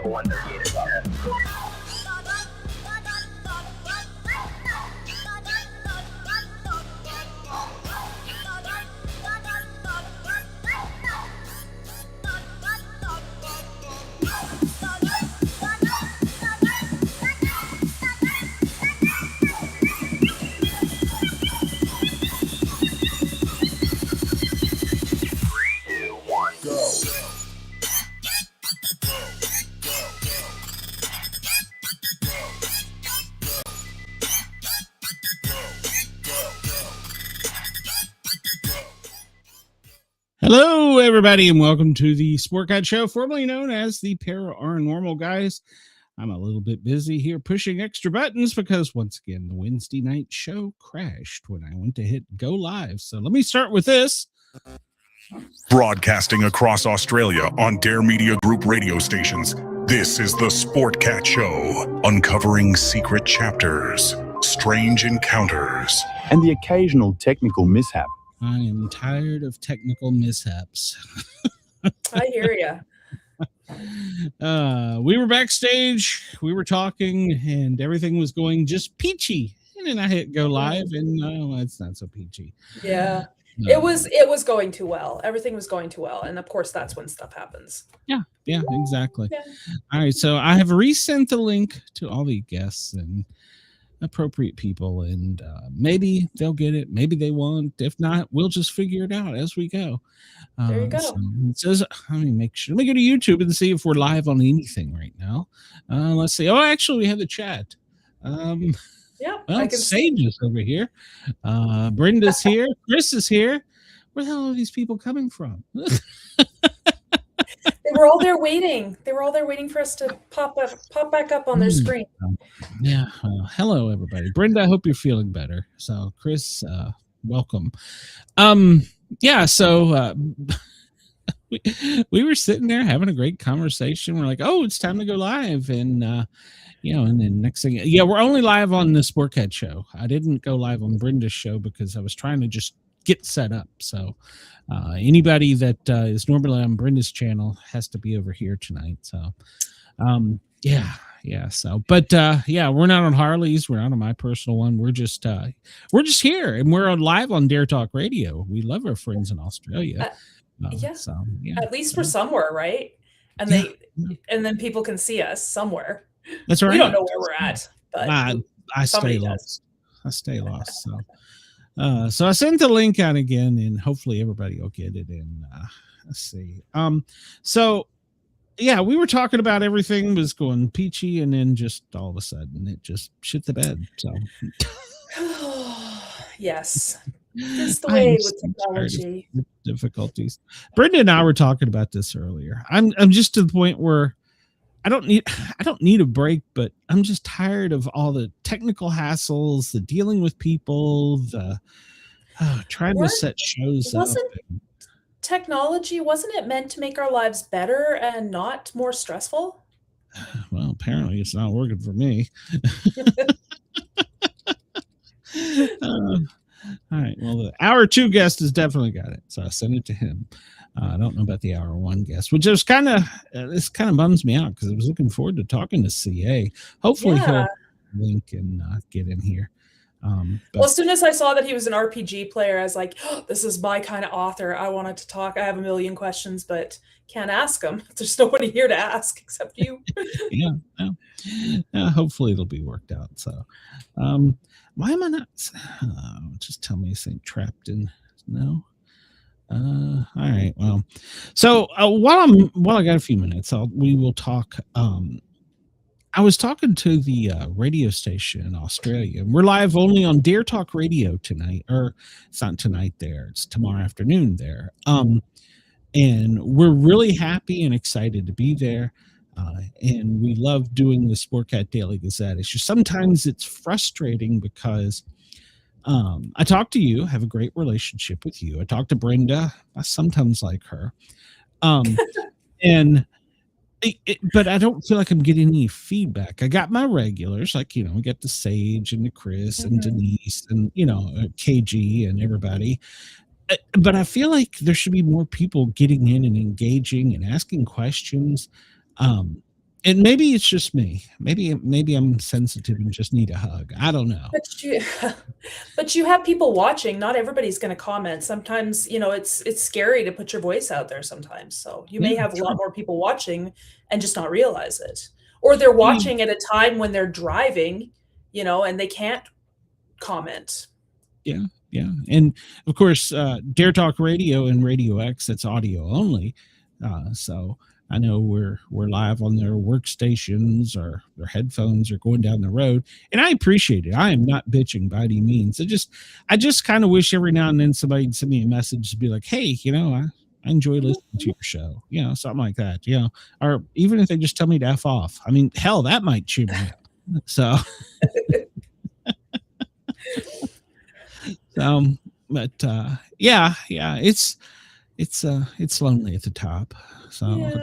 138 is on it. Hello, everybody, and welcome to the Sportcat Show, formerly known as the Paranormal guys. I'm a little bit busy here pushing extra buttons because, once again, the Wednesday night show crashed when I went to hit go live. So let me start with this. Broadcasting across Australia on Dare Media Group radio stations, this is the Sportcat Show, uncovering secret chapters, strange encounters, and the occasional technical mishap. I am tired of technical mishaps. I hear ya. We were backstage, we were talking, and everything was going just peachy. And then I hit go live, and no, it's not so peachy. Yeah. No. It was going too well. Everything was going too well. And of course, that's when stuff happens. Yeah, exactly. Yeah. All right, so I have resent the link to all the guests and appropriate people, and maybe they'll get it, maybe they won't. If not, we'll just figure it out as we go. There you go. So it says, let me go to YouTube and see if we're live on anything right now. Let's see. Oh, actually, we have the chat. Yeah, well, Sage is over here. Brenda's here. Chris is here. Where the hell are these people coming from? They were all there waiting. They were all there waiting for us to pop back up on their screen. Yeah. Hello, everybody. Brenda, I hope you're feeling better. So, Chris, welcome. Yeah. So we were sitting there having a great conversation. We're like, oh, it's time to go live, and and then next thing, we're only live on the Sportcat Show. I didn't go live on Brenda's show because I was trying to just get set up. So anybody that is normally on Brenda's channel has to be over here tonight. So so but we're not on Harley's, we're not on my personal one, we're just here, and we're on live on Dare Talk Radio. We love our friends in Australia. At least we're somewhere, right? And then people can see us somewhere. That's right. We don't know where we're at, but I stay lost. So I sent the link out again, and hopefully everybody will get it. And let's see. We were talking about everything was going peachy, and then just all of a sudden it just shit the bed. So yes, just the way with technology difficulties. Brenda and I were talking about this earlier. I'm just to the point where I don't need a break, but I'm just tired of all the technical hassles, the dealing with people, the trying to set shows up. Technology, wasn't it meant to make our lives better and not more stressful? Well, apparently it's not working for me. All right. Well, the hour 2 guest has definitely got it, so I sent it to him. I don't know about the hour 1 guest, which is this kind of bums me out because I was looking forward to talking to CA. Hopefully he'll link and get in here. Well, as soon as I saw that he was an RPG player, I was like, oh, this is my kind of author. I wanted to talk. I have a million questions, but can't ask him. There's nobody here to ask except you. Hopefully it'll be worked out. So why am I not? Just tell me this ain't trapped in. No. All right. Well, so while I got a few minutes, we will talk. I was talking to the radio station in Australia. We're live only on Dare Talk Radio tonight, or it's not tonight there. It's tomorrow afternoon there. And we're really happy and excited to be there. And we love doing the Sportcat Daily Gazette. It's just sometimes it's frustrating because I talk to you, have a great relationship with you. I talk to Brenda. I sometimes like her. But I don't feel like I'm getting any feedback. I got my regulars, like, we got the Sage and the Chris and Denise and, KG and everybody. But I feel like there should be more people getting in and engaging and asking questions. And maybe it's just me. Maybe I'm sensitive and just need a hug. I don't know. But you have people watching. Not everybody's going to comment. Sometimes, it's scary to put your voice out there sometimes. So you may have a lot more people watching and just not realize it. Or they're watching at a time when they're driving, and they can't comment. Yeah. Yeah. And of course, Dare Talk Radio and Radio X, that's audio only. So I know we're live on their workstations or their headphones or going down the road, and I appreciate it. I am not bitching by any means. I just kind of wish every now and then somebody'd send me a message to be like, hey, I enjoy listening to your show, something like that, or even if they just tell me to F off. I mean, hell, that might cheer me up. So, but yeah, it's lonely at the top. So. Yeah.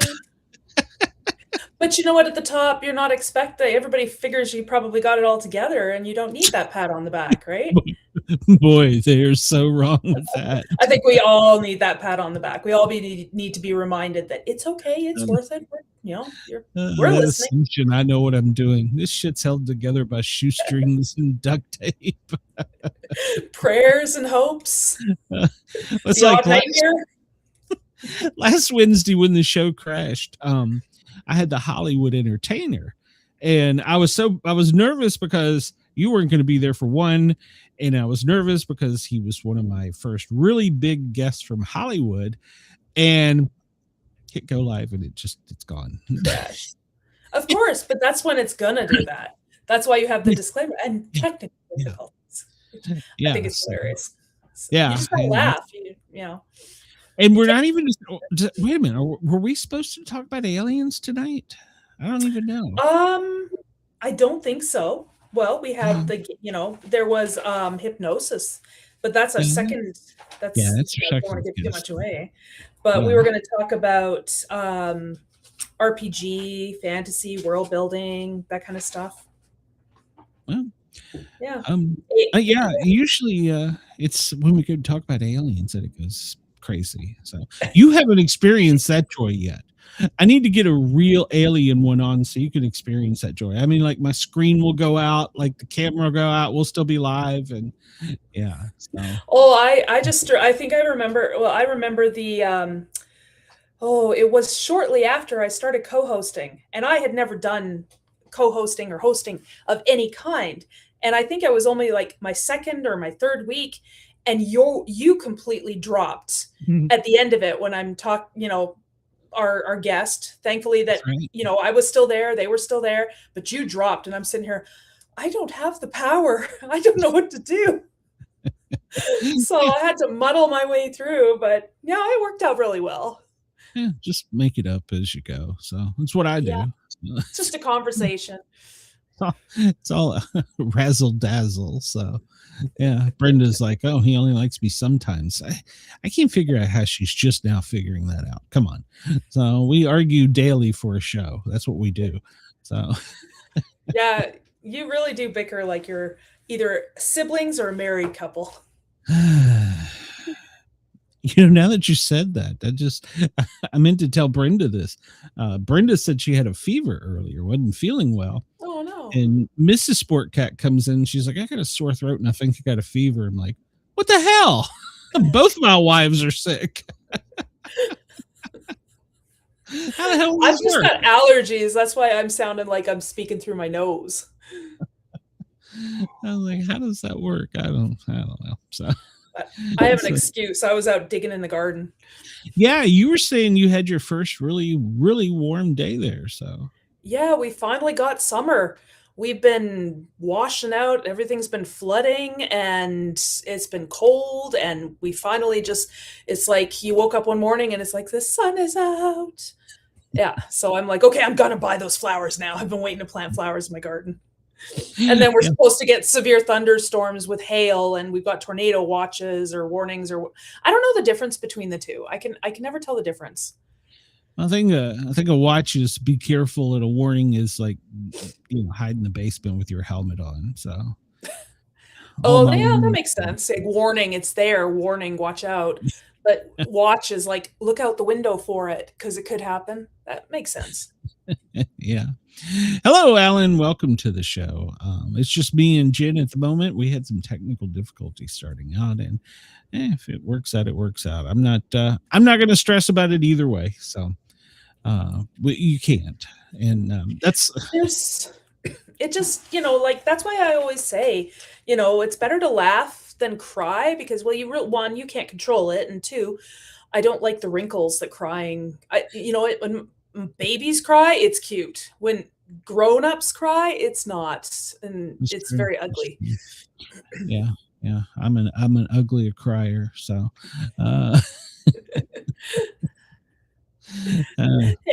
But you know what? At the top, you're not expecting. Everybody figures you probably got it all together, and you don't need that pat on the back, right? Boy, they're so wrong with that. I think we all need that pat on the back. We all need to be reminded that it's okay. It's worth it. We're listening. I know what I'm doing. This shit's held together by shoestrings and duct tape. Prayers and hopes. It's like last Wednesday when the show crashed, I had the Hollywood Entertainer, and I was nervous because you weren't going to be there for one, and I was nervous because he was one of my first really big guests from Hollywood, and hit go live and it's gone. Of course, but that's when it's gonna do that. That's why you have the disclaimer and technical difficulties. I think it's hilarious. Yeah, you just gotta laugh. And we're not even wait a minute. Were we supposed to talk about aliens tonight? I don't even know. I don't think so. Well, we had there was hypnosis, but that's our second. That's our I second. don't want to give too much away. But we were going to talk about RPG, fantasy, world building, that kind of stuff. Well, yeah. Usually it's when we could talk about aliens that it goes crazy. So you haven't experienced that joy yet. I need to get a real alien one on so you can experience that joy. I mean, like my screen will go out, like the camera will go out, we'll still be live, and yeah. So. Oh, I think I remember. Well, I remember the. It was shortly after I started co-hosting, and I had never done co-hosting or hosting of any kind, and I think I was only like my second or my third week. And you completely dropped at the end of it when I'm our guest. Thankfully that, right. I was still there, they were still there, but you dropped, and I'm sitting here, I don't have the power. I don't know what to do. So I had to muddle my way through, but yeah, it worked out really well. Yeah, just make it up as you go. So that's what I do. Yeah. It's just a conversation. It's all razzle dazzle. So yeah, Brenda's like, oh, he only likes me sometimes. I can't figure out how she's just now figuring that out. Come on. So we argue daily for a show. That's what we do. So yeah, you really do bicker like you're either siblings or a married couple. Now that you said that, I meant to tell Brenda this. Brenda said she had a fever earlier, wasn't feeling well. Oh, no. And Mrs. Sportcat comes in. She's like, I got a sore throat and I think I got a fever. I'm like, what the hell? Both my wives are sick. How the hell I've just got allergies. That's why I'm sounding like I'm speaking through my nose. I was like, how does that work? I don't know. So I have an excuse. I was out digging in the garden. Yeah, you were saying you had your first really, really warm day there. So yeah, we finally got summer. We've been washing out. Everything's been flooding and it's been cold. And we finally it's like you woke up one morning and it's like, the sun is out. Yeah. So I'm like, okay, I'm going to buy those flowers now. I've been waiting to plant flowers in my garden. And then we're supposed to get severe thunderstorms with hail, and we've got tornado watches or warnings, or I don't know the difference between the two. I can never tell the difference. I think a watch is be careful, and a warning is like hide in the basement with your helmet on. So that makes sense. Like warning, it's there. Warning, watch out. But watch is like, look out the window for it because it could happen. That makes sense. Yeah. Hello, Alan. Welcome to the show. It's just me and Jen at the moment. We had some technical difficulties starting out, and if it works out, it works out. I'm not going to stress about it either way. So, you can't, and it just, like, that's why I always say, it's better to laugh than cry because, well, one, you can't control it, and two, I don't like the wrinkles that crying. When babies cry, it's cute. When grown-ups cry, it's not, and it's very ugly. Yeah. I'm an ugly crier. So, hey,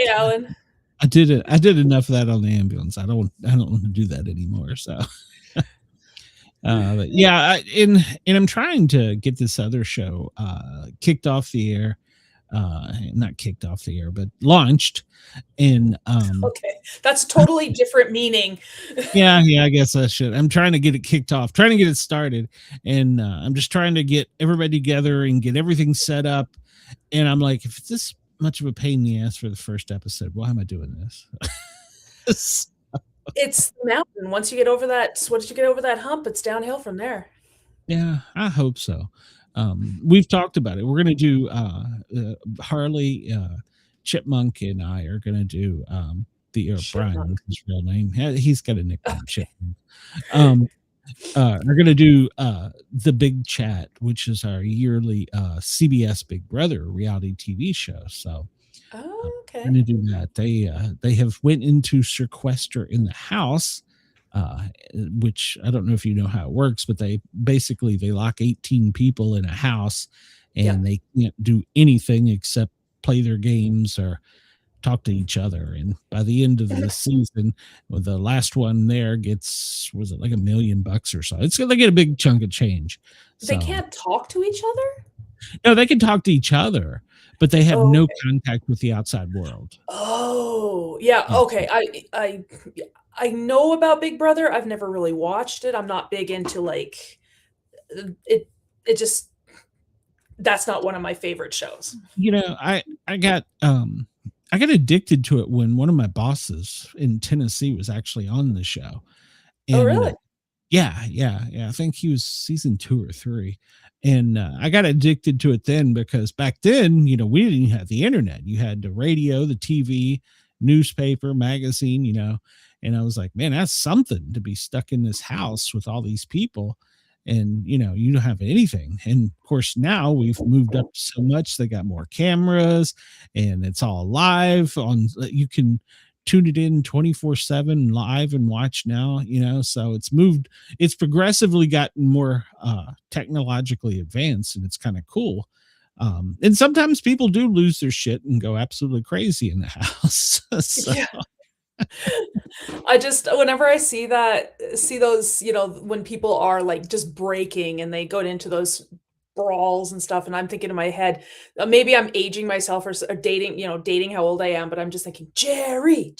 Alan. I did enough of that on the ambulance. I don't want to do that anymore. So, but yeah, and I'm trying to get this other show kicked off the air. Not kicked off the air, but launched. And okay, that's totally different meaning. yeah, I guess I should. I'm trying to get it kicked off, trying to get it started, and I'm just trying to get everybody together and get everything set up. And I'm like, if it's this much of a pain in the ass for the first episode, why am I doing this? It's the mountain. Once you get over that hump, it's downhill from there. Yeah, I hope so. We've talked about it. We're going to do Harley, Chipmunk, and I are going to do Brian, his real name. He's got a nickname, Chipmunk. We're going to do The Big Chat, which is our yearly CBS Big Brother reality TV show. So okay. we're going to do that. They have went into sequester in the house, which I don't know if you know how it works, but they lock 18 people in a house, and they can't do anything except play their games or talk to each other. And by the end of the season, the last one there was it like $1 million or so? They get a big chunk of change. They can't talk to each other? No, they can talk to each other, but they have no contact with the outside world. Oh, yeah. Okay. I know about Big Brother. I've never really watched it. I'm not big into like it just, that's not one of my favorite shows. I got addicted to it when one of my bosses in Tennessee was actually on the show. And, oh, really? Yeah. I think he was season 2 or 3. And I got addicted to it then because back then, we didn't have the internet. You had the radio, the TV, newspaper, magazine, and I was like, man, that's something to be stuck in this house with all these people. And, you don't have anything. And of course, now we've moved up so much. They got more cameras and it's all live you can tune it in 24/7 live and watch now, so it's progressively gotten more technologically advanced, and it's kind of cool. And sometimes people do lose their shit and go absolutely crazy in the house. So. Yeah. Whenever I see those, when people are like just breaking and they go into those brawls and stuff, and I'm thinking in my head, maybe I'm aging myself or dating how old I am, but I'm just thinking, Jerry.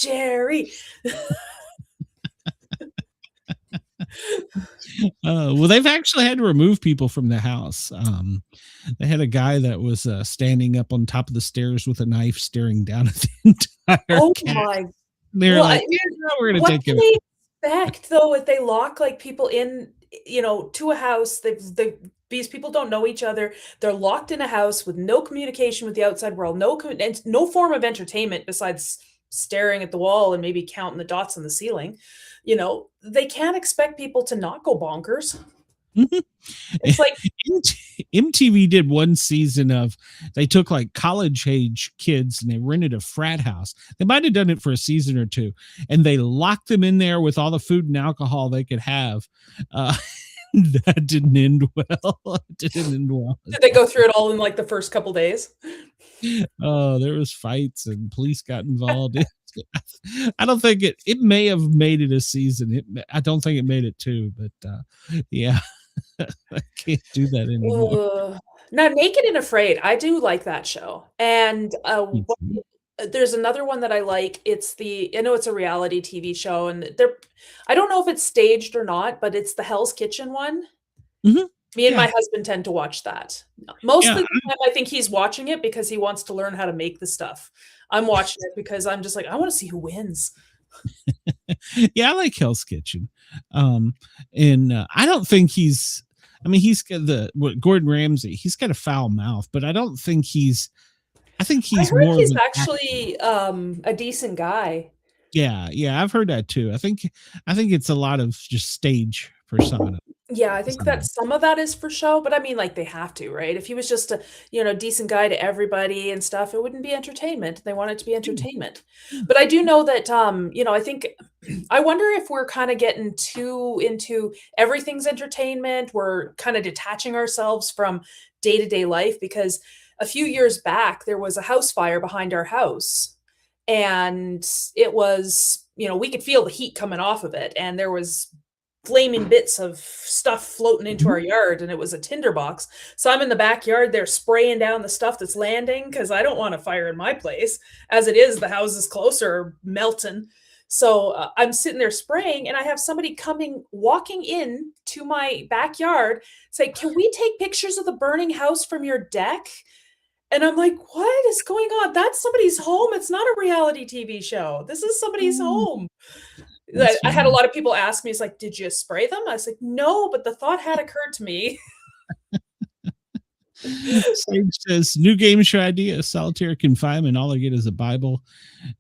Well, they've actually had to remove people from the house. They had a guy that was standing up on top of the stairs with a knife staring down at the entire my. They're like, we're going to take it. What do they expect, though, if they lock like people in, to a house? These people don't know each other. They're locked in a house with no communication with the outside world, no form of entertainment besides staring at the wall and maybe counting the dots on the ceiling. They can't expect people to not go bonkers. It's like MTV did one season they took like college age kids and they rented a frat house. They might have done it for a season or two, and they locked them in there with all the food and alcohol they could have. That didn't end well. Did they go through it all in like the first couple days? Oh, there was fights and police got involved. I don't think it may have made it a season. I don't think it made it 2, but yeah. I can't do that anymore. Now, Naked and Afraid, I do like that show. And there's another one that I like. I know it's a reality TV show, and I don't know if it's staged or not, but it's the Hell's Kitchen one. Mm-hmm. Me and Yeah. my husband tend to watch that. Most Yeah. of the time, I think he's watching it because he wants to learn how to make the stuff. I'm watching it because I'm just like, I want to see who wins. Yeah, I like Hell's Kitchen. And I don't think he's, I mean, he's got Gordon Ramsay, he's got a foul mouth, but I don't think I think I he's heard more he's of an actually a decent guy. yeah, I've heard that too. I think it's a lot of just stage persona. Yeah, I think that some of that is for show, but I mean, like, they have to, right? If he was just a, decent guy to everybody and stuff, it wouldn't be entertainment. They want it to be entertainment. But I do know that, I think, I wonder if we're kind of getting too into everything's entertainment. We're kind of detaching ourselves from day-to-day life, because a few years back, there was a house fire behind our house, and it was, we could feel the heat coming off of it, and there was flaming bits of stuff floating into our yard, and it was a tinderbox. So I'm in the backyard there spraying down the stuff that's landing, because I don't want a fire in my place. As it is, the houses closer are melting. So I'm sitting there spraying, and I have somebody walking in to my backyard, say, "Can we take pictures of the burning house from your deck?" And I'm like, what is going on? That's somebody's home. It's not a reality TV show. This is somebody's home. I had a lot of people ask me, it's like, did you spray them? I was like, no, but the thought had occurred to me. Sage says, new game show idea, solitary confinement. All I get is a Bible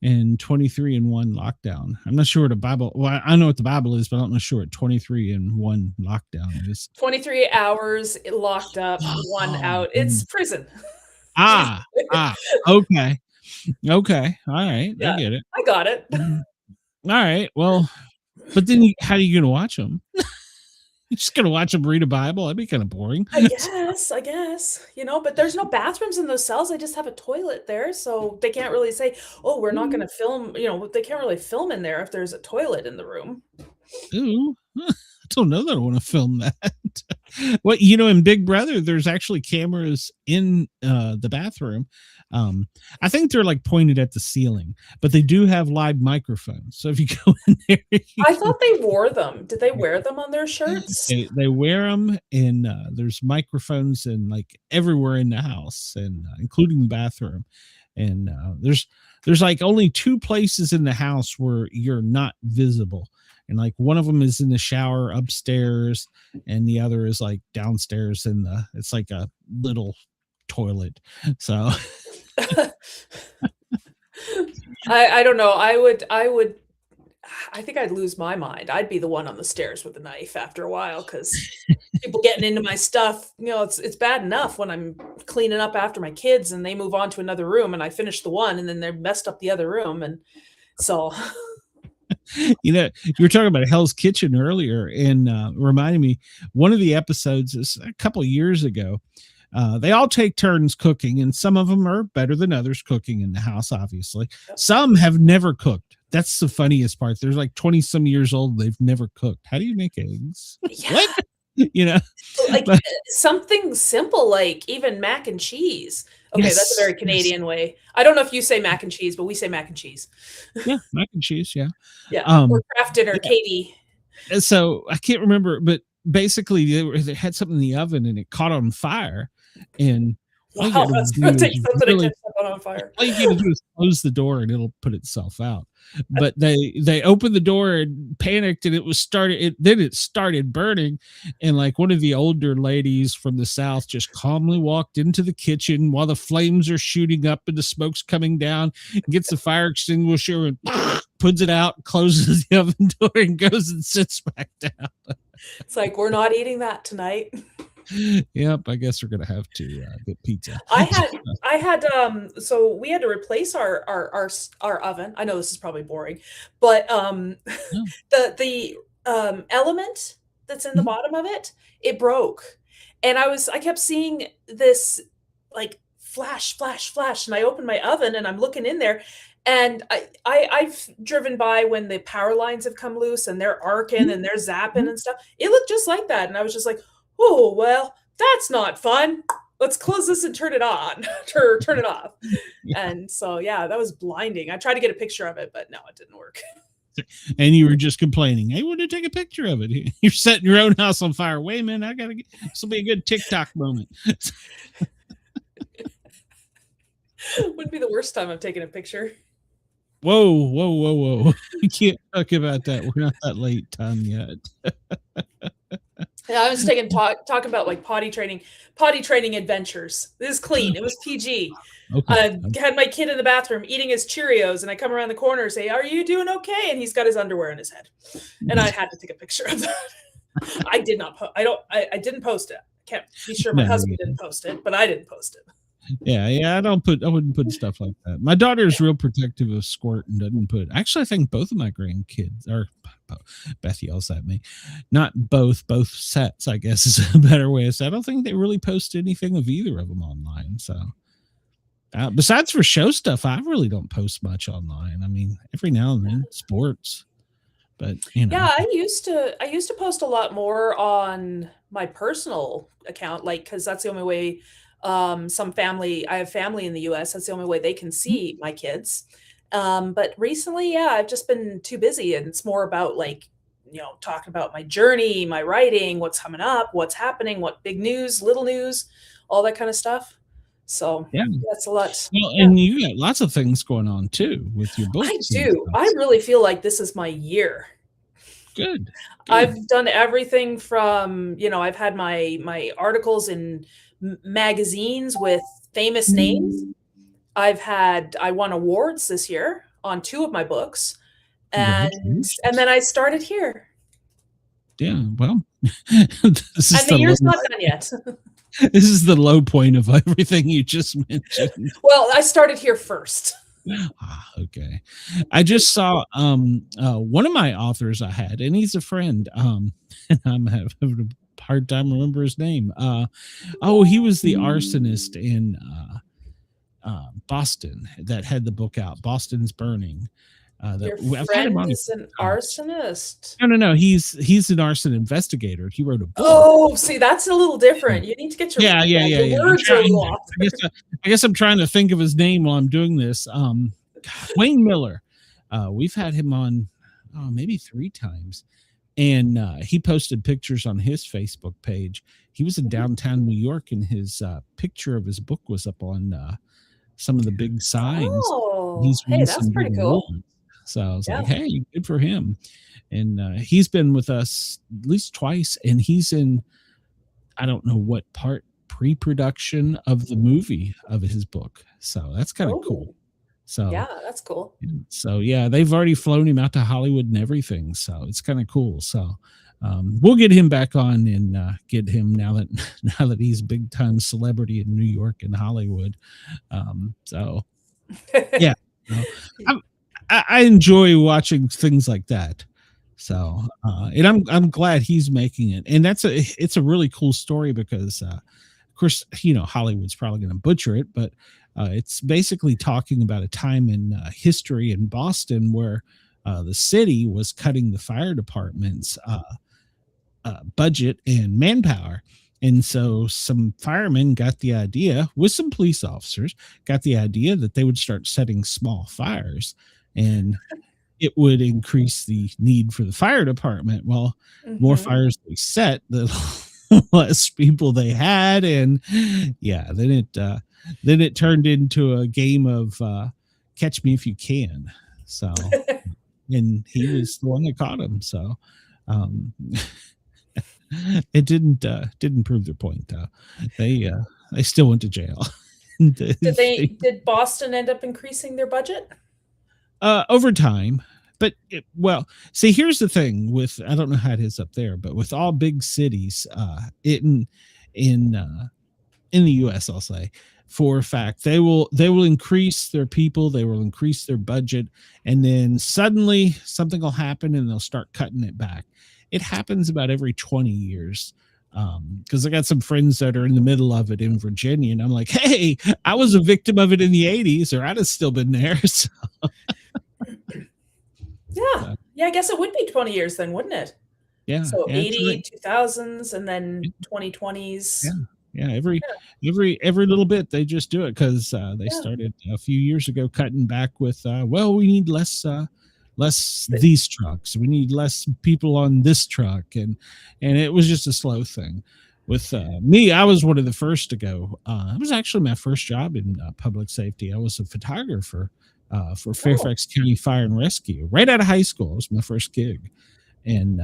and 23-in-1 lockdown. I'm not sure what a Bible, well, I know what the Bible is, but I'm not sure what 23-in-1 lockdown is. 23 hours locked up, one out. It's prison. Okay. All right. Yeah, I get it. I got it. All right. Well, but then how are you going to watch them? You're just going to watch them read a Bible? That'd be kind of boring. I guess, but there's no bathrooms in those cells. I just have a toilet there. So they can't really say, oh, we're not going to film, they can't really film in there if there's a toilet in the room. Ooh, I don't know that I want to film that. Well, in Big Brother, there's actually cameras in the bathroom. I think they're like pointed at the ceiling, but they do have live microphones. So if you go in there, I thought they wore them. Did they wear them on their shirts? They wear them, and there's microphones and like everywhere in the house, and including the bathroom. And there's like only 2 places in the house where you're not visible. And like one of them is in the shower upstairs, and the other is like downstairs it's like a little toilet. So I don't know. I think I'd lose my mind. I'd be the one on the stairs with a knife after a while, because people getting into my stuff, it's bad enough when I'm cleaning up after my kids and they move on to another room and I finish the one and then they're messed up the other room. And so you were talking about Hell's Kitchen earlier, and reminding me, one of the episodes is a couple of years ago. They all take turns cooking, and some of them are better than others cooking in the house, obviously. Some have never cooked. That's the funniest part. They're like 20 some years old. They've never cooked. How do you make eggs? Yeah. What? Like something simple, like even mac and cheese. Okay, Yes, that's a very Canadian way. I don't know if you say mac and cheese, but we say mac and cheese. Yeah, mac and cheese. Yeah. Yeah. Or craft dinner, yeah. Katie. So I can't remember, but basically they had something in the oven and it caught on fire. And wow, that's going to take something to catch something on fire. All you got to do is close the door and it'll put itself out. But they opened the door and panicked, and it started burning. And like one of the older ladies from the South just calmly walked into the kitchen while the flames are shooting up and the smoke's coming down, gets the fire extinguisher and puts it out, closes the oven door, and goes and sits back down. It's like, we're not eating that tonight. Yep, I guess we're gonna have to get pizza. I had so we had to replace our oven. I know this is probably boring, but the element that's in the bottom of it broke, and I kept seeing this like flash, and I opened my oven and I'm looking in there. And I've driven by when the power lines have come loose and they're arcing and they're zapping and stuff. It looked just like that. And I was just like, oh, well, that's not fun. Let's close this and turn it on, turn it off. Yeah. And so, yeah, that was blinding. I tried to get a picture of it, but no, it didn't work. And you were just complaining, hey, want to take a picture of it? You're setting your own house on fire. Wait a minute, this will be a good TikTok moment. Wouldn't be the worst time I've taken a picture. Whoa. We can't talk about that. We're not that late time yet. Yeah, I was talking about like potty training adventures. This is clean. It was PG. Okay. I had my kid in the bathroom eating his Cheerios, and I come around the corner and say, "Are you doing okay?" And he's got his underwear in his head, and I had to take a picture of that. I did not. I didn't post it. I can't be sure my husband didn't post it, but I didn't post it. Yeah. I wouldn't put stuff like that. My daughter is real protective of Squirt and doesn't put. Actually, I think both of my grandkids are. Beth yells at me. Not both sets, I guess is a better way to say. I don't think they really post anything of either of them online. So, besides for show stuff, I really don't post much online. I mean, every now and then sports, but Yeah, I used to post a lot more on my personal account, like because that's the only way. I have family in the US. That's the only way they can see my kids. But recently, I've just been too busy, and it's more about like, talking about my journey, my writing, what's coming up, what's happening, what big news, little news, all that kind of stuff. So that's a lot. Well, and you got lots of things going on too with your books. I do. I really feel like this is my year. Good. I've done everything from, I've had my articles in magazines with famous names. I won awards this year on 2 of my books, and then I started here. Yeah, well, the year's not done yet. This is the low point of everything you just mentioned. Well, I started here first. Okay. I just saw one of my authors I had, and he's a friend. And I'm having a hard time remember his name. He was the arsonist in Boston that had the book out, Boston's Burning. Your friend is an arsonist. No. He's an arson investigator. He wrote a book. Oh, see, that's a little different. You need to get your words are a little off. I guess I'm trying to think of his name while I'm doing this. Wayne Miller. We've had him on maybe 3 times. And he posted pictures on his Facebook page. He was in downtown New York, and his picture of his book was up on some of the big signs. Oh, that's pretty cool. Awards. So I was like, hey, good for him. And he's been with us at least twice, and he's in, I don't know what part, pre-production of the movie of his book. So that's kind of cool. So yeah, that's cool. So they've already flown him out to Hollywood and everything. So it's kind of cool. So we'll get him back on and get him now that he's a big time celebrity in New York and Hollywood. I enjoy watching things like that. So and I'm glad he's making it. And it's a really cool story because of course, Hollywood's probably going to butcher it, but it's basically talking about a time in history in Boston where the city was cutting the fire department's budget and manpower. And so some firemen got the idea, with some police officers, got the idea that they would start setting small fires, and it would increase the need for the fire department. Well, more fires they set, the less people they had. And then it turned into a game of catch me if you can. So, and he was the one that caught him. So, it didn't prove their point. They still went to jail. Did Boston end up increasing their budget? Over time. But see, here's the thing with, I don't know how it is up there, but with all big cities, in the US, I'll say for a fact, they will increase their people, they will increase their budget, and then suddenly something will happen and they'll start cutting it back. It happens about every 20 years. Because I got some friends that are in the middle of it in Virginia, and I'm like, hey, I was a victim of it in the 80s, or I'd have still been there. So. Yeah, I guess it would be 20 years then, wouldn't it? Yeah. So 80, 2000s, and then 2020s. Yeah. Every little bit they just do it because they started a few years ago cutting back with, we need less less these trucks. We need less people on this truck. And it was just a slow thing. With me, I was one of the first to go. It was actually my first job in public safety. I was a photographer for Fairfax County Fire and Rescue. Right out of high school, it was my first gig, and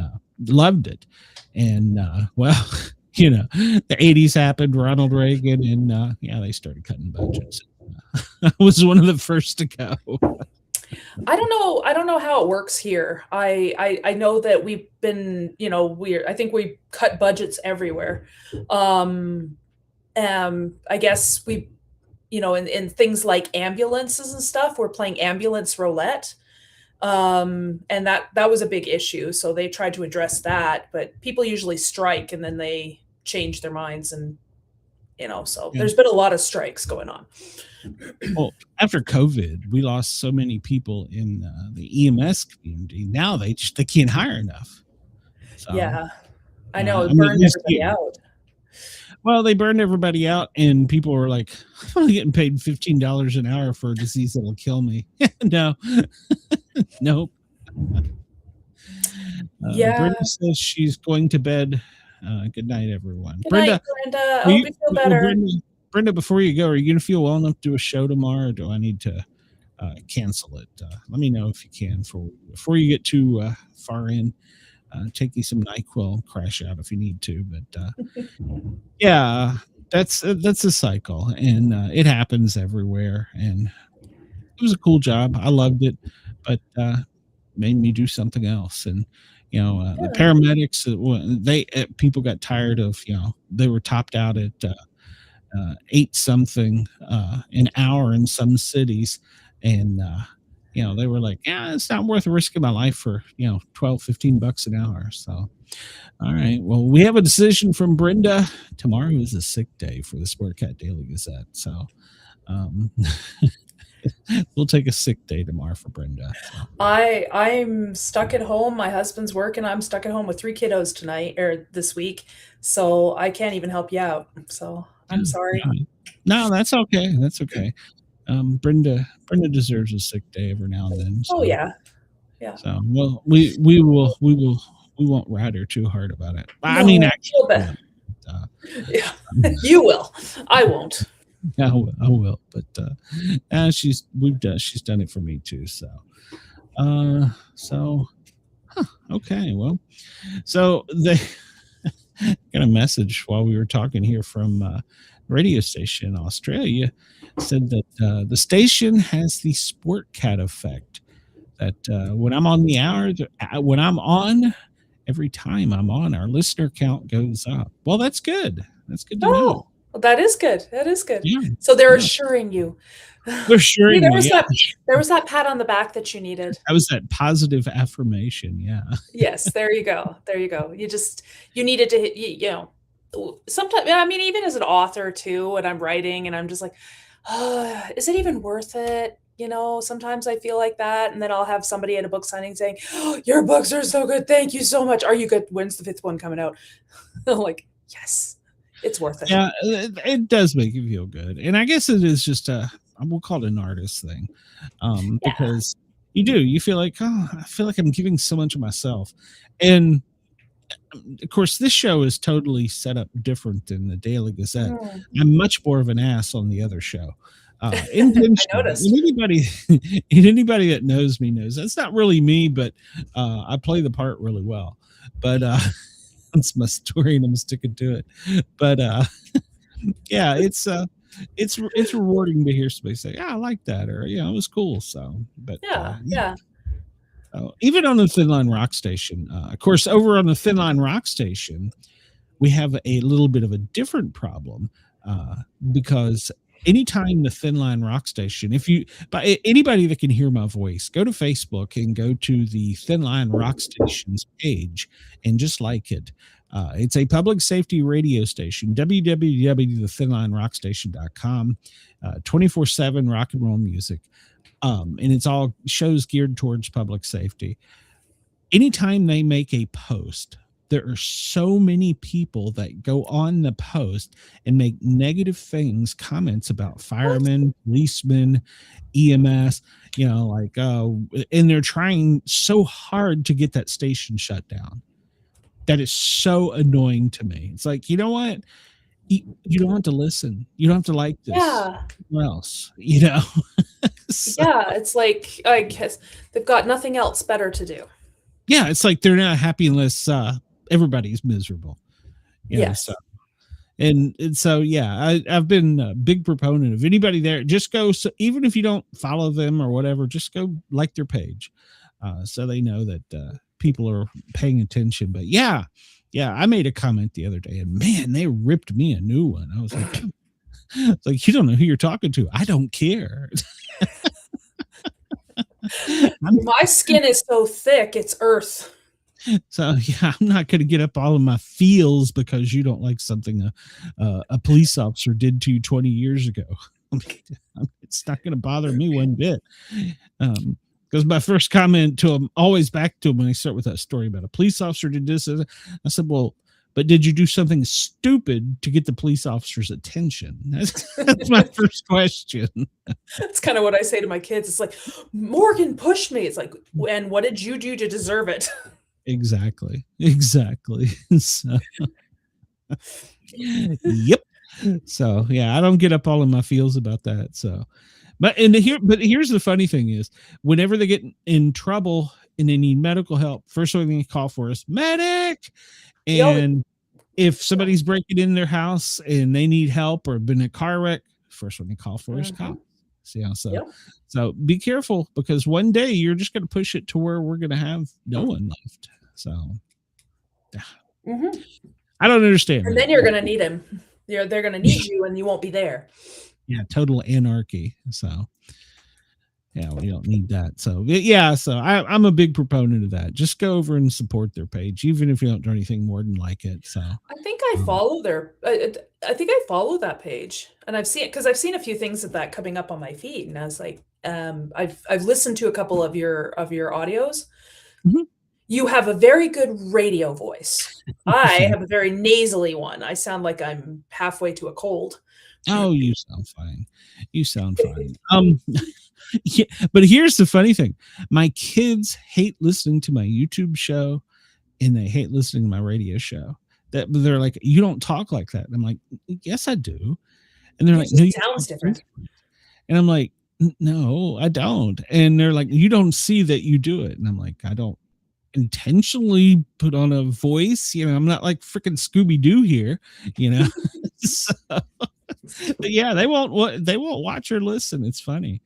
loved it. And well, you know, the 80s happened, Ronald Reagan, and they started cutting budgets. I was one of the first to go. I don't know how it works here. I know that we've been, I think we cut budgets everywhere. I guess we, in things like ambulances and stuff, we're playing ambulance roulette. And that was a big issue. So they tried to address that, but people usually strike and then they change their minds, and there's been a lot of strikes going on. Well, after COVID, we lost so many people in the EMS community. Now they can't hire enough. So, yeah, I know. It burned everybody out. Well, they burned everybody out, and people were like, I'm only getting paid $15 an hour for a disease that'll kill me. No. Nope. Brenda says she's going to bed. Good night, everyone. Good night, Brenda. I hope you feel better. Brenda, before you go, are you going to feel well enough to do a show tomorrow, or do I need to cancel it? Let me know if you can before you get too far in. Take you some NyQuil, crash out if you need to. But yeah, that's a cycle, and it happens everywhere. And it was a cool job. I loved it, but made me do something else. And the paramedics, people got tired of, they were topped out at 8 something an hour in some cities, and they were like, it's not worth risking my life for $12-15 an hour. So all right, well, we have a decision from Brenda. Tomorrow is a sick day for the Sportcat Daily Gazette, so we'll take a sick day tomorrow for Brenda. So. I'm stuck at home. My husband's working. I'm stuck at home with 3 kiddos this week, so I can't even help you out. So I'm sorry. No, that's okay. That's okay. Brenda deserves a sick day every now and then. So. Oh yeah. So well, we won't ride her too hard about it. No, I mean, actually, yeah, you will. I won't. I will. But she's done it for me too. So, okay. Well, so they got a message while we were talking here from radio station in Australia, said that the station has the Sportcat effect, that when I'm on the hour, when I'm on, every time I'm on, our listener count goes up. Well, that's good. That's good to know. Well, that is good. That is good. Yeah. So they're assuring you. They're assuring there was that pat on the back that you needed. That was that positive affirmation. Yeah. Yes. There you go. There you go. You needed to, sometimes, I mean, even as an author too, when I'm writing and I'm just like, is it even worth it? Sometimes I feel like that. And then I'll have somebody at a book signing saying, your books are so good. Thank you so much. Are you good? When's the 5th one coming out? I'm like, yes, it's worth it. Yeah, it does make you feel good. And I guess it is just we'll call it an artist thing. Because you feel like, I feel like I'm giving so much of myself. And of course, this show is totally set up different than the Daily Gazette. I'm much more of an ass on the other show. I noticed. Anybody that knows me knows that's not really me, but I play the part really well. But that's my story, and I'm sticking to it. But yeah, it's rewarding to hear somebody say, "Yeah, I like that," or it was cool. So, but yeah. Even on the Thin Line Rock Station, of course, over on the Thin Line Rock Station, we have a little bit of a different problem because anytime the Thin Line Rock Station, anybody that can hear my voice, go to Facebook and go to the Thin Line Rock Station's page and just like it. It's a public safety radio station, www.thethinlinerockstation.com, 24/7 rock and roll music. And it's all shows geared towards public safety. Anytime they make a post there are so many people that go on the post and make negative comments about firemen, policemen, EMS, like, and they're trying so hard to get that station shut down. That is so annoying to me. It's like, you know what? You don't have to listen. You don't have to like this. Yeah. What else? So, yeah, it's like, I guess they've got nothing else better to do. Yeah, it's like they're not happy unless everybody's miserable. Yes. And so, yeah, I've been a big proponent of anybody there. Just go, so even if you don't follow them or whatever, just go like their page, so they know that people are paying attention. But yeah, I made a comment the other day, and man, they ripped me a new one. I was like, you don't know who you're talking to. I don't care. My skin is so thick, it's earth. So yeah, I'm not going to get up all of my feels because you don't like something a police officer did to you 20 years ago. It's not going to bother me one bit. Because my first comment to him, always back to him when I start with that story about a police officer did this, I said, well, but did you do something stupid to get the police officer's attention? That's my first question. That's kind of what I say to my kids. It's like, Morgan pushed me. It's like, and what did you do to deserve it? Exactly. So, yep. So yeah, I don't get up all in my feels about that. So, but here's the funny thing is, whenever they get in trouble and they need medical help, first thing they call for is medic. And if somebody's breaking in their house and they need help or been in a car wreck, first one they call for is cops. So be careful, because one day you're just going to push it to where we're going to have no one left. So I don't understand. And then you're going to need him. They're going to need you, and you won't be there. Yeah, total anarchy. So yeah, we don't need that. So yeah, so I'm a big proponent of that. Just go over and support their page, even if you don't do anything more than like it. So I think I follow I think I follow that page, and I've seen a few things of that coming up on my feed, and I was like, I've listened to a couple of your audios. Mm-hmm. You have a very good radio voice. I have a very nasally one. I sound like I'm halfway to a cold. Oh, you sound fine. Yeah, but here's the funny thing. My kids hate listening to my YouTube show, and they hate listening to my radio show. They're like, you don't talk like that. And I'm like, yes, I do. And they're like, no, it sounds different. And I'm like, no, I don't. And they're like, you don't see that you do it. And I'm like, I don't intentionally put on a voice. I'm not like freaking Scooby-Doo here, So, but yeah, they won't watch or listen. It's funny.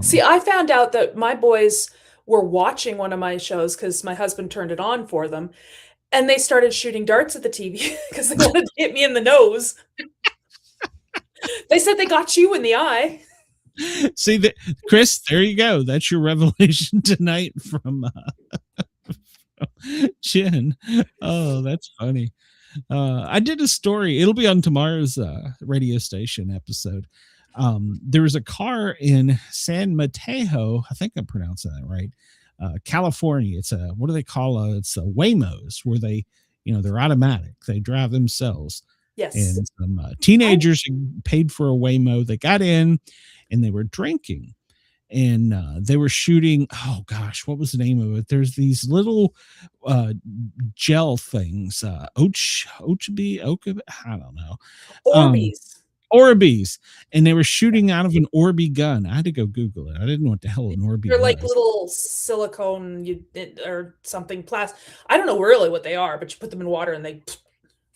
See, I found out that my boys were watching one of my shows because my husband turned it on for them, and they started shooting darts at the TV because they wanted to hit me in the nose. They said they got you in the eye. See that, Chris? There you go. That's your revelation tonight from Jen. Oh, that's funny. I did a story. It'll be on tomorrow's radio station episode. There was a car in San Mateo, I think I'm pronouncing that right, California. It's what do they call it's a Waymos, where they, they're automatic. They drive themselves. Yes. And some teenagers paid for a Waymo. They got in and they were drinking, and they were shooting. Oh gosh, what was the name of it? There's these little gel things, Ochebe, I don't know. Orbeez, and they were shooting out of an Orby gun. I had to go Google it. I didn't know what the hell an Orby They're was. like little silicone or something plastic. I don't know really what they are, but you put them in water and they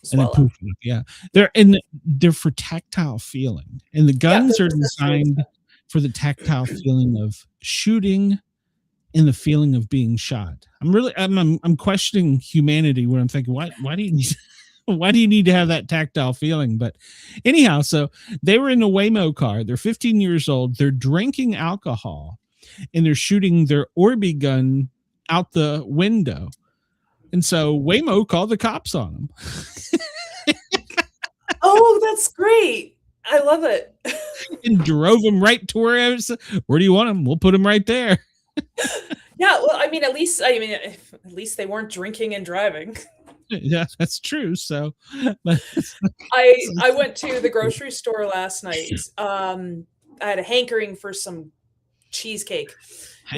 swell up. Yeah, they're for tactile feeling, and the guns are designed for the tactile feeling of shooting and the feeling of being shot. I'm questioning humanity when I'm thinking, why do you need why do you need to have that tactile feeling? But anyhow, so they were in a Waymo car. They're 15 years old. They're drinking alcohol, and they're shooting their Orby gun out the window. And so Waymo called the cops on them. Oh, that's great. I love it. And drove them right to where do you want them? We'll put them right there. Yeah, well, at least they weren't drinking and driving. Yeah, that's true. So, but I went to the grocery store last night. I had a hankering for some cheesecake.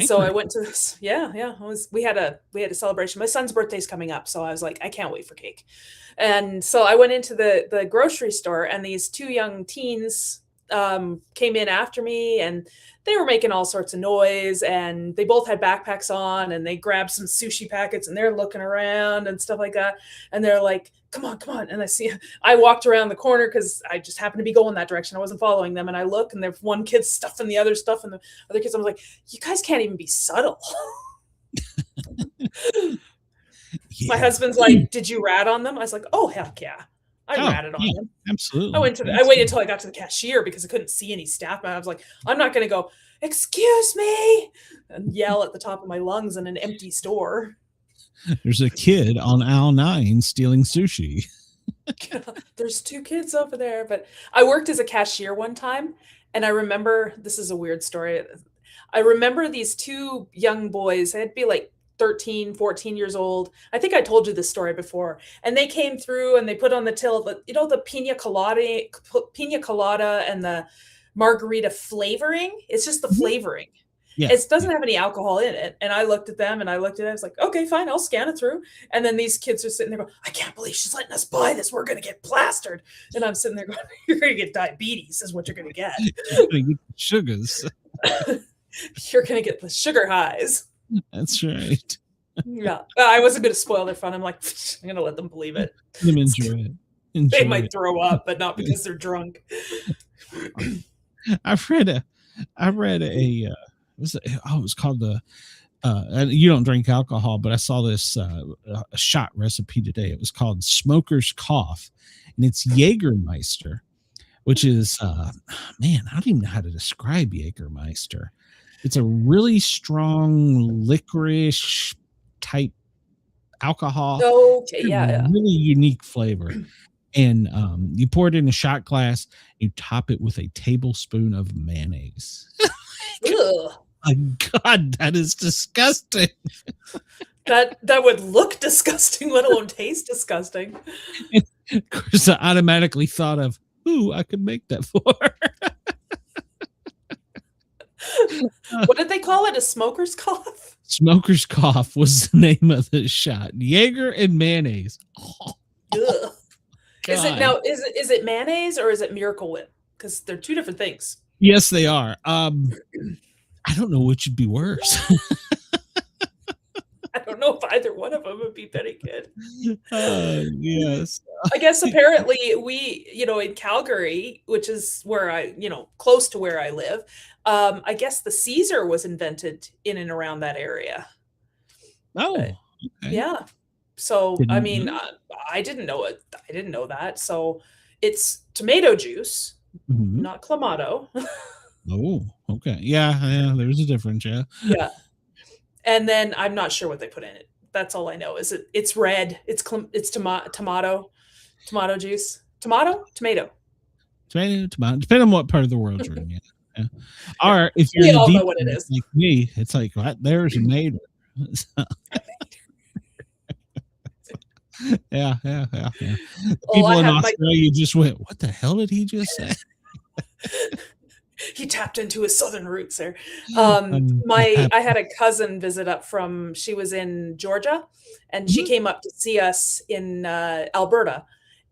So I went to this. Yeah. We had a celebration. My son's birthday's coming up, so I was like, I can't wait for cake. And so I went into the grocery store, and these two young teens came in after me, and they were making all sorts of noise, and they both had backpacks on, and they grabbed some sushi packets, and they're looking around and stuff like that. And they're like, come on. And I walked around the corner because I just happened to be going that direction. I wasn't following them. And I look, and there's one kid stuffing the other stuff, and the other kids, I was like, you guys can't even be subtle. yeah. My husband's like, did you rat on them? I was like, oh, heck yeah. I ratted on them. Absolutely. I waited until I got to the cashier because I couldn't see any staff. I was like, I'm not going to go, excuse me, and yell at the top of my lungs in an empty store. There's a kid on aisle 9 stealing sushi. There's 2 kids over there. But I worked as a cashier one time, and I remember, this is a weird story. I remember these 2 young boys, they'd be like 13, 14 years old. I think I told you this story before. And they came through and they put on the till, the pina colada and the margarita flavoring. It's just the flavoring. Yeah. It doesn't have any alcohol in it. And I looked at them and I looked at it. I was like, okay, fine, I'll scan it through. And then these kids are sitting there going, I can't believe she's letting us buy this. We're going to get plastered. And I'm sitting there going, you're going to get diabetes is what you're going to get. You're going to get sugars. You're going to get the sugar highs. That's right. Yeah. I wasn't going to spoil their fun. I'm like, I'm going to let them believe it. Let them enjoy it. They might throw up, but not because they're drunk. I read a it was called the you don't drink alcohol, but I saw this a shot recipe today. It was called Smoker's Cough, and it's Jägermeister, which is man, I don't even know how to describe Jägermeister. It's a really strong licorice type alcohol. Okay, yeah. Really unique flavor. And you pour it in a shot glass, you top it with a tablespoon of mayonnaise. My God, that is disgusting. That would look disgusting, let alone taste disgusting. And of course, I automatically thought of, ooh, I could make that for her. What did they call it? A smoker's cough? Smoker's Cough was the name of the shot. Jaeger and mayonnaise. Ugh. Is it mayonnaise or is it Miracle Whip? Because they're 2 different things. Yes, they are. I don't know which would be worse. I don't know if either one of them would be very good. Yes. I guess apparently we, in Calgary, which is where I, close to where I live, I guess the Caesar was invented in and around that area. Oh, okay. Yeah. So, I mean, I didn't know it. I didn't know that. So it's tomato juice, not clamato. Oh, okay. Yeah. There's a difference. Yeah. Yeah. And then I'm not sure what they put in it. That's all I know. It's red. It's tomato juice. Tomato. Depending on what part of the world you're in. Yeah. Or if you're all know what it is. Like me, it's like, what? There's a mater. Yeah. The people in Australia just went, what the hell did he just say? He tapped into his southern roots there. I had a cousin visit up she was in Georgia, and she came up to see us in Alberta.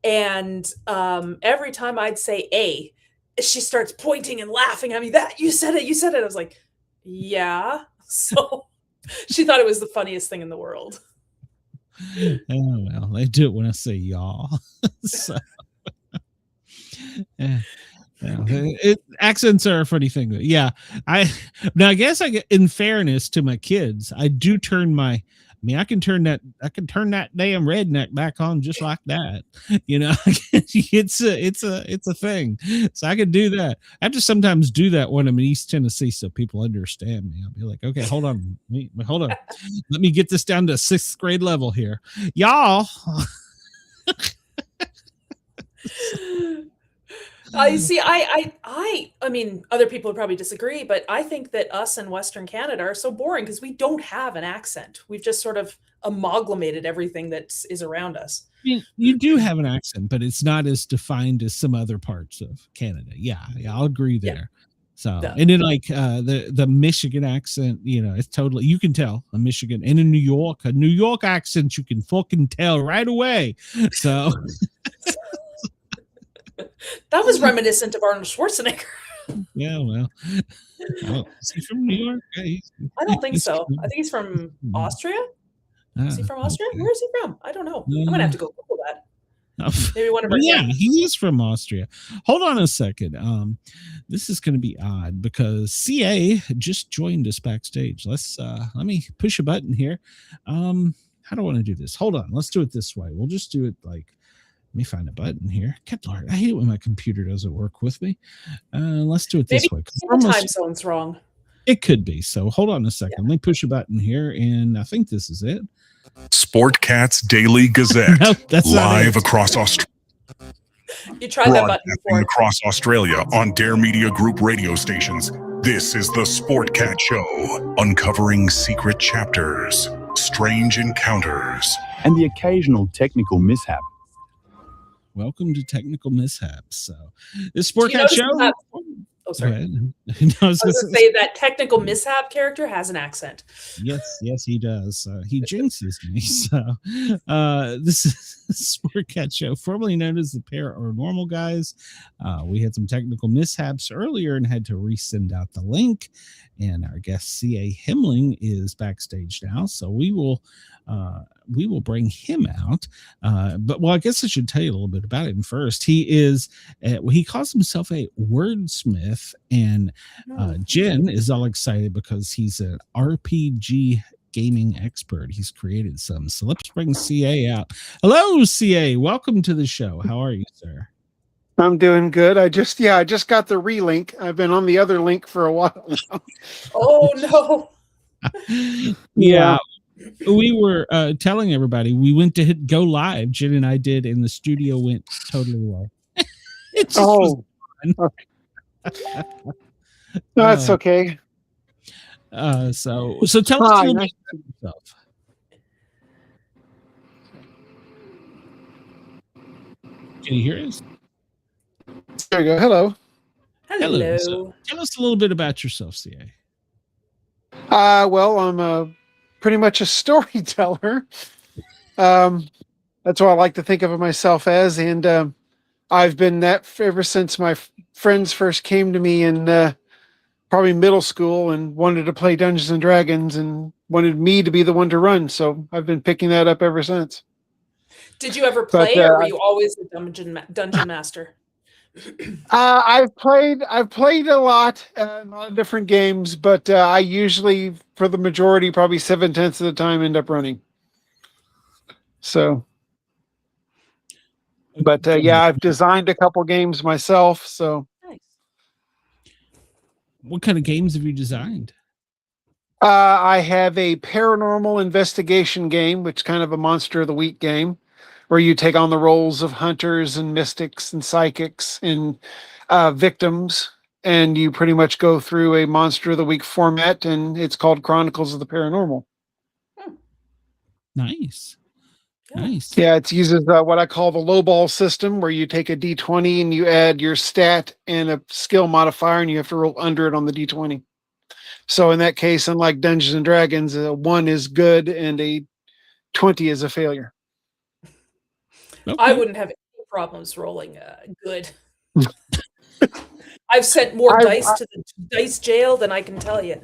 And every time I'd say A, she starts pointing and laughing at me. That you said it. I was like, yeah. So she thought it was the funniest thing in the world. Oh, well, they do it when I say y'all. So, yeah. Accents are a funny thing. Yeah, I guess in fairness to my kids, I do turn I can turn that damn redneck back on just like that. It's a thing. So I can do that. I have to sometimes do that when I'm in East Tennessee so people understand me. I'll be like, okay, hold on. Let me get this down to 6th grade level here. Y'all. I see. I mean, other people would probably disagree, but I think that us in Western Canada are so boring because we don't have an accent. We've just sort of amalgamated everything that is around us. I mean, you do have an accent, but it's not as defined as some other parts of Canada. Yeah, I'll agree there. Yeah. So, Yeah. and then like the Michigan accent, you know, it's totally, you can tell a Michigan and a New York accent, you can fucking tell right away. So that was reminiscent of Arnold Schwarzenegger. Yeah, well, is he from New York? Yeah, I don't think so. I think he's from Austria. Is he from Austria? Okay. Where is he from? I don't know. I'm gonna have to go Google that. Maybe one of our yeah, he is from Austria. Hold on a second. This is going to be odd because CA just joined us backstage. Let me push a button here. How do I want to do this? Hold on. Let's do it this way. We'll just do it like. Let me find a button here. Good Lord, I hate it when my computer doesn't work with me. Let's do it this way. The time zone's wrong. It could be. So hold on a second. Let me push a button here, and I think this is it. Sportcat's Daily Gazette, Nope, that's live across Australia. You tried that button before. Across Australia on Dare Media Group radio stations. This is the Sportcat Show, uncovering secret chapters, strange encounters, and the occasional technical mishap. Welcome to Technical Mishaps. So, this Sportcat Show. Oh, sorry. I was going to say that technical mishap character has an accent. Yes, he does. He jinxes me. So, this is the Sportcat Show, formerly known as the Paranormal Guys. We had some technical mishaps earlier and had to resend out the link. And our guest CA Homeling is backstage now, so we will bring him out. But I guess I should tell you a little bit about him first. He calls himself a wordsmith, and Jen is all excited because he's an RPG gaming expert. He's created some. So let's bring CA out. Hello, CA. Welcome to the show. How are you, sir? I'm doing good. I just got the relink. I've been on the other link for a while now. Oh no. Yeah. We were telling everybody we went to hit go live. Jen and I did, and the studio went totally well. It just was fun. Okay. No, that's okay. So tell us a little bit about yourself. Can you hear us? There you go. Hello. Hello. So tell us a little bit about yourself, CA. Well, I'm pretty much a storyteller. That's what I like to think of myself as, and I've been that ever since my friends first came to me in probably middle school and wanted to play Dungeons and Dragons and wanted me to be the one to run. So I've been picking that up ever since. Did you ever play, or were you always a dungeon master? I've played a lot of different games, but I usually, for the majority, probably 7/10 of the time, end up running. So, but yeah, I've designed a couple games myself. So, nice. What kind of games have you designed? I have a paranormal investigation game, which is kind of a Monster of the Week game, where you take on the roles of hunters and mystics and psychics and victims, and you pretty much go through a Monster of the Week format, and it's called Chronicles of the Paranormal. Nice. Nice. Yeah, it uses what I call the lowball system, where you take a D20 and you add your stat and a skill modifier, and you have to roll under it on the D20. So in that case, unlike Dungeons and Dragons, a 1 is good and a 20 is a failure. Okay. I wouldn't have any problems rolling good. I've sent more dice to the dice jail than I can tell you.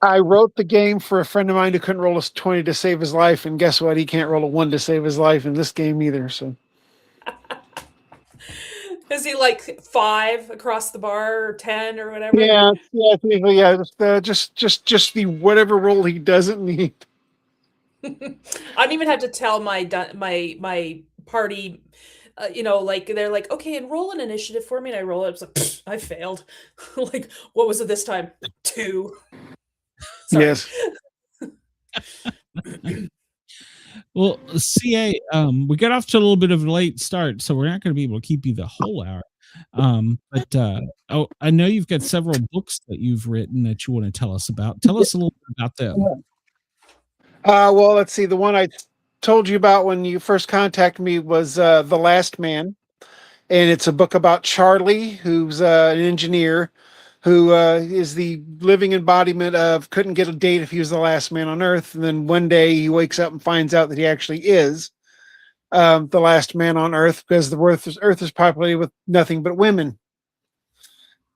I wrote the game for a friend of mine who couldn't roll a 20 to save his life, and guess what? He can't roll a 1 to save his life in this game either. So, is he like 5 across the bar or 10 or whatever? Yeah. Just the whatever roll he doesn't need. I don't even have to tell my party, like they're like, okay, and roll an initiative for me, and I roll it. It's like, I failed. Like, what was it this time? 2. Sorry. Yes. Well, CA, we got off to a little bit of a late start, so we're not going to be able to keep you the whole hour. Oh, I know you've got several books that you've written that you want to tell us about. Tell us a little bit about them. Well, let's see. The one I told you about when you first contacted me was The Last Man. And it's a book about Charlie, who's an engineer who is the living embodiment of couldn't get a date if he was the last man on Earth. And then one day he wakes up and finds out that he actually is the last man on Earth because the Earth is populated with nothing but women.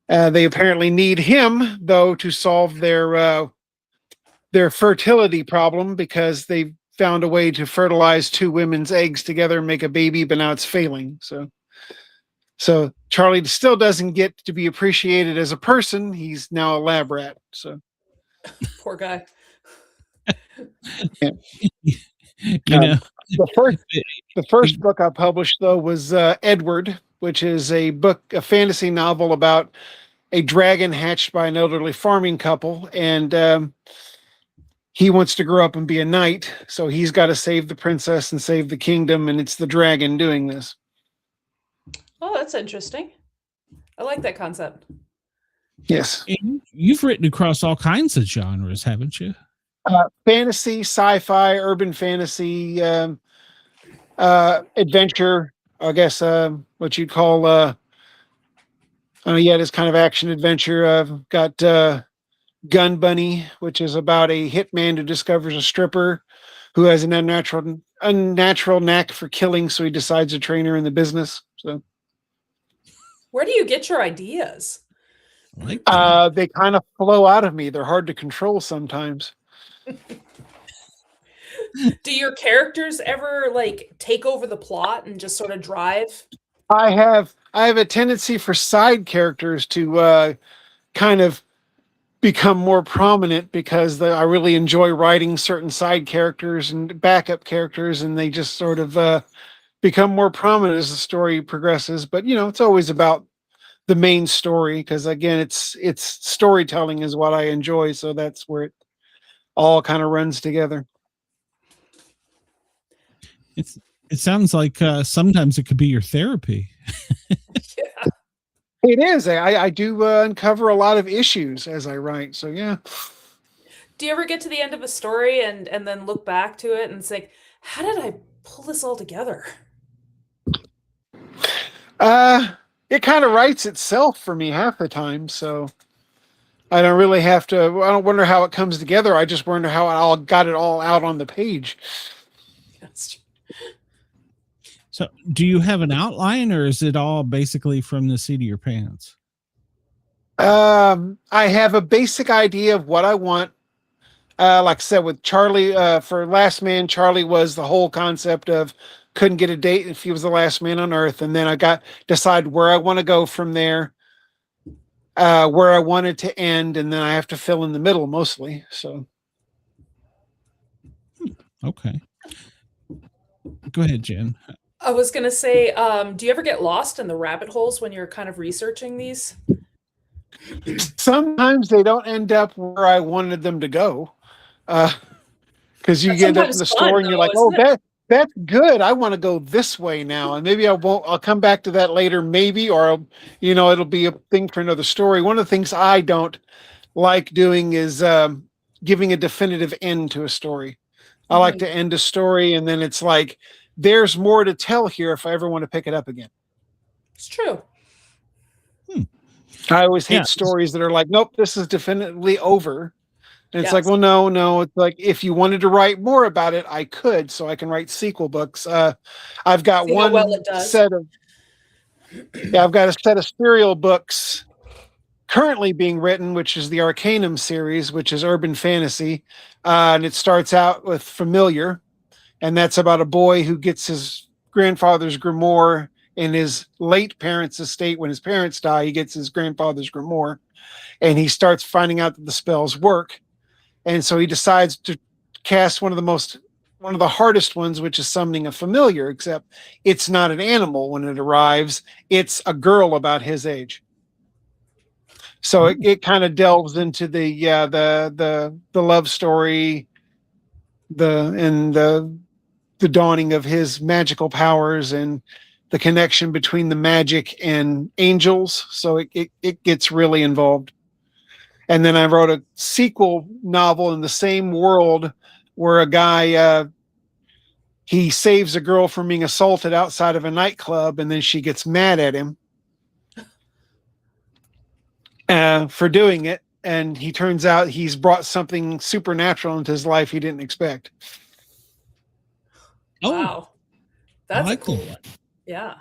They apparently need him, though, to solve their fertility problem because they found a way to fertilize two women's eggs together and make a baby, but now it's failing. So Charlie still doesn't get to be appreciated as a person. He's now a lab rat. So Poor guy. You know, the first book I published though was Edward, which is a fantasy novel about a dragon hatched by an elderly farming couple, and he wants to grow up and be a knight. So he's got to save the princess and save the kingdom, and it's the dragon doing this. Oh, that's interesting. I like that concept. Yes. You've written across all kinds of genres, haven't you? Fantasy, sci-fi, urban fantasy, adventure. I guess what you'd call it's kind of action adventure. I've got Gun Bunny, which is about a hitman who discovers a stripper who has an unnatural knack for killing, so he decides to train her in the business. So. Where do you get your ideas? They kind of flow out of me. They're hard to control sometimes. Do your characters ever like take over the plot and just sort of drive? I have a tendency for side characters to kind of become more prominent because I really enjoy writing certain side characters and backup characters, and they just sort of become more prominent as the story progresses. But it's always about the main story because again, it's storytelling is what I enjoy, so that's where it all kind of runs together. It sounds like sometimes it could be your therapy. Yeah. It is. I do uncover a lot of issues as I write. So yeah. Do you ever get to the end of a story and then look back to it and say, how did I pull this all together? It kind of writes itself for me half the time. So I don't really have to. I don't wonder how it comes together. I just wonder how I all got it all out on the page. That's true. So do you have an outline or is it all basically from the seat of your pants? I have a basic idea of what I want. Like I said, with Charlie, for Last Man, Charlie was the whole concept of couldn't get a date if he was the last man on Earth. And then I decide where I want to go from there, where I want it to end. And then I have to fill in the middle mostly. So. Okay. Go ahead, Jen. I was going to say, do you ever get lost in the rabbit holes when you're kind of researching these? Sometimes they don't end up where I wanted them to go. Because you get up in the story and you're like, oh, that's good. I want to go this way now. And maybe I'll come back to that later, maybe, or, it'll be a thing for another story. One of the things I don't like doing is giving a definitive end to a story. I like to end a story and then it's like, there's more to tell here if I ever want to pick it up again. It's true. I always hate stories that are like, nope, this is definitely over. And it's like, well, no. It's like, if you wanted to write more about it, I could, so I can write sequel books. I've got I've got a set of serial books currently being written, which is the Arcanum series, which is urban fantasy. And it starts out with Familiar. And that's about a boy who gets his grandfather's grimoire in his late parents' estate. When his parents die, he gets his grandfather's grimoire. And he starts finding out that the spells work. And so he decides to cast one of the hardest ones, which is summoning a familiar, except it's not an animal when it arrives. It's a girl about his age. So it kind of delves into the love story, the dawning of his magical powers and the connection between the magic and angels. So it gets really involved. And then I wrote a sequel novel in the same world where a guy, he saves a girl from being assaulted outside of a nightclub, and then she gets mad at him for doing it. And he turns out he's brought something supernatural into his life he didn't expect. Oh, Wow. I That's like a cool that. one. Yeah.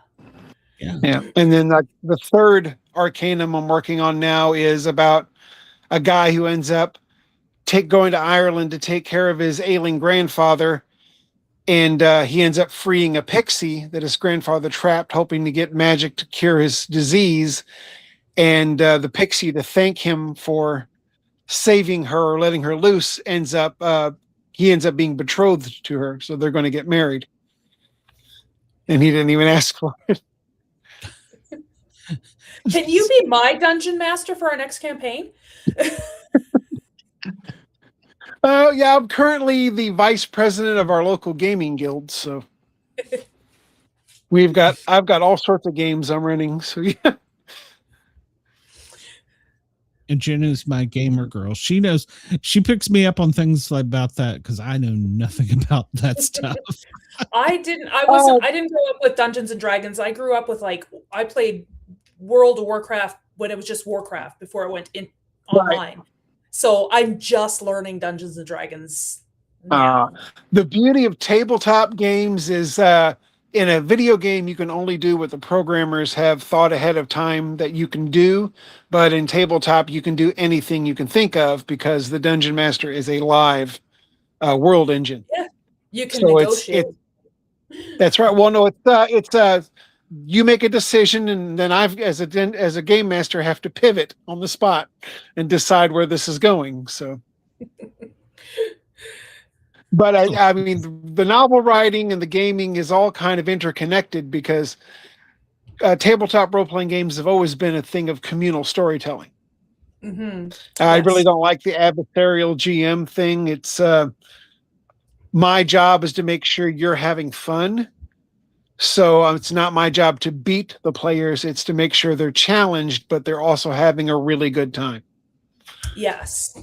Yeah. And then the third Arcanum I'm working on now is about a guy who ends up going to Ireland to take care of his ailing grandfather. And he ends up freeing a pixie that his grandfather trapped, hoping to get magic to cure his disease. And the pixie, to thank him for saving her or letting her loose, he ends up being betrothed to her. So they're going to get married. And he didn't even ask for it. Can you be my dungeon master for our next campaign? Yeah, I'm currently the vice president of our local gaming guild. So I've got all sorts of games I'm running. So yeah. And Jen is my gamer girl. She picks me up on things about that because I know nothing about that stuff. I didn't grow up with Dungeons and Dragons. I grew up with I played World of Warcraft when it was just Warcraft before it went in online. Right. So I'm just learning Dungeons and Dragons now. The beauty of tabletop games is in a video game, you can only do what the programmers have thought ahead of time that you can do. But in tabletop, you can do anything you can think of because the Dungeon Master is a live world engine. Yeah, you can negotiate. That's right. Well, no, it's you make a decision, and then as a game master, have to pivot on the spot and decide where this is going. So. But I mean, the novel writing and the gaming is all kind of interconnected because tabletop role-playing games have always been a thing of communal storytelling. Mm-hmm. I really don't like the adversarial GM thing. It's my job is to make sure you're having fun. So it's not my job to beat the players. It's to make sure they're challenged, but they're also having a really good time. Yes.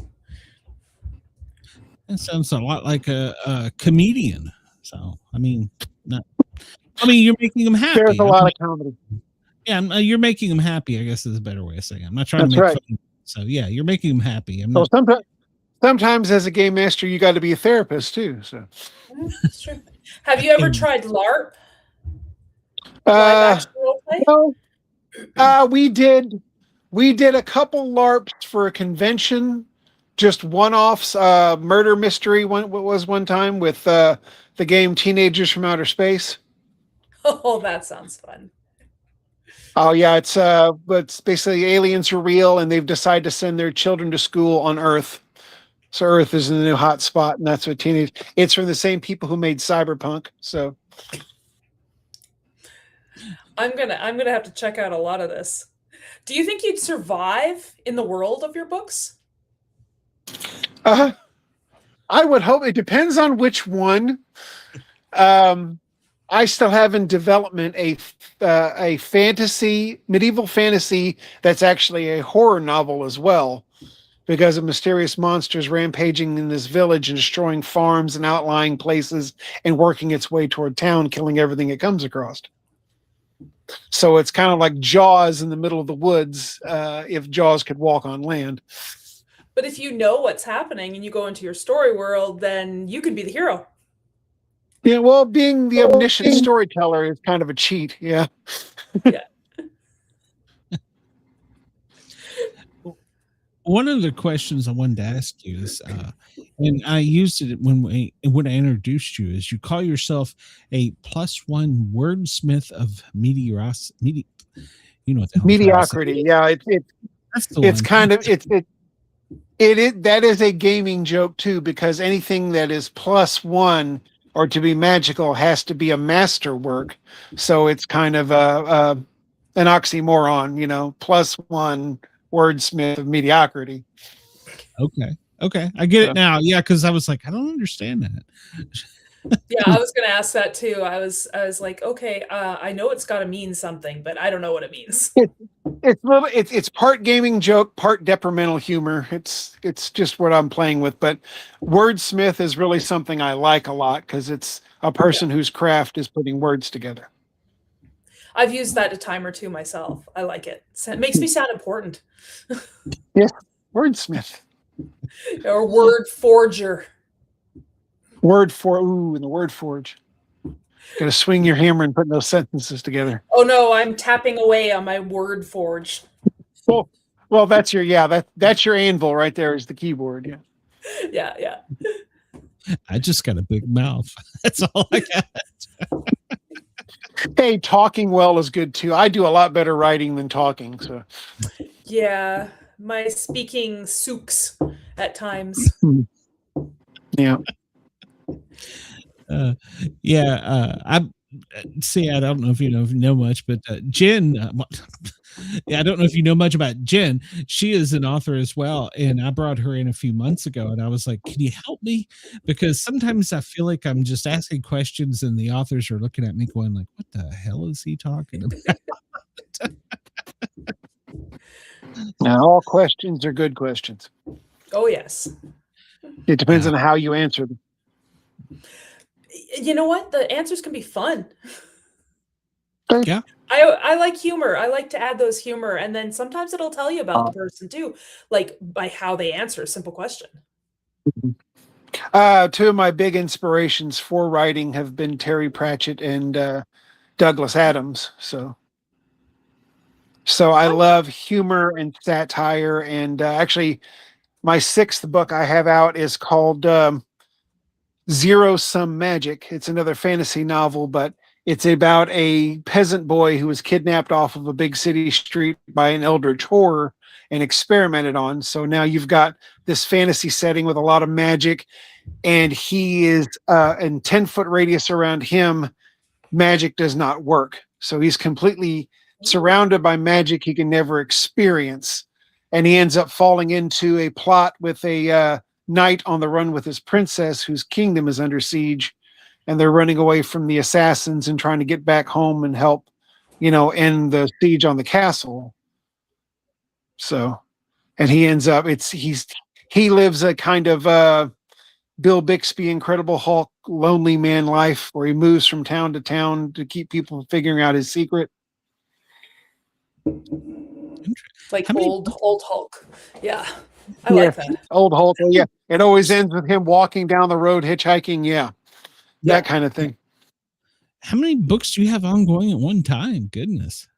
That sounds a lot like a comedian. So, I mean, you're making them happy. There's a lot of comedy. Yeah, you're making them happy, I guess is a better way of saying it. I'm not trying to make fun. So, yeah, you're making them happy. Sometimes as a game master, you got to be a therapist too. So, that's true. Have you ever tried LARP? No, we did a couple LARPs for a convention. Just one-offs, murder mystery one time with the game Teenagers from Outer Space. Oh, that sounds fun. Oh yeah, it's basically aliens are real and they've decided to send their children to school on Earth. So Earth is the new hot spot, and that's what it's from the same people who made Cyberpunk. So I'm gonna have to check out a lot of this. Do you think you'd survive in the world of your books? I would hope. It depends on which one. I still have in development a fantasy, medieval fantasy that's actually a horror novel as well, because of mysterious monsters rampaging in this village and destroying farms and outlying places and working its way toward town, killing everything it comes across. So it's kind of like Jaws in the middle of the woods, if Jaws could walk on land. But if you know what's happening and you go into your story world, then you could be the hero. Yeah, well, being the omniscient storyteller is kind of a cheat. Yeah. Yeah. One of the questions I wanted to ask you is, and I used it when I introduced you, is you call yourself a +1 wordsmith of mediocrity. You know what the hell mediocrity. Yeah, it's kind of that is a gaming joke too, because anything that is +1 or to be magical has to be a masterwork. So it's kind of an oxymoron, +1 wordsmith of mediocrity. Okay. I get it now. Yeah, because I was like, I don't understand that. Yeah, I was gonna ask that too. I was like, okay, I know it's got to mean something, but I don't know what it means. It's part gaming joke, part detrimental humor. It's just what I'm playing with. But wordsmith is really something I like a lot because it's a person whose craft is putting words together. I've used that a time or two myself. I like it. It makes me sound important. Yeah, wordsmith. Or word forger. In the word forge. Got to swing your hammer and put those sentences together. Oh no, I'm tapping away on my word forge. Well, that's that's your anvil right there is the keyboard. Yeah. Yeah. I just got a big mouth. That's all I got. Hey, talking well is good too. I do a lot better writing than talking. So Yeah, my speaking souks at times. yeah. I see. I don't know if you know much, but Jen. I don't know if you know much about Jen. She is an author as well, and I brought her in a few months ago, and I was like, "Can you help me?" Because sometimes I feel like I'm just asking questions, and the authors are looking at me, going like, "What the hell is he talking about?" Now, all questions are good questions. Oh yes. It depends on how you answer them. You know what? The answers can be fun. Yeah. I like humor. I like to add those humor, and then sometimes it'll tell you about the person too, like by how they answer a simple question. Two of my big inspirations for writing have been Terry Pratchett and Douglas Adams. So I love humor and satire. And actually, my 6th book I have out is called Zero Sum Magic. It's another fantasy novel, but it's about a peasant boy who was kidnapped off of a big city street by an eldritch horror and experimented on. So now you've got this fantasy setting with a lot of magic, and he is in 10-foot radius around him, magic does not work. So he's completely surrounded by magic he can never experience. And he ends up falling into a plot with a knight on the run with his princess whose kingdom is under siege. And they're running away from the assassins and trying to get back home and help, end the siege on the castle. So, and he ends up, he lives a kind of Bill Bixby, Incredible Hulk, lonely man life where he moves from town to town to keep people figuring out his secret. Like old Hulk. Yeah. I like that. Old Hulk. Yeah. It always ends with him walking down the road, hitchhiking. Yeah. That kind of thing. How many books do you have ongoing at one time? Goodness.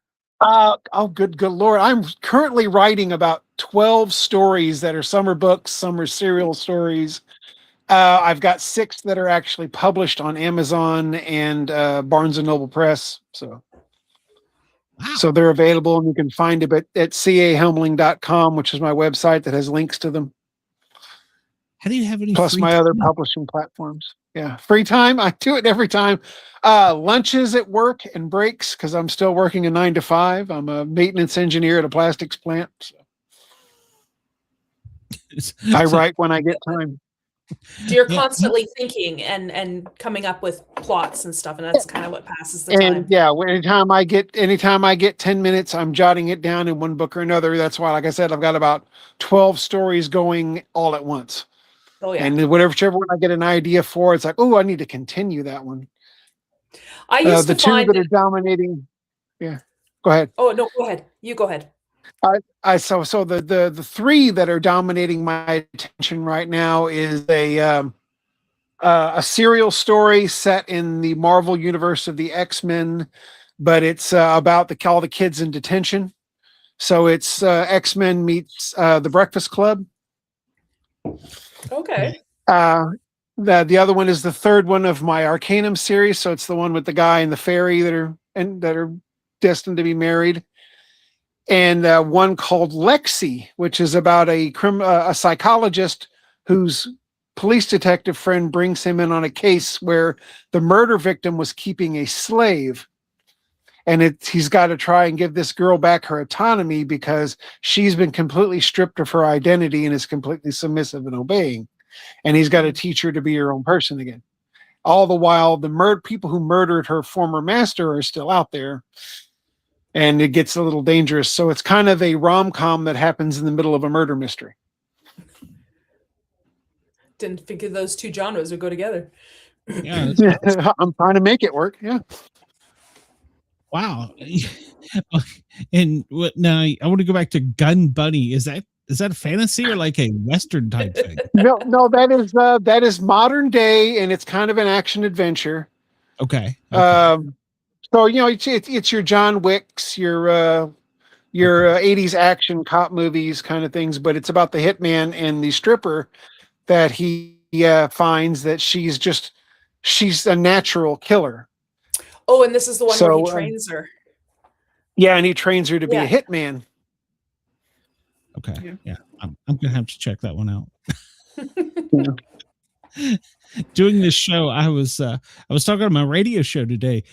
Good Lord. I'm currently writing about 12 stories that are summer books, some are serial stories. I've got 6 that are actually published on Amazon and Barnes and Noble Press. So they're available, and you can find it at cahomeling.com, which is my website that has links to them. How do you have any plus my other publishing platforms? Yeah, free time. I do it every time. Lunches at work and breaks because I'm still working a 9 to 5. I'm a maintenance engineer at a plastics plant. So I write when I get time. So you're constantly thinking and coming up with plots and stuff, and that's kind of what passes the time. And yeah, anytime I get 10 minutes, I'm jotting it down in one book or another. That's why, like I said, I've got about 12 stories going all at once. Oh yeah. And whichever one I get an idea for, it's like, oh, I need to continue that one. I used the to two find that are dominating. Yeah, go ahead. Oh no, go ahead. You go ahead. So the 3 that are dominating my attention right now is a serial story set in the Marvel universe of the X-Men, but it's about all the kids in detention. So it's X-Men meets the Breakfast Club. Okay. The other one is the 3rd one of my Arcanum series. So it's the one with the guy and the fairy that are destined to be married. And one called Lexi, which is about a psychologist whose police detective friend brings him in on a case where the murder victim was keeping a slave. And he's got to try and give this girl back her autonomy because she's been completely stripped of her identity and is completely submissive and obeying. And he's got to teach her to be her own person again. all the while the people who murdered her former master are still out there, and it gets a little dangerous. So it's kind of a rom-com that happens in the middle of a murder mystery. Didn't figure those two genres would go together. Yeah. I'm trying to make it work. Yeah. Wow. And what now? I want to go back to Gun Bunny. Is that a fantasy or like a Western type thing? No, that is modern day, and it's kind of an action adventure. Okay. So it's your John Wicks, your 80s action cop movies kind of things, but it's about the hitman and the stripper that he finds that she's a natural killer. Oh, and this is the one where he trains her. Yeah, and he trains her to be a hitman. Okay. Yeah. I'm gonna have to check that one out. Doing this show, I was talking on my radio show today,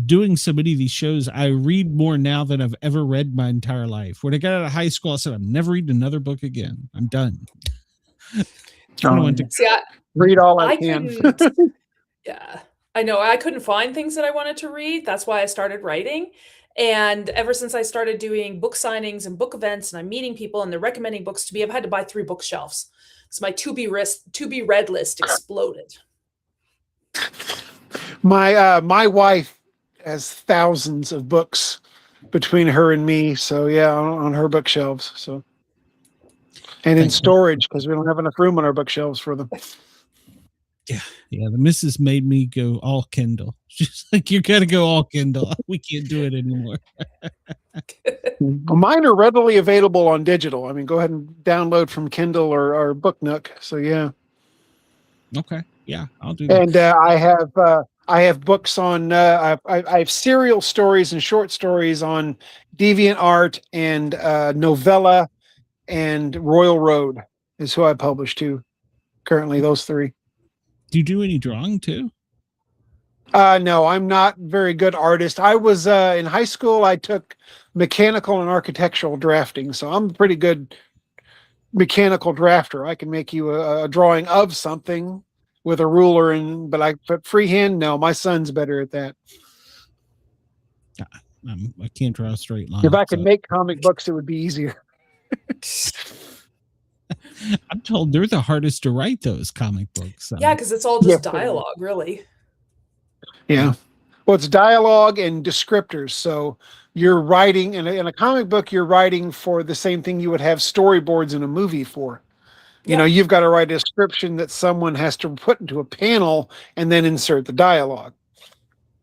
doing so many of these shows. I read more now than I've ever read my entire life. When I got out of high school, I said I'm never reading another book again. I'm done. Read all I can. Yeah, I know. I couldn't find things that I wanted to read. That's why I started writing. And ever since I started doing book signings and book events, and I'm meeting people and they're recommending books to me, I've had to buy 3 bookshelves. So my to be read list exploded. My wife has thousands of books between her and me. So yeah, on her bookshelves. So, and in storage because we don't have enough room on our bookshelves for them. Yeah. The missus made me go all Kindle. She's like, you got to go all Kindle. We can't do it anymore. Mine are readily available on digital. I mean, go ahead and download from Kindle or Book Nook. So yeah. Okay. Yeah, I'll do that. And I have books on. I have serial stories and short stories on DeviantArt and Novella and Royal Road is who I publish to. Currently, those 3. Do you do any drawing too? No, I'm not a very good artist. I was in high school. I took mechanical and architectural drafting, so I'm a pretty good mechanical drafter. I can make you a drawing of something with a ruler, but freehand, no. My son's better at that. I can't draw a straight line. If I could make comic books, it would be easier. I'm told they're the hardest to write, those comic books. So. Yeah, because it's all just dialogue, really. Yeah. Well, it's dialogue and descriptors. So you're writing in a comic book, you're writing for the same thing you would have storyboards in a movie for. You know, you've got to write a description that someone has to put into a panel and then insert the dialogue.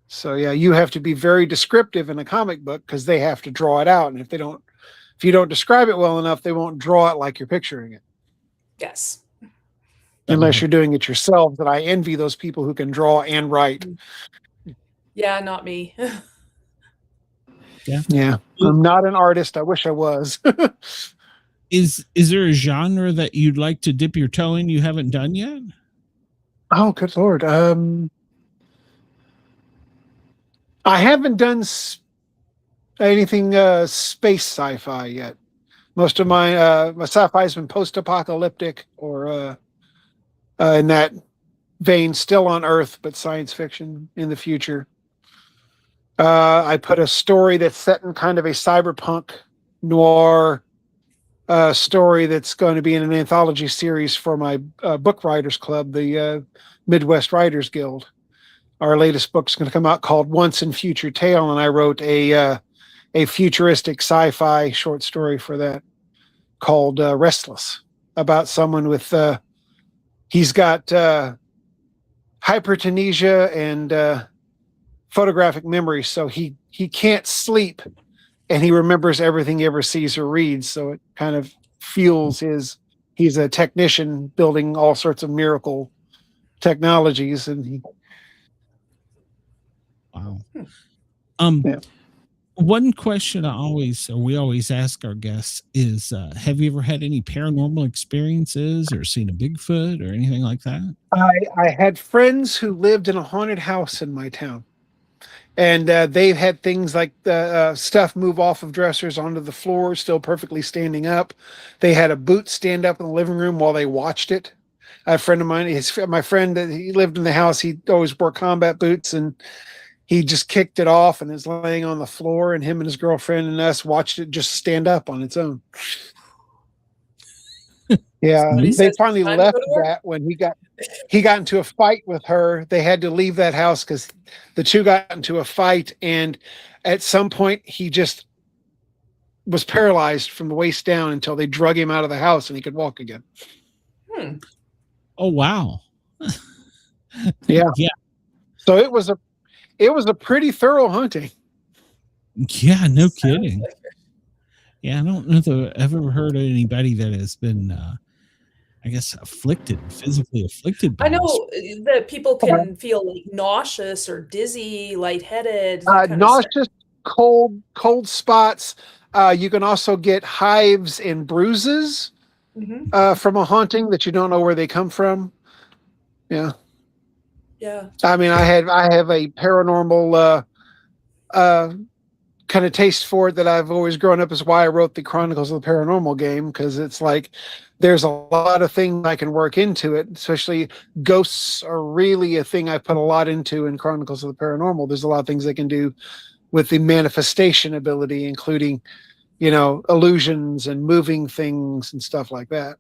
So yeah, you have to be very descriptive in a comic book because they have to draw it out. And if you don't describe it well enough, they won't draw it like you're picturing it. Yes. Unless you're doing it yourself, that I envy those people who can draw and write. Yeah, not me. Yeah. I'm not an artist. I wish I was. Is there a genre that you'd like to dip your toe in you haven't done yet? Oh, good Lord. I haven't done anything space sci-fi yet. Most of my sci-fi has been post-apocalyptic or in that vein, still on Earth, but science fiction in the future. I put a story that's set in kind of a cyberpunk noir story that's going to be in an anthology series for my book writers club, the Midwest Writers Guild. Our latest book's going to come out called Once in Future Tale, and I wrote a futuristic sci-fi short story for that called Restless, about someone with he's got hypertonia and photographic memory, so he can't sleep, and he remembers everything he ever sees or reads. So it kind of fuels he's a technician building all sorts of miracle technologies, and wow. Yeah. One question we always ask our guests is, have you ever had any paranormal experiences or seen a Bigfoot or anything like that? I had friends who lived in a haunted house in my town, and they've had things like stuff move off of dressers onto the floor, still perfectly standing up. They had a boot stand up in the living room while they watched it. a friend of mine, my friend that he lived in the house, he always wore combat boots, and he just kicked it off and is laying on the floor, and him and his girlfriend and us watched it just stand up on its own. Yeah, Somebody they says finally time to left go to work? that when he got into a fight with her. They had to leave that house because the two got into a fight, and at some point he just was paralyzed from the waist down until they drug him out of the house and he could walk again. Oh wow. Yeah. Yeah. So it was a pretty thorough hunting. Yeah, no kidding. Yeah, I don't know if I've ever heard of anybody that has been I guess physically afflicted by I know that people can feel like nauseous or dizzy, lightheaded. that kind of stuff. Nauseous, cold spots. You can also get hives and bruises from a haunting that you don't know where they come from. Yeah. Yeah. I mean, I have a paranormal kind of taste for it that I've always grown up, is why I wrote the Chronicles of the Paranormal game, because it's like there's a lot of things I can work into it, especially ghosts are really a thing I put a lot into in Chronicles of the Paranormal. There's a lot of things they can do with the manifestation ability, including, illusions and moving things and stuff like that.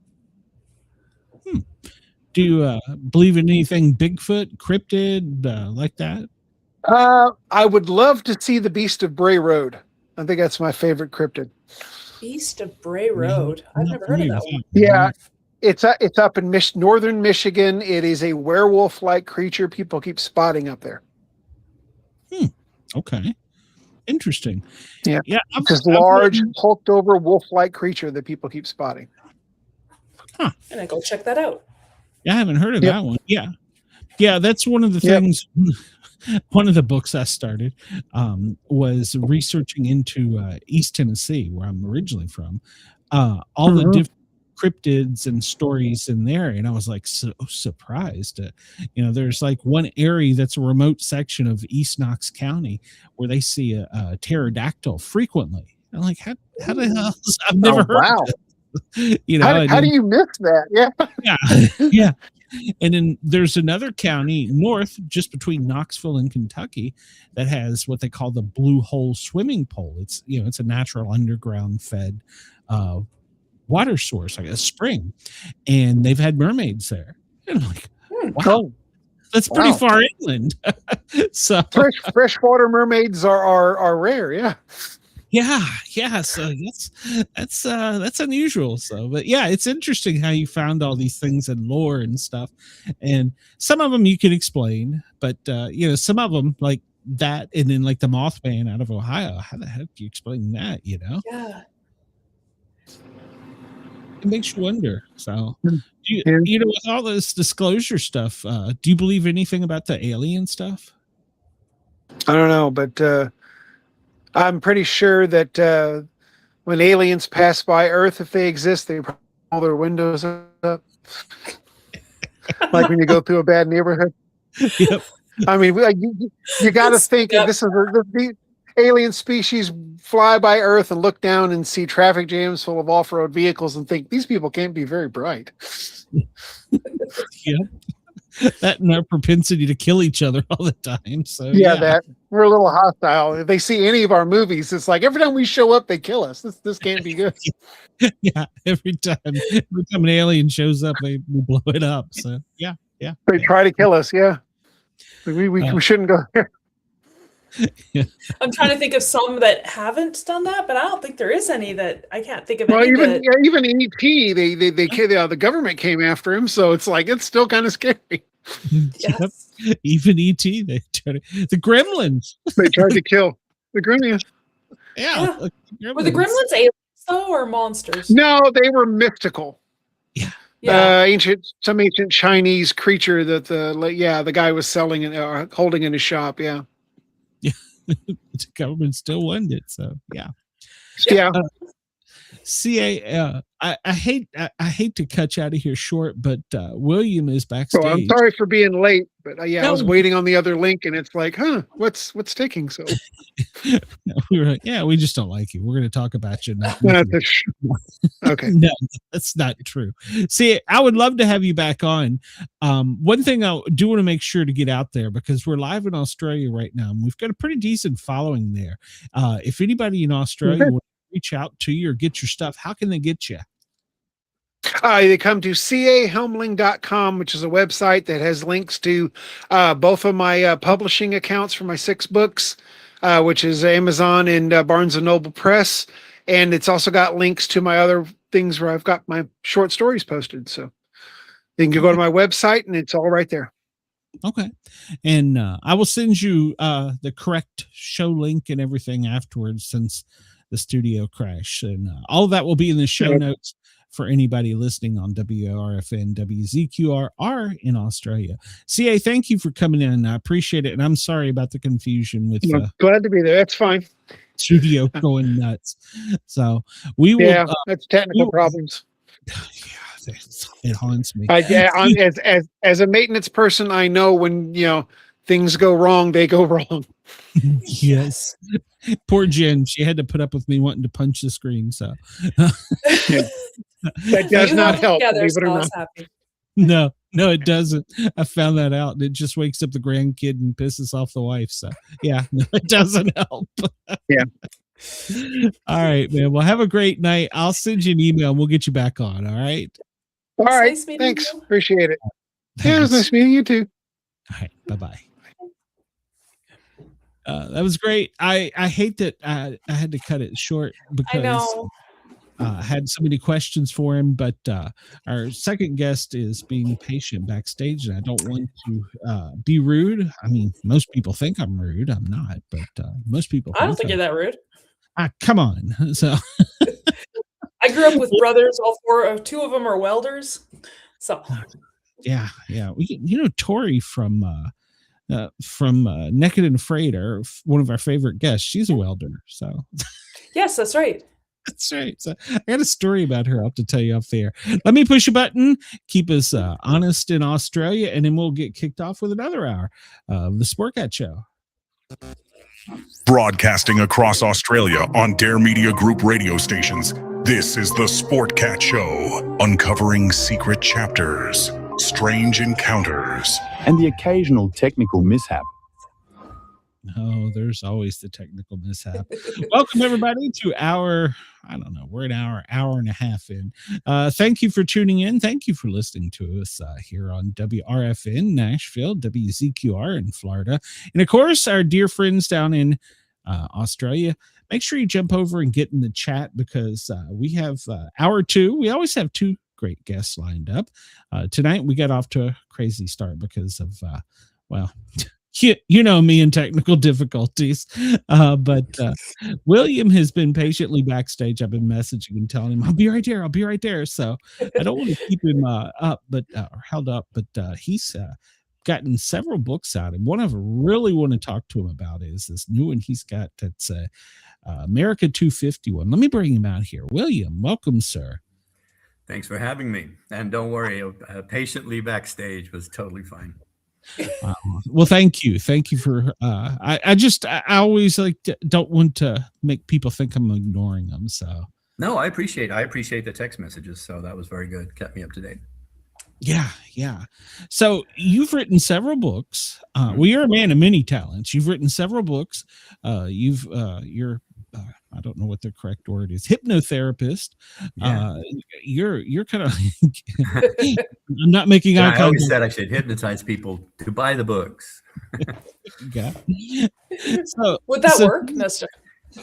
Do you believe in anything Bigfoot, cryptid, like that? I would love to see the Beast of Bray Road. I think that's my favorite cryptid. Beast of Bray Road. I've never heard of that one. Yeah, it's up in northern Michigan. It is a werewolf-like creature people keep spotting up there. Okay. Interesting. Yeah. Yeah. Just large, hulked over wolf-like creature that people keep spotting. Huh. And I go check that out. Yeah, I haven't heard of that one. Yeah. Yeah, that's one of the things. One of the books I started was researching into East Tennessee, where I'm originally from, all the different cryptids and stories in there. And I was like so surprised. There's like one area that's a remote section of East Knox County where they see a pterodactyl frequently. I'm like, how the hell? I've never heard of it. How do you miss that? Yeah. And then there's another county north, just between Knoxville and Kentucky, that has what they call the Blue Hole swimming pool. It's it's a natural underground fed water source, like a spring, and they've had mermaids there. And I'm like, wow, that's pretty far inland. So freshwater mermaids are rare. Yeah. So that's unusual. So, but yeah, it's interesting how you found all these things in lore and stuff, and some of them you can explain, but some of them like that, and then like the Mothman out of Ohio. How the heck do you explain that? Yeah. It makes you wonder. So, with all this disclosure stuff, do you believe anything about the alien stuff? I don't know, but I'm pretty sure that when aliens pass by Earth, if they exist, they pull their windows up. Like when you go through a bad neighborhood. Yep. I mean, you got to think if this is the alien species fly by Earth and look down and see traffic jams full of off-road vehicles and think these people can't be very bright. Yeah. That and our propensity to kill each other all the time. So that we're a little hostile. If they see any of our movies, it's like every time we show up, they kill us. This can't be good. Yeah, every time an alien shows up, we blow it up. So yeah. They try to kill us. Yeah, we shouldn't go there. Yeah. I'm trying to think of some that haven't done that, but I don't think there is any that I can't think of. Well, even ET, the government came after him, so it's like it's still kind of scary. Yes. Yep. Even ET, the gremlins. They tried to kill the gremlins. Yeah. Were the gremlins aliens though, or monsters? No, they were mystical. Yeah. Some ancient Chinese creature that the guy was selling and holding in his shop. Yeah. The government still wanted it. So yeah. CA, I hate to cut you out of here short, but William is So I'm backstage. sorry for being late, but yeah, I was No. waiting on the other link, and it's like, what's taking so? We were like, yeah, we just don't like you. We're going to talk about you. Not Okay. No, that's not true. See, I would love to have you back on. One thing I do want to make sure to get out there, because we're live in Australia right now, and we've got a pretty decent following there. If anybody in Australia Okay. wants to reach out to you or get your stuff, how can they get you? They come to cahomeling.com, which is a website that has links to both of my publishing accounts for my 6 books, which is Amazon and Barnes & Noble Press. And it's also got links to my other things where I've got my short stories posted. So you can go to my website, and it's all right there. Okay. And I will send you the correct show link and everything afterwards, since the studio crash. And all of that will be in the show notes for anybody listening on WRFN, WZQR in Australia. CA, thank you for coming in. I appreciate it. And I'm sorry about the confusion with Glad to be there. That's fine. studio going nuts. So we will. Yeah, that's technical problems. Yeah, it haunts me. As a maintenance person, I know when things go wrong, they go wrong. Yes. Poor Jen. She had to put up with me wanting to punch the screen. So that does not help. Believe it or not. Happy. No, it doesn't. I found that out, and it just wakes up the grandkid and pisses off the wife. So yeah, no, it doesn't help. Yeah. All right, man. Well, have a great night. I'll send you an email and we'll get you back on. All right. All right. Nice meeting Thanks. you. Appreciate it. Yeah, it was nice meeting you too. All right. Bye-bye. That was great. I hate that I had to cut it short because I know. I had so many questions for him, but our second guest is being patient backstage, and I don't want to be rude. I mean, most people think I'm rude. I'm not, but most people I don't think you're that rude. Come on. So I grew up with brothers. Two of them are welders. So yeah. Tori from Naked and Afraid, one of our favorite guests. She's a welder. So yes, that's right. That's right. So I got a story about her. I'll have to tell you off there. Let me push a button, keep us honest in Australia, and then we'll get kicked off with another hour of the Sportcat Show. Broadcasting across Australia on Dare Media Group radio stations, this is the Sportcat Show, uncovering secret chapters, strange encounters, and the occasional technical mishap. Oh, there's always the technical mishap. Welcome everybody to we're an hour and a half in. Thank you for tuning in. Thank you for listening to us here on WRFN Nashville, WZQR in Florida, and of course our dear friends down in Australia. Make sure you jump over and get in the chat, because we have hour 2. We always have 2 great guests lined up. Tonight we got off to a crazy start because of you know me and technical difficulties, but William has been patiently backstage. I've been messaging and telling him I'll be right there. So I don't want to keep him held up, but he's gotten several books out, and one I really want to talk to him about is this new one he's got that's America 251. Let me bring him out here. William, welcome, sir. Thanks for having me, and don't worry, patiently backstage was totally fine. Well, thank you for I always don't want to make people think I'm ignoring them. So no, I appreciate the text messages, so that was very good, kept me up to date. Yeah. So you've written several books. Well, you're a man of many talents. You've written several books. You're I don't know what the correct word is. Hypnotherapist. Yeah. You're kind of. I'm not making eye contact. I always said I should hypnotize people to buy the books. Yeah. So would that work, Mister?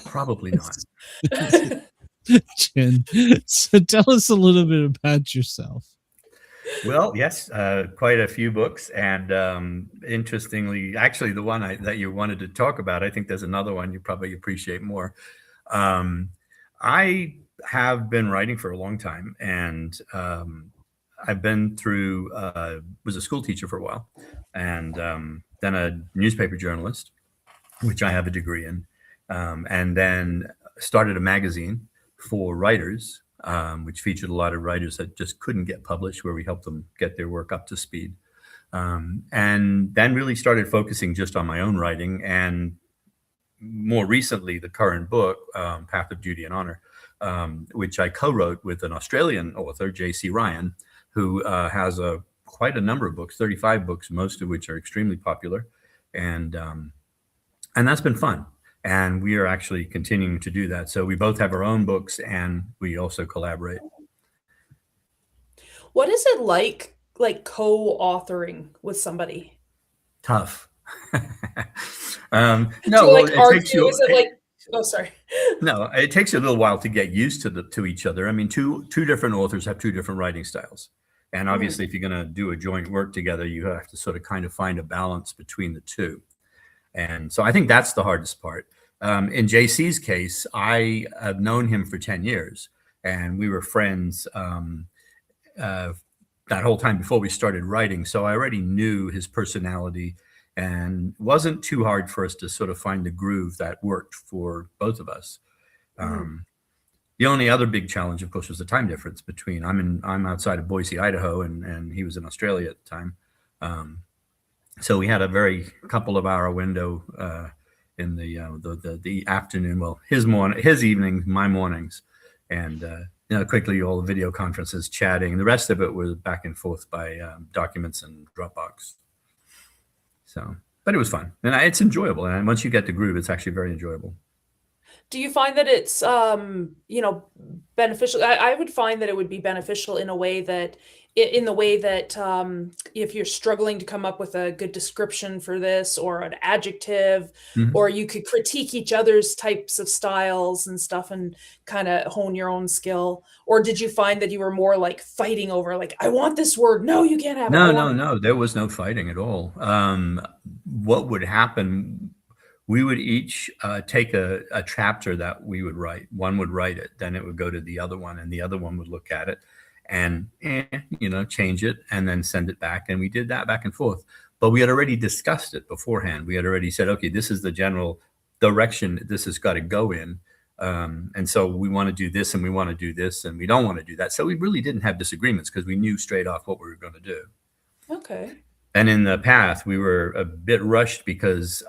Probably not. Jen, so tell us a little bit about yourself. Well, yes, quite a few books, and interestingly, actually, the one that you wanted to talk about, I think there's another one you probably appreciate more. I have been writing for a long time, and I've been through, was a school teacher for a while, and then a newspaper journalist, which I have a degree in, and then started a magazine for writers, which featured a lot of writers that just couldn't get published, where we helped them get their work up to speed. And then really started focusing just on my own writing. And more recently, the current book, Path of Duty and Honor, which I co-wrote with an Australian author, J.C. Ryan, who has quite a number of books, 35 books, most of which are extremely popular. And that's been fun. And we are actually continuing to do that. So we both have our own books, and we also collaborate. What is it like co-authoring with somebody? Tough. No, well, it takes you. Is it like? Oh, sorry. No, it takes you a little while to get used to each other. I mean, two different authors have two different writing styles, and obviously, if you're going to do a joint work together, you have to sort of kind of find a balance between the two. And so I think that's the hardest part. In JC's case, I have known him for 10 years, and we were friends that whole time before we started writing. So I already knew his personality, and it wasn't too hard for us to sort of find the groove that worked for both of us. The only other big challenge, of course, was the time difference between I'm outside of Boise, Idaho, and he was in Australia at the time. So we had a very couple of hour window in the afternoon. Well, his evenings, my mornings, and quickly all the video conferences, chatting. The rest of it was back and forth by documents and Dropbox. So, but it was fun, and it's enjoyable. And once you get the groove, it's actually very enjoyable. Do you find that it's beneficial? I would find that it would be beneficial in a way that if you're struggling to come up with a good description for this or an adjective, or you could critique each other's types of styles and stuff and kind of hone your own skill. Or did you find that you were more like fighting over, like, I want this word, no, you can't have it. No, there was no fighting at all. What would happen, we would each take a chapter that we would write. One would write it, then it would go to the other one, and the other one would look at it and change it and then send it back. And we did that back and forth. But we had already discussed it beforehand. We had already said, okay, this is the general direction this has got to go in. And so we want to do this, and we want to do this, and we don't want to do that. So we really didn't have disagreements because we knew straight off what we were going to do. Okay. And in the Path, we were a bit rushed because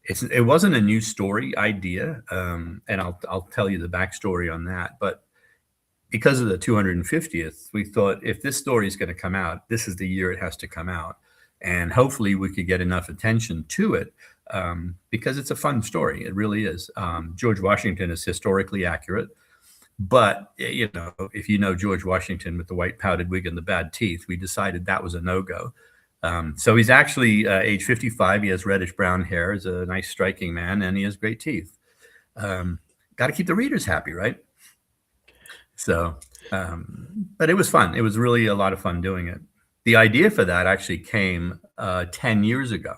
it wasn't a new story idea. And I'll tell you the backstory on that. But because of the 250th, we thought, if this story is going to come out, this is the year it has to come out. And hopefully we could get enough attention to it because it's a fun story. It really is. George Washington is historically accurate. But, if you know George Washington with the white powdered wig and the bad teeth, we decided that was a no-go. So he's actually age 55. He has reddish brown hair. He's a nice, striking man, and he has great teeth. Got to keep the readers happy, right? So, but it was fun. It was really a lot of fun doing it. The idea for that actually came 10 years ago.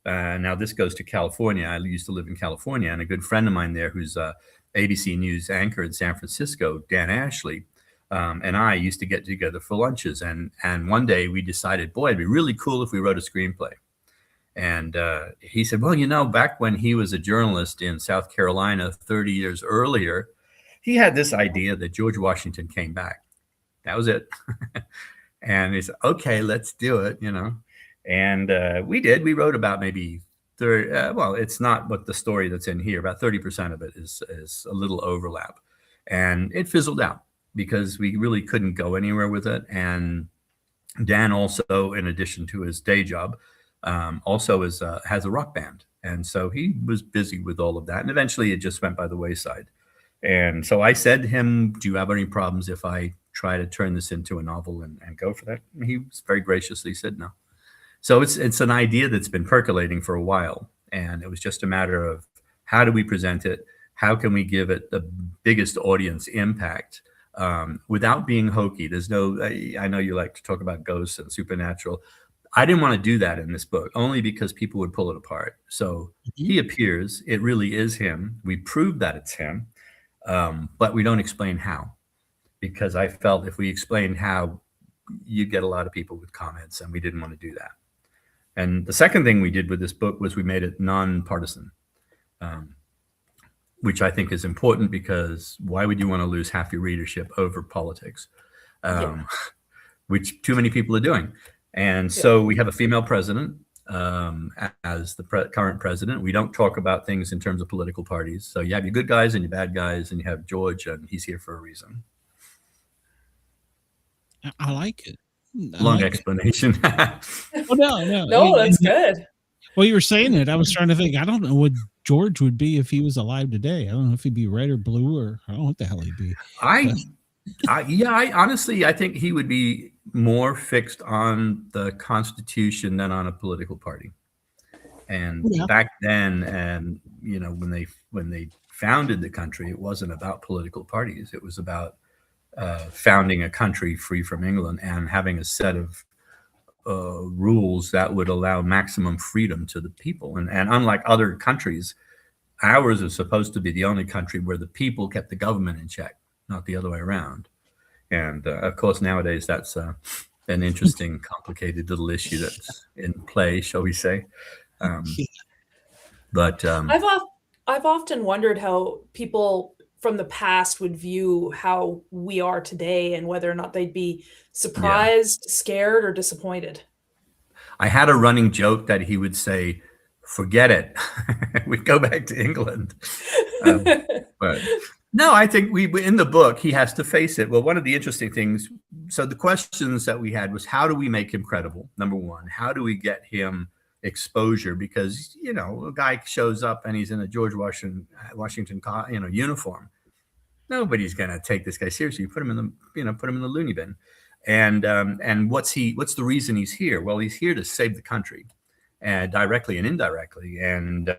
Now this goes to California. I used to live in California, and a good friend of mine there, who's ABC News anchor in San Francisco, Dan Ashley, and I used to get together for lunches. And one day we decided, boy, it'd be really cool if we wrote a screenplay. And he said, well, back when he was a journalist in South Carolina 30 years earlier, he had this idea that George Washington came back. That was it. And he said, okay, let's do it, And we did. We wrote about maybe 30. Well, it's not what the story that's in here. About 30% of it is a little overlap. And it fizzled out because we really couldn't go anywhere with it. And Dan also, in addition to his day job, also has a rock band. And so he was busy with all of that. And eventually it just went by the wayside. And so I said to him, do you have any problems if I try to turn this into a novel and go for that? And he was very graciously said no. So it's an idea that's been percolating for a while. And it was just a matter of, how do we present it? How can we give it the biggest audience impact without being hokey? There's no, I know you like to talk about ghosts and supernatural. I didn't want to do that in this book, only because people would pull it apart. So he appears, it really is him. We proved that it's him. But we don't explain how, because I felt if we explained how, you'd get a lot of people with comments, and we didn't want to do that. And the second thing we did with this book was we made it nonpartisan. which I think is important, because why would you want to lose half your readership over politics, which too many people are doing. And so we have a female president as the current president. We don't talk about things in terms of political parties. So you have your good guys and your bad guys, and you have George, and he's here for a reason. I like it. Long explanation. No, that's good. Well, you were saying it. I was trying to think. I don't know what George would be if he was alive today. I don't know if he'd be red or blue, or I don't know what the hell he'd be. I honestly, I think he would be more fixed on the Constitution than on a political party. And back then, and when they founded the country, it wasn't about political parties. It was about founding a country free from England and having a set of rules that would allow maximum freedom to the people. And unlike other countries, ours is supposed to be the only country where the people kept the government in check, not the other way around. And of course, nowadays, that's an interesting, complicated little issue that's in play, shall we say. But I've often wondered how people from the past would view how we are today, and whether or not they'd be surprised, scared, or disappointed. I had a running joke that he would say, "Forget it." We'd go back to England. But no, I think we in the book, he has to face it. Well, one of the interesting things, so the questions that we had was, how do we make him credible? Number one, how do we get him exposure? Because, a guy shows up and he's in a George Washington uniform. Nobody's going to take this guy seriously. You put him in the loony bin. And what's the reason he's here? Well, he's here to save the country, directly and indirectly. And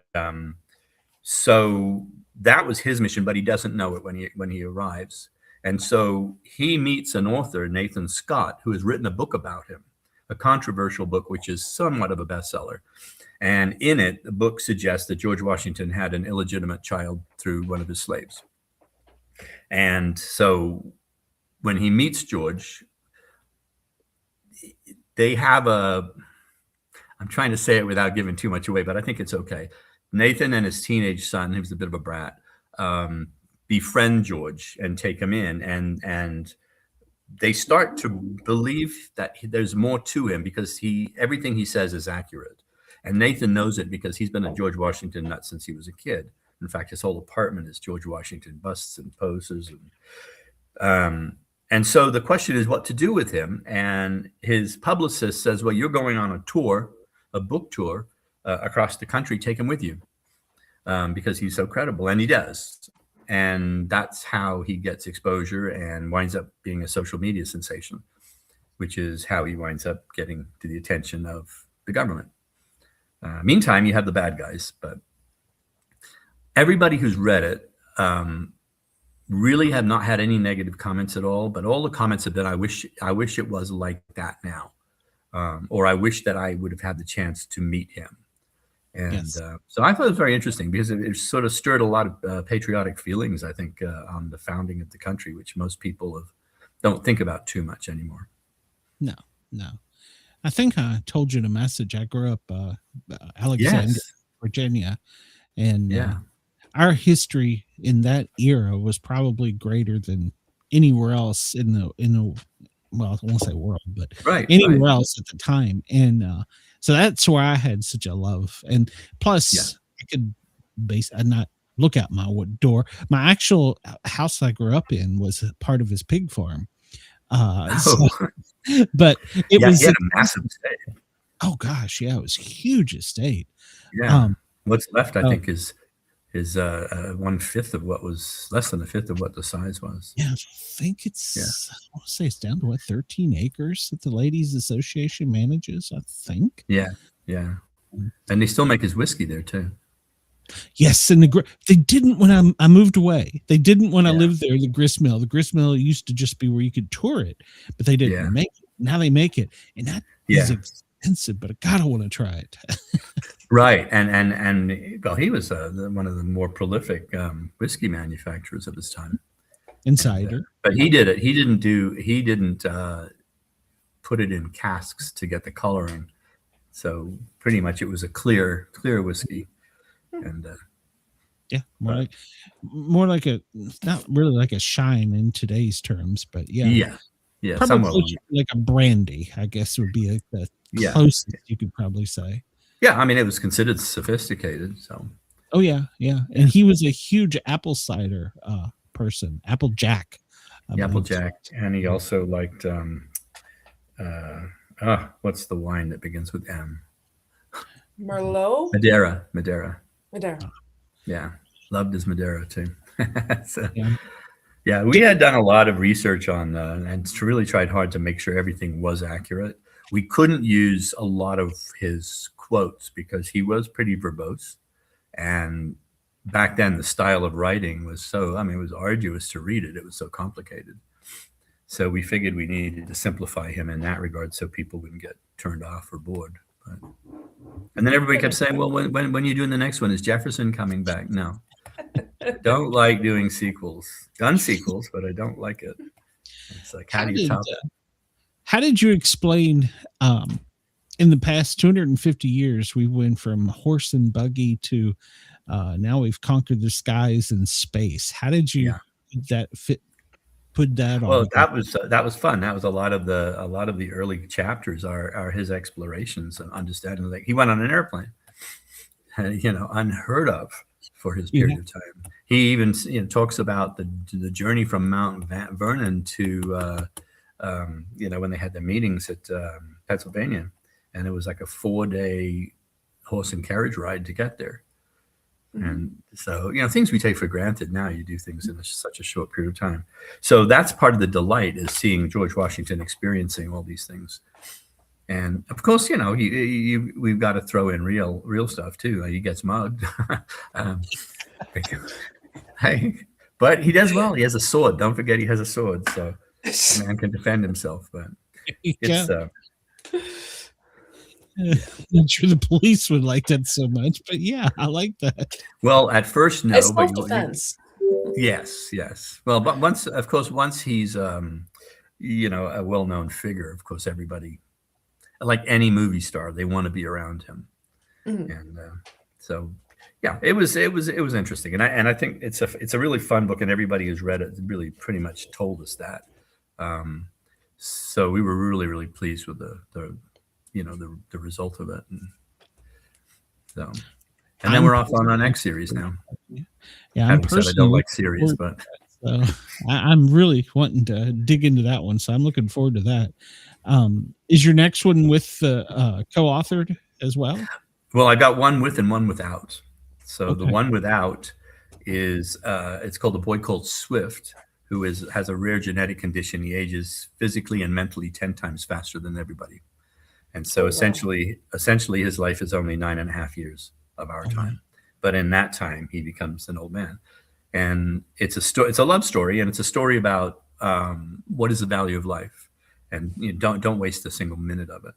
so that was his mission, but he doesn't know it when he arrives. And so he meets an author, Nathan Scott, who has written a book about him, a controversial book, which is somewhat of a bestseller. And in it, the book suggests that George Washington had an illegitimate child through one of his slaves. And so when he meets George, they have I'm trying to say it without giving too much away, but I think it's okay. Nathan and his teenage son, who's a bit of a brat, befriend George and take him in, and they start to believe that there's more to him, because everything he says is accurate. And Nathan knows it because he's been a George Washington nut since he was a kid. In fact, his whole apartment is George Washington busts and posters. And so the question is what to do with him. And his publicist says, well, you're going on a tour, a book tour across the country. Take him with you because he's so credible. And he does. And that's how he gets exposure and winds up being a social media sensation, which is how he winds up getting to the attention of the government. Meantime, you have the bad guys, but everybody who's read it really have not had any negative comments at all. But all the comments have been, I wish it was like that now, or I wish that I would have had the chance to meet him. And so I thought it was very interesting because it sort of stirred a lot of patriotic feelings, I think, on the founding of the country, which most people don't think about too much anymore. No. I think I told you the message. I grew up Alexandria, Virginia, and our history in that era was probably greater than anywhere else in the well, I won't say world, but anywhere else at the time. And so that's where I had such a love. And plus, I could not look out my door. My actual house I grew up in was part of his pig farm. But it was a massive estate. Oh gosh, it was a huge estate. What's left, I think, is 1/5 of what was less than 1/5 of what the size was. I think it's I want to say it's down to 13 acres that the Ladies Association manages, I think. And they still make his whiskey there too. Yes, and they didn't when I moved away. They didn't when I lived there. The grist mill used to just be where you could tour it, but they didn't make it. Now they make it, and that is expensive. But God, I want to try it. Right, and well, he was one of the more prolific whiskey manufacturers of his time. Insider, but he did it. He didn't put it in casks to get the coloring. So pretty much, it was a clear whiskey. And Yeah, more like a, not really like a shine in today's terms, but yeah, yeah, probably somewhat closer to like a brandy, I guess would be like the yeah, closest you could probably say. yeah. I mean, it was considered sophisticated, so Oh yeah, and he was a huge apple cider person, Apple Jack. the Applejack, and he also liked what's the wine that begins with M? Merlot? Madeira. Yeah, loved his Madeira too. So, yeah, we had done a lot of research on and really tried hard to make sure everything was accurate. We couldn't use a lot of his quotes because he was pretty verbose, and back then the style of writing was so, I mean, it was arduous to read it. It was so complicated. So we figured we needed to simplify him in that regard so people wouldn't get turned off or bored. And then everybody kept saying, well, when are you doing the next one? Is Jefferson coming back? No. Don't like doing sequels. Done sequels, but I don't like it. It's like, how do you top it? How did you explain in the past 250 years, we went from horse and buggy to now we've conquered the skies and space. How did you put that on? Well, that was fun. That was a lot of the early chapters are his explorations and understanding. Like he went on an airplane, unheard of for his period of time. He even talks about the journey from Mount Vernon to when they had the meetings at Pennsylvania, and it was like a 4-day horse and carriage ride to get there. And so, things we take for granted now, you do things in such a short period of time. So that's part of the delight, is seeing George Washington experiencing all these things. And of course, we've got to throw in real stuff too. He gets mugged. But he does well. He has a sword. Don't forget he has a sword. So the man can defend himself. But it's not sure the police would like that so much, but yeah, I like that. Well, at first, no. It's self-defense. Yes. Well, but once he's a well-known figure, of course, everybody, like any movie star, they want to be around him. And so, yeah, it was interesting, and I think it's a really fun book, and everybody who's read it really pretty much told us that. So we were really, really pleased with the result of it. And then we're off on our next series now. Yeah, Having said I don't like series, but so I'm really wanting to dig into that one. So I'm looking forward to that. Is your next one with co-authored as well? Well, I got one with and one without. So the one without is it's called A Boy Called Swift, who has a rare genetic condition. He ages physically and mentally 10 times faster than everybody. And so essentially his life is only 9.5 years of our time. But in that time, he becomes an old man. And it's a love story, and it's a story about what is the value of life, and don't waste a single minute of it.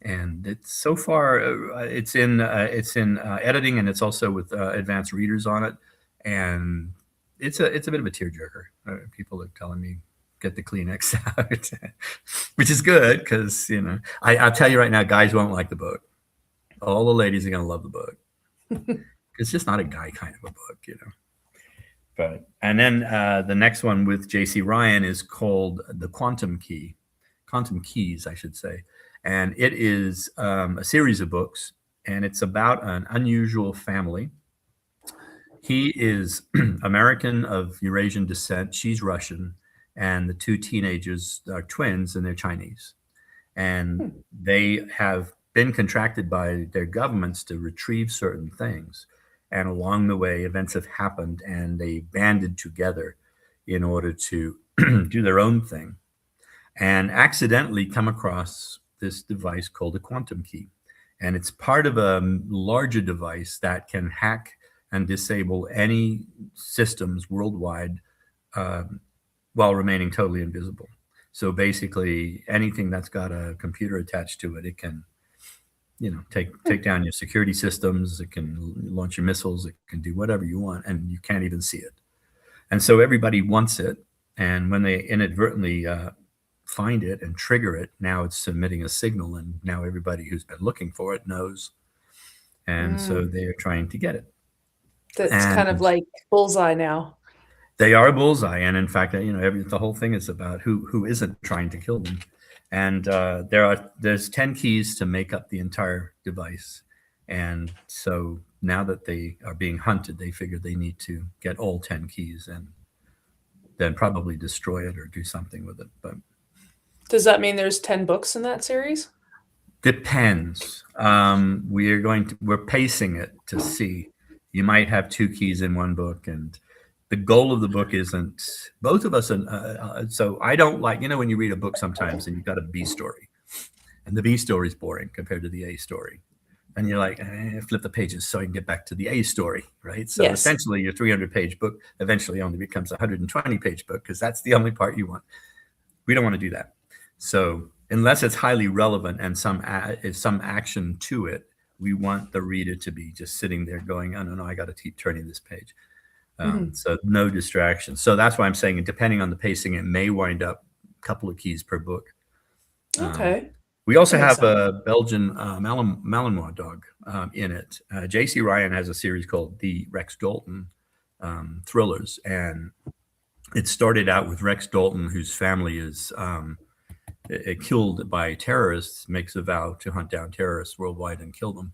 And it's so far it's in editing, and it's also with advanced readers on it, and it's a bit of a tearjerker. People are telling me get the Kleenex out, which is good because I'll tell you right now, guys won't like the book. All the ladies are gonna love the book. It's just not a guy kind of a book, But and then the next one with J.C. Ryan is called The Quantum Keys, I should say, and it is a series of books, and it's about an unusual family. He is American of Eurasian descent. She's Russian, and the two teenagers are twins, and they're Chinese, and they have been contracted by their governments to retrieve certain things. And along the way, events have happened, and they banded together in order to do their own thing, and accidentally come across this device called a quantum key. And it's part of a larger device that can hack and disable any systems worldwide while remaining totally invisible. So basically, anything that's got a computer attached to it, it can take down your security systems. It can launch your missiles. It can do whatever you want, and you can't even see it. And so everybody wants it. And when they inadvertently find it and trigger it, now it's submitting a signal, and now everybody who's been looking for it knows. And so they are trying to get it. That's kind of And like bullseye now. they are a bullseye, and in fact, the whole thing is about who isn't trying to kill them. And there's 10 keys to make up the entire device. And so now that they are being hunted, they figure they need to get all 10 keys and then probably destroy it or do something with it. But Does that mean there's 10 books in that series? depends. We're pacing it to see. You might have 2 keys in one book, and the goal of the book isn't both of us. So I don't like, when you read a book sometimes and you've got a B story, and the B story is boring compared to the A story. And you're like, flip the pages so I can get back to the A story, right? So Yes. essentially your 300-page book eventually only becomes a 120-page book because that's the only part you want. We don't want to do that. So unless it's highly relevant and some action to it, we want the reader to be just sitting there going, oh, no, I got to keep turning this page. So no distractions. So that's why I'm saying, depending on the pacing, it may wind up a couple of keys per book. Okay. We also That makes have a Belgian Malinois dog in it. J.C. Ryan has a series called The Rex Dalton Thrillers. And it started out with Rex Dalton, whose family is killed by terrorists, makes a vow to hunt down terrorists worldwide and kill them.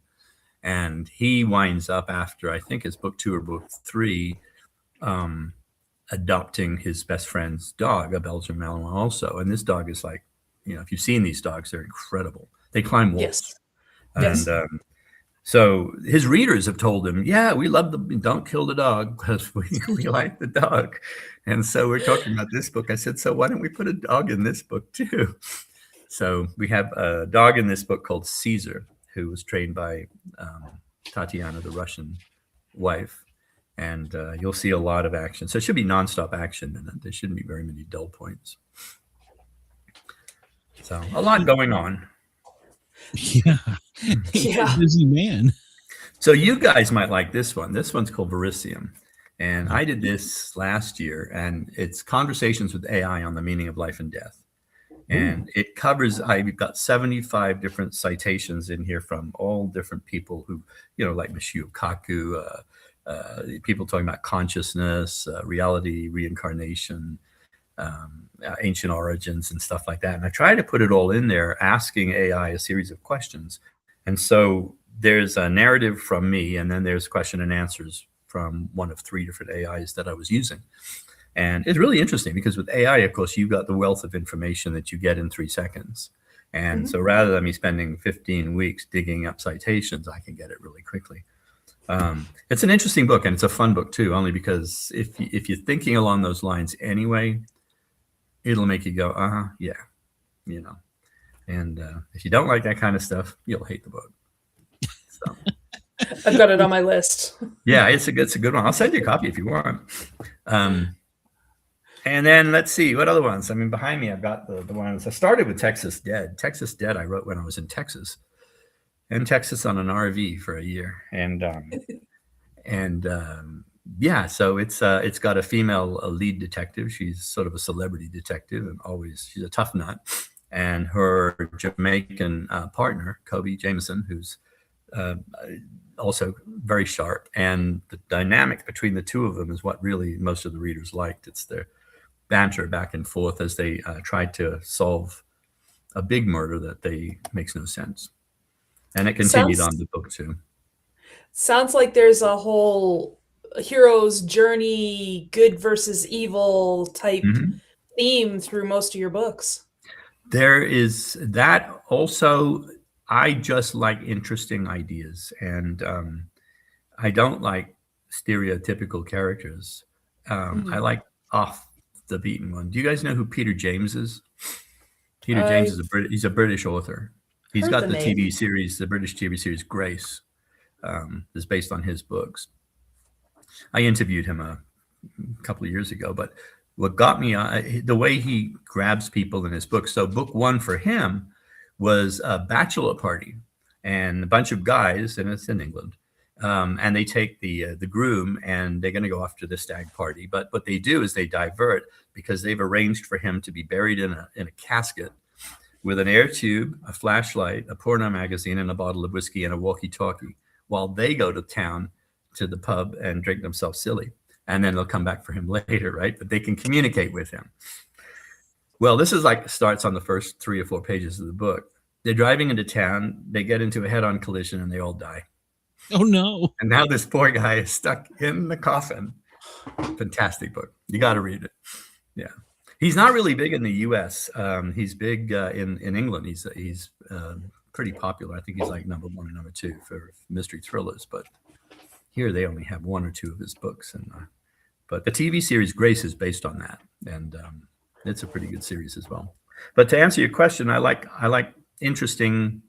And he winds up after, I think it's book 2 or book 3, adopting his best friend's dog, a Belgian Malinois also. And this dog is like, if you've seen these dogs, they're incredible. They climb walls. Yes. And Yes. so his readers have told him, yeah, we love don't kill the dog because we like the dog. And so we're talking about this book. I said, so why don't we put a dog in this book too? So we have a dog in this book called Caesar, who was trained by Tatiana, the Russian wife. And you'll see a lot of action. So it should be nonstop action, and there shouldn't be very many dull points. So a lot going on. Yeah. Yeah. Busy man. So you guys might like this one. This one's called Verissium. And I did this last year, and it's conversations with AI on the meaning of life and death. And it covers, I've got 75 different citations in here from all different people who, like Michio Kaku, people talking about consciousness, reality, reincarnation, ancient origins and stuff like that. And I try to put it all in there, asking AI a series of questions. And so there's a narrative from me, and then there's question and answers from one of 3 different AIs that I was using. And it's really interesting because with AI, of course, you've got the wealth of information that you get in 3 seconds. And so rather than me spending 15 weeks digging up citations, I can get it really quickly. It's an interesting book, and it's a fun book too, only because if you're thinking along those lines anyway, it'll make you go, yeah, And if you don't like that kind of stuff, you'll hate the book. So I've got it on my list. yeah, it's a good one. I'll send you a copy if you want. And then let's see what other ones. I mean, behind me, I've got the ones. I started with Texas Dead. Texas Dead, I wrote when I was in Texas on an RV for a year, and yeah, so it's got a female lead detective. She's sort of a celebrity detective, and she's a tough nut. And her Jamaican partner, Kobe Jameson, who's also very sharp. And the dynamic between the two of them is what really most of the readers liked. It's their banter back and forth as they tried to solve a big murder that makes no sense. And it continued on the book too. Sounds like there's a whole hero's journey, good versus evil type theme through most of your books. There is that also. I just like interesting ideas, and I don't like stereotypical characters. I like off the beaten one. Do you guys know who Peter James is? Peter James is he's a British author. He's got the TV series, the British TV series Grace, is based on his books. I interviewed him a couple of years ago, but what got me the way he grabs people in his books. So book 1 for him was a bachelor party, and a bunch of guys, and it's in England, and they take the groom, and they're going to go off to the stag party. But what they do is they divert, because they've arranged for him to be buried in a casket with an air tube, a flashlight, a porno magazine, and a bottle of whiskey and a walkie-talkie, while they go to town to the pub and drink themselves silly, and then they'll come back for him later, right? But they can communicate with him. Well, this is like starts on the first 3 or 4 pages of the book. They're driving into town, they get into a head-on collision, and they all die. Oh no. And now this poor guy is stuck in the coffin. Fantastic book. You got to read it. Yeah. He's not really big in the US. He's big in England. He's pretty popular. I think he's like number 1 or number 2 for mystery thrillers, but here they only have 1 or 2 of his books. And but the TV series Grace is based on that, and it's a pretty good series as well. But to answer your question, I like interesting,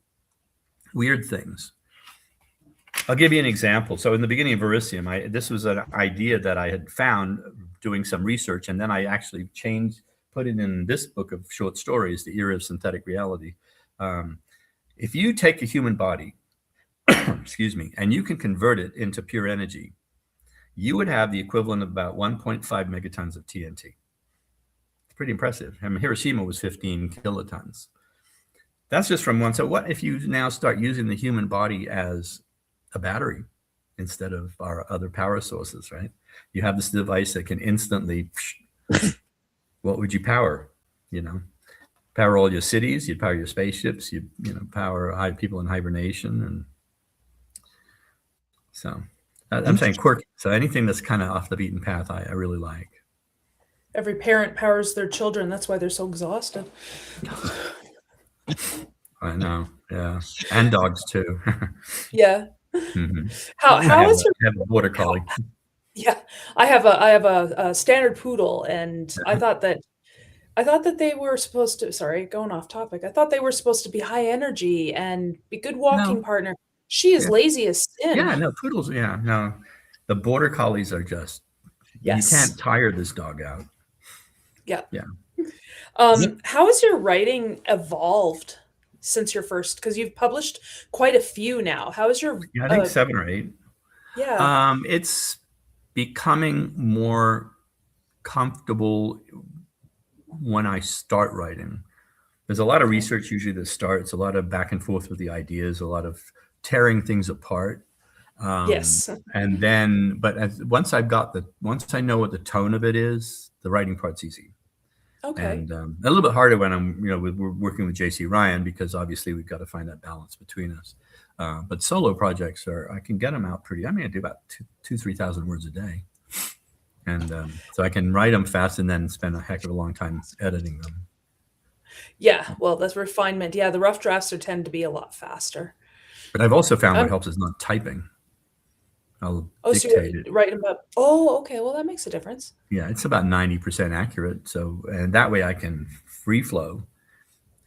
weird things. I'll give you an example. So in the beginning of Verissium, this was an idea that I had found doing some research, and then I actually put it in this book of short stories, The Era of Synthetic Reality. If you take a human body, excuse me, and you can convert it into pure energy, you would have the equivalent of about 1.5 megatons of TNT. It's pretty impressive. I mean, Hiroshima was 15 kilotons. That's just from one. So what if you now start using the human body as a battery instead of our other power sources, right? You have this device that can instantly, what would you power? You know, power all your cities, you'd power your spaceships, you power people in hibernation. And so I'm saying quirky. So anything that's kind of off the beaten path, I really like. Every parent powers their children. That's why they're so exhausted. I know. Yeah. And dogs too. Yeah. Mm-hmm. How is your? I have a border collie. Yeah, I have a standard poodle, and I thought that they were supposed to. Sorry, going off topic. I thought they were supposed to be high energy and be good walking partner. She is lazy as sin. Yeah, no, poodles. Yeah, no, the border collies are just. Yes. You can't tire this dog out. Yeah. Yeah. How has your writing evolved since your first? Because you've published quite a few now. How is your? Yeah, I think 7 or 8. Yeah. It's becoming more comfortable when I start writing. There's a lot of research usually that starts, a lot of back and forth with the ideas, a lot of tearing things apart. Yes. And then, but once I know what the tone of it is, the writing part's easy. Okay. And a little bit harder when we're working with JC Ryan, because obviously we've got to find that balance between us. But solo projects I can get them out I do about 2,000-3,000 words a day. And so I can write them fast and then spend a heck of a long time editing them. Yeah. Well, that's refinement. Yeah. The rough drafts tend to be a lot faster. But I've also found what helps is not typing. I'll dictate it. Writing about. Oh, okay. Well, that makes a difference. Yeah, it's about 90% accurate. So, and that way I can free flow,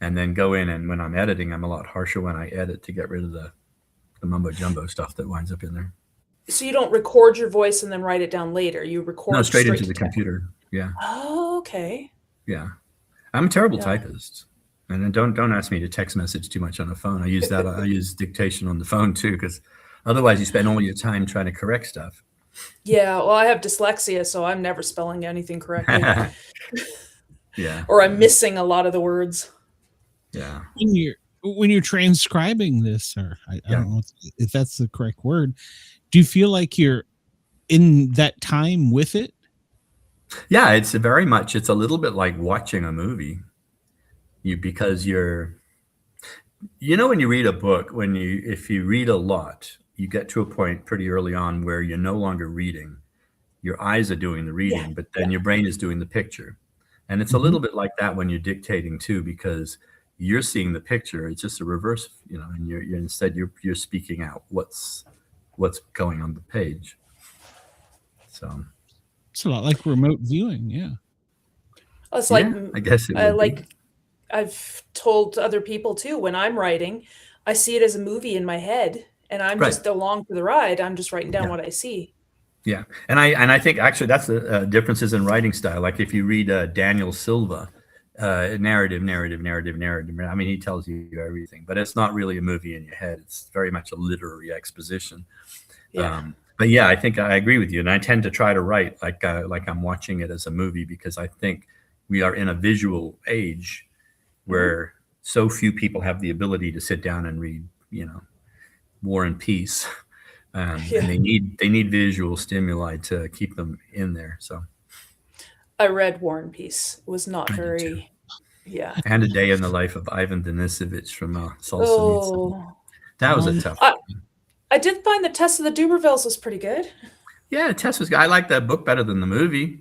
and then go in. And when I'm editing, I'm a lot harsher when I edit to get rid of the mumbo jumbo stuff that winds up in there. So you don't record your voice and then write it down later. You record straight into the computer. Yeah. Oh, okay. Yeah, I'm a terrible typist. And then don't ask me to text message too much on the phone. I use that. I use dictation on the phone too, because otherwise you spend all your time trying to correct stuff. Yeah, well, I have dyslexia, so I'm never spelling anything correctly. Yeah. Or I'm missing a lot of the words. Yeah. When you're transcribing this, or I don't know if that's the correct word, do you feel like you're in that time with it? Yeah, it's a little bit like watching a movie. Because when you read a book, if you read a lot, you get to a point pretty early on where you're no longer reading. Your eyes are doing the reading, but then your brain is doing the picture. And it's a little bit like that when you're dictating too, because you're seeing the picture. It's just a reverse, and you're speaking out what's going on the page. So it's a lot like remote viewing. Yeah. It's like, I guess it would be. I've told other people too, when I'm writing, I see it as a movie in my head, and I'm just along for the ride. I'm just writing down what I see. Yeah. And I think actually that's the differences in writing style. Like if you read Daniel Silva, narrative. I mean, he tells you everything, but it's not really a movie in your head. It's very much a literary exposition. Yeah. But yeah, I think I agree with you. And I tend to try to write like I'm watching it as a movie, because I think we are in a visual age where so few people have the ability to sit down and read, War and Peace And they need visual stimuli to keep them in there. So I read War and Peace. It was not I did too. very, yeah. And A Day in the Life of Ivan Denisovich from Solzhenitsyn. Oh, That was a tough I, one. I did find the Test of the Dubervilles was pretty good. Yeah, the test was good. I like that book better than the movie.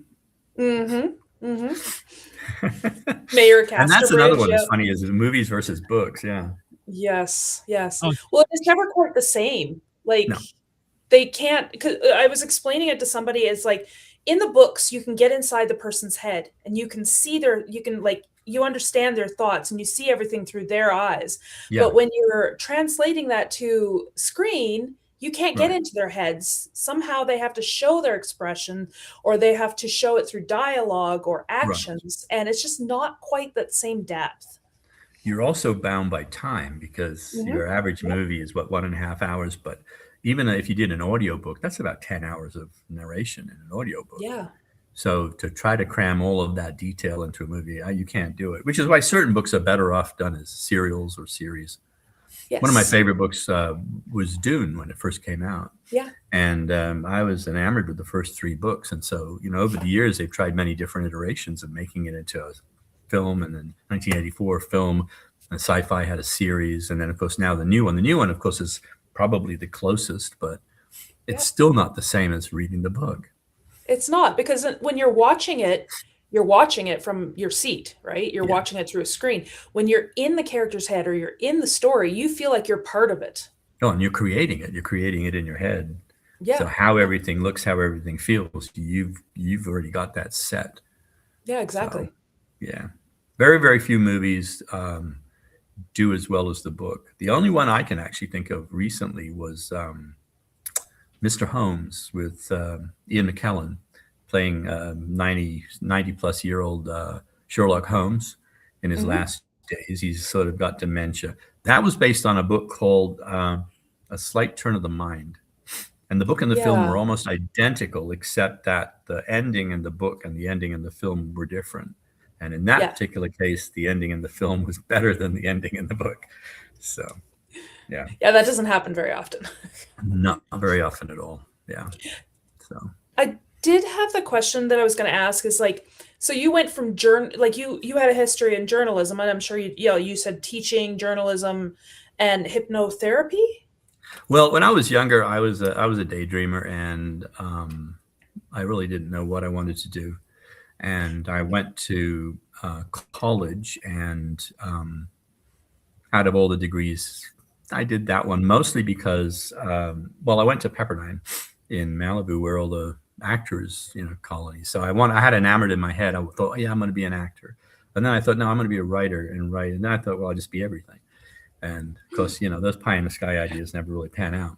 Mm-hmm. Mm-hmm. Mayor Casterbridge. And that's another one that's funny is movies versus books. Yeah. Yes. Yes. Oh. Well, it's never quite the same. Like No. they can't. Cause I was explaining it to somebody. It's like in the books, you can get inside the person's head and you can see you understand their thoughts and you see everything through their eyes. Yeah. But when you're translating that to screen, you can't get Right. into their heads. Somehow they have to show their expression or they have to show it through dialogue or actions. And it's just not quite that same depth. You're also bound by time because your average movie is 1.5 hours. But even if you did an audiobook, that's about 10 hours of narration in an audiobook. Yeah. So to try to cram all of that detail into a movie, you can't do it, which is why certain books are better off done as serials or series. Yes. One of my favorite books was Dune when it first came out. Yeah. And I was enamored with the first 3 books. And so, over the years, they've tried many different iterations of making it into a film. And then 1984 film, and sci-fi had a series. And then, of course, now the new one. The new one, of course, is probably the closest, but it's still not the same as reading the book. It's not, because when you're watching it from your seat, right? You're watching it through a screen. When you're in the character's head or you're in the story, you feel like you're part of it. Oh, and you're creating it. You're creating it in your head. Yeah. So how everything looks, how everything feels, you've already got that set. Yeah, exactly. So, yeah. Very, very few movies do as well as the book. The only one I can actually think of recently was Mr. Holmes with Ian McKellen playing 90 plus year old Sherlock Holmes in his last days. He's sort of got dementia. That was based on a book called A Slight Turn of the Mind. And the book and the film were almost identical, except that the ending in the book and the ending in the film were different. And in that particular case, the ending in the film was better than the ending in the book. So, yeah. Yeah, that doesn't happen very often. Not very often at all. Yeah. So I did have the question that I was going to ask is so you went from you had a history in journalism, and I'm sure you said teaching, journalism, and hypnotherapy. Well, when I was younger, I was a daydreamer, and I really didn't know what I wanted to do. And I went to college, and out of all the degrees, I did that one mostly because, I went to Pepperdine in Malibu, where all the actors, colonies. So I had enamored in my head. I thought, I'm going to be an actor. And then I thought, no, I'm going to be a writer and write. And then I thought, well, I'll just be everything. And of course, those pie in the sky ideas never really pan out.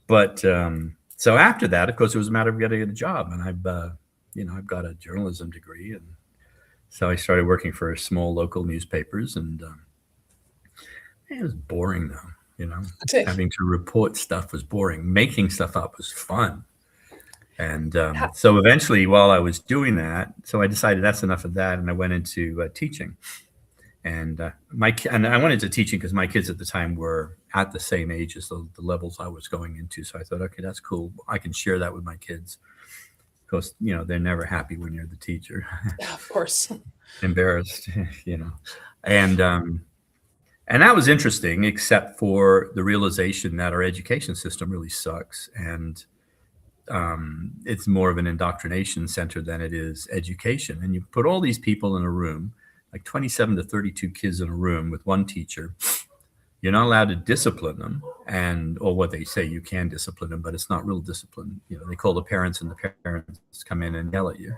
But so after that, of course, it was a matter of getting a job. And I've got a journalism degree. And so I started working for small local newspapers. And it was boring, though. Having to report stuff was boring. Making stuff up was fun. And so eventually, while I was doing that, so I decided that's enough of that. And I went into teaching. And I went into teaching because my kids at the time were at the same age as the levels I was going into. So I thought, okay, that's cool. I can share that with my kids. Because, they're never happy when you're the teacher. Yeah, of course. Embarrassed, And that was interesting, except for the realization that our education system really sucks. And it's more of an indoctrination center than it is education. And you put all these people in a room, like 27 to 32 kids in a room with one teacher. You're not allowed to discipline them, or what they say, you can discipline them, but it's not real discipline. They call the parents, and the parents come in and yell at you.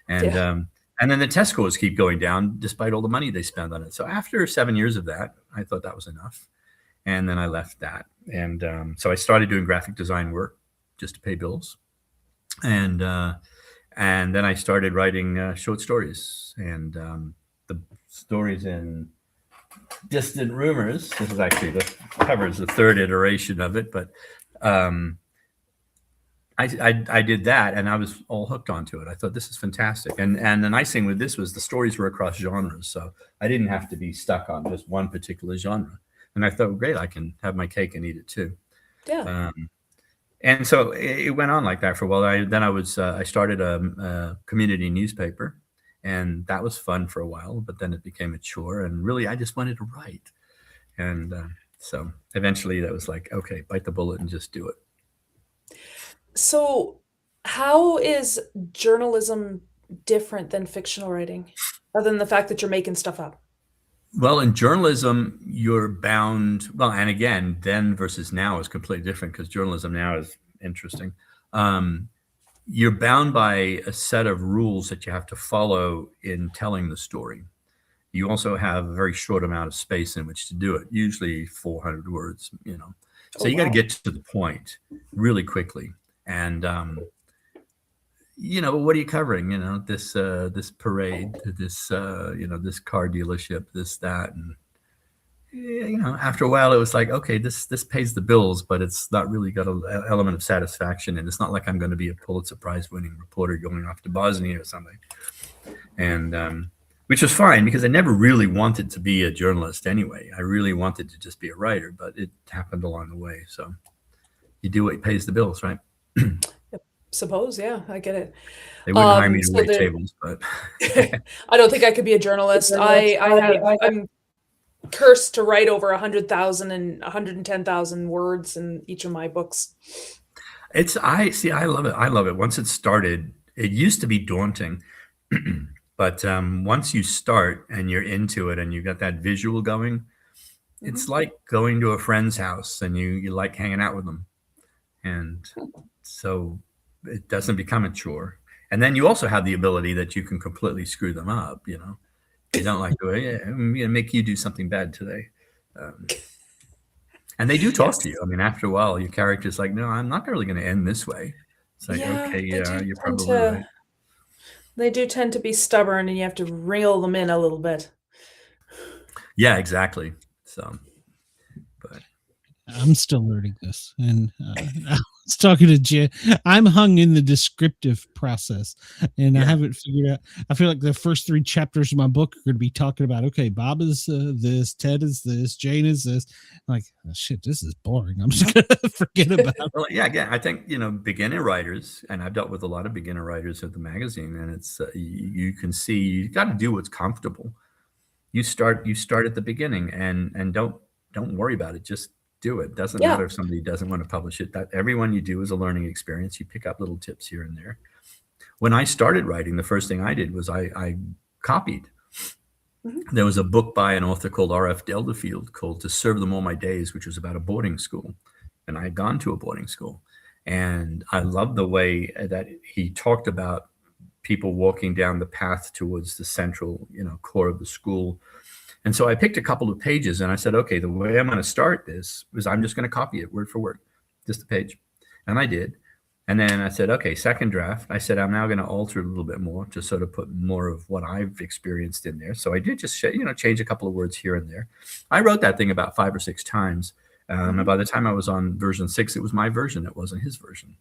And then the test scores keep going down despite all the money they spend on it. So after 7 years of that, I thought that was enough. And then I left that. And so I started doing graphic design work just to pay bills. And then I started writing short stories. And the stories in Distant Rumors, this is actually covers the third iteration of it, but I did that, and I was all hooked onto it. I thought, this is fantastic. And the nice thing with this was the stories were across genres, so I didn't have to be stuck on just one particular genre. And I thought, well, great, I can have my cake and eat it too. Yeah. And so it went on like that for a while. I started a community newspaper, and that was fun for a while, but then it became a chore, and really I just wanted to write. And so eventually that was like, okay, bite the bullet and just do it. So how is journalism different than fictional writing, other than the fact that you're making stuff up? Well, in journalism, you're bound. Well, and again, then versus now is completely different, because journalism now is interesting. You're bound by a set of rules that you have to follow in telling the story. You also have a very short amount of space in which to do it, usually 400 words, you know. So you got to get to the point really quickly. And, you know, what are you covering? You know, this parade, this, you know, this car dealership, this, that. And, you know, after a while, it was like, okay, this pays the bills, but it's not really got an element of satisfaction. And it's not like I'm going to be a Pulitzer Prize winning reporter going off to Bosnia or something. And, which was fine, because I never really wanted to be a journalist anyway. I really wanted to just be a writer, but it happened along the way. So you do what pays the bills, right? Suppose, yeah, I get it. They wouldn't hire me to wait tables, but I don't think I could be a journalist. I'm cursed to write over 100,000 and 110,000 words in each of my books. I love it. I love it. Once it started, it used to be daunting. But once you start and you're into it and you got that visual going, it's like going to a friend's house and you like hanging out with them. And so it doesn't become a chore. And then you also have the ability that you can completely screw them up, you know. They don't like, oh, yeah, I'm going to make you do something bad today. And they do talk to you. I mean, after a while, your character's like, no, I'm not really going to end this way. It's like, okay, yeah, you're probably right. They do tend to be stubborn, and you have to reel them in a little bit. Yeah, exactly. So, but I'm still learning this, and I was talking to Jen. I'm hung in the descriptive process, and I haven't figured out. I feel like the first 3 chapters of my book are going to be talking about, okay, Bob is this, Ted is this, Jane is this. I'm like, oh, shit, this is boring. I'm just going to forget about it. Well, yeah, again, I think, you know, beginner writers, and I've dealt with a lot of beginner writers at the magazine, and it's you can see you got to do what's comfortable. You start at the beginning, and don't worry about it. Just do it. Doesn't matter if somebody doesn't want to publish it. That everyone you do is a learning experience. You pick up little tips here and there. When I started writing, the first thing I did was I copied. Mm-hmm. There was a book by an author called R.F. Delderfield called To Serve Them All My Days, which was about a boarding school. And I had gone to a boarding school. And I loved the way that he talked about people walking down the path towards the central, you know, core of the school. And so I picked a couple of pages and I said, okay, the way I'm going to start this is I'm just going to copy it word for word, just a page. And I did. And then I said, okay, second draft. I said, I'm now going to alter it a little bit more to sort of put more of what I've experienced in there. So I did just, you know, change a couple of words here and there. I wrote that thing about 5 or 6 times. And by the time I was on version 6, it was my version. It wasn't his version.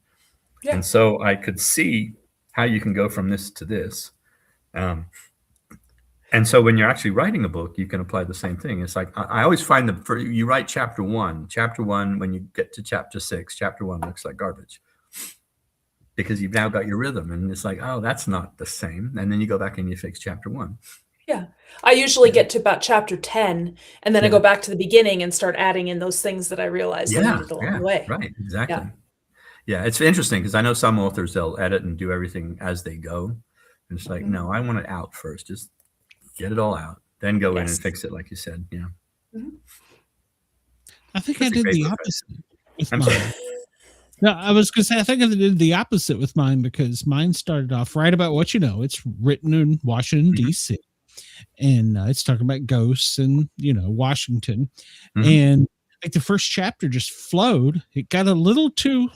Yeah. And so I could see how you can go from this to this. And so when you're actually writing a book, you can apply the same thing. It's like, I always find that you write chapter one, when you get to chapter 6, chapter 1 looks like garbage because you've now got your rhythm, and it's like, oh, that's not the same. And then you go back and you fix chapter 1. Yeah. I usually get to about chapter 10 and then I go back to the beginning and start adding in those things that I realized I needed along the way. Right. Exactly. Yeah. It's interesting because I know some authors, they'll edit and do everything as they go. And it's like, no, I want it out first. Just get it all out, then go in and fix it, like you said. Yeah. Mm-hmm. I think I did the opposite with mine. No, I was going to say, I think I did the opposite with mine because mine started off right about what you know. It's written in Washington, D.C., and it's talking about ghosts and, you know, Washington. Mm-hmm. And like the first chapter just flowed. It got a little too,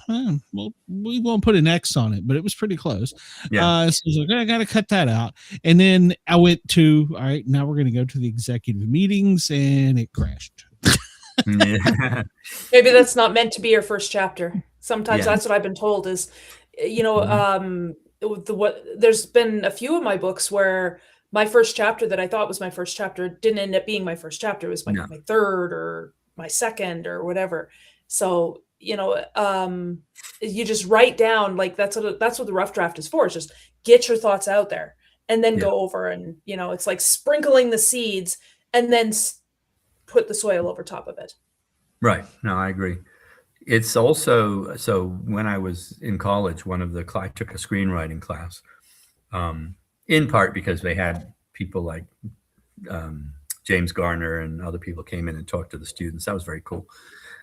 well, we won't put an X on it, but it was pretty close. Yeah. So I was like, I got to cut that out. And then I went to, all right, now we're going to go to the executive meetings, and it crashed. Yeah. Maybe that's not meant to be your first chapter. Sometimes that's what I've been told is, you know, there's been a few of my books where my first chapter that I thought was my first chapter didn't end up being my first chapter. It was my third or my second or whatever. So you just write down, like that's what the rough draft is for. Is just get your thoughts out there and then go over, and it's like sprinkling the seeds and then put the soil over top of it. Right. No, I agree. It's also, so when I was in college, I took a screenwriting class, in part because they had people like James Garner and other people came in and talked to the students. That was very cool.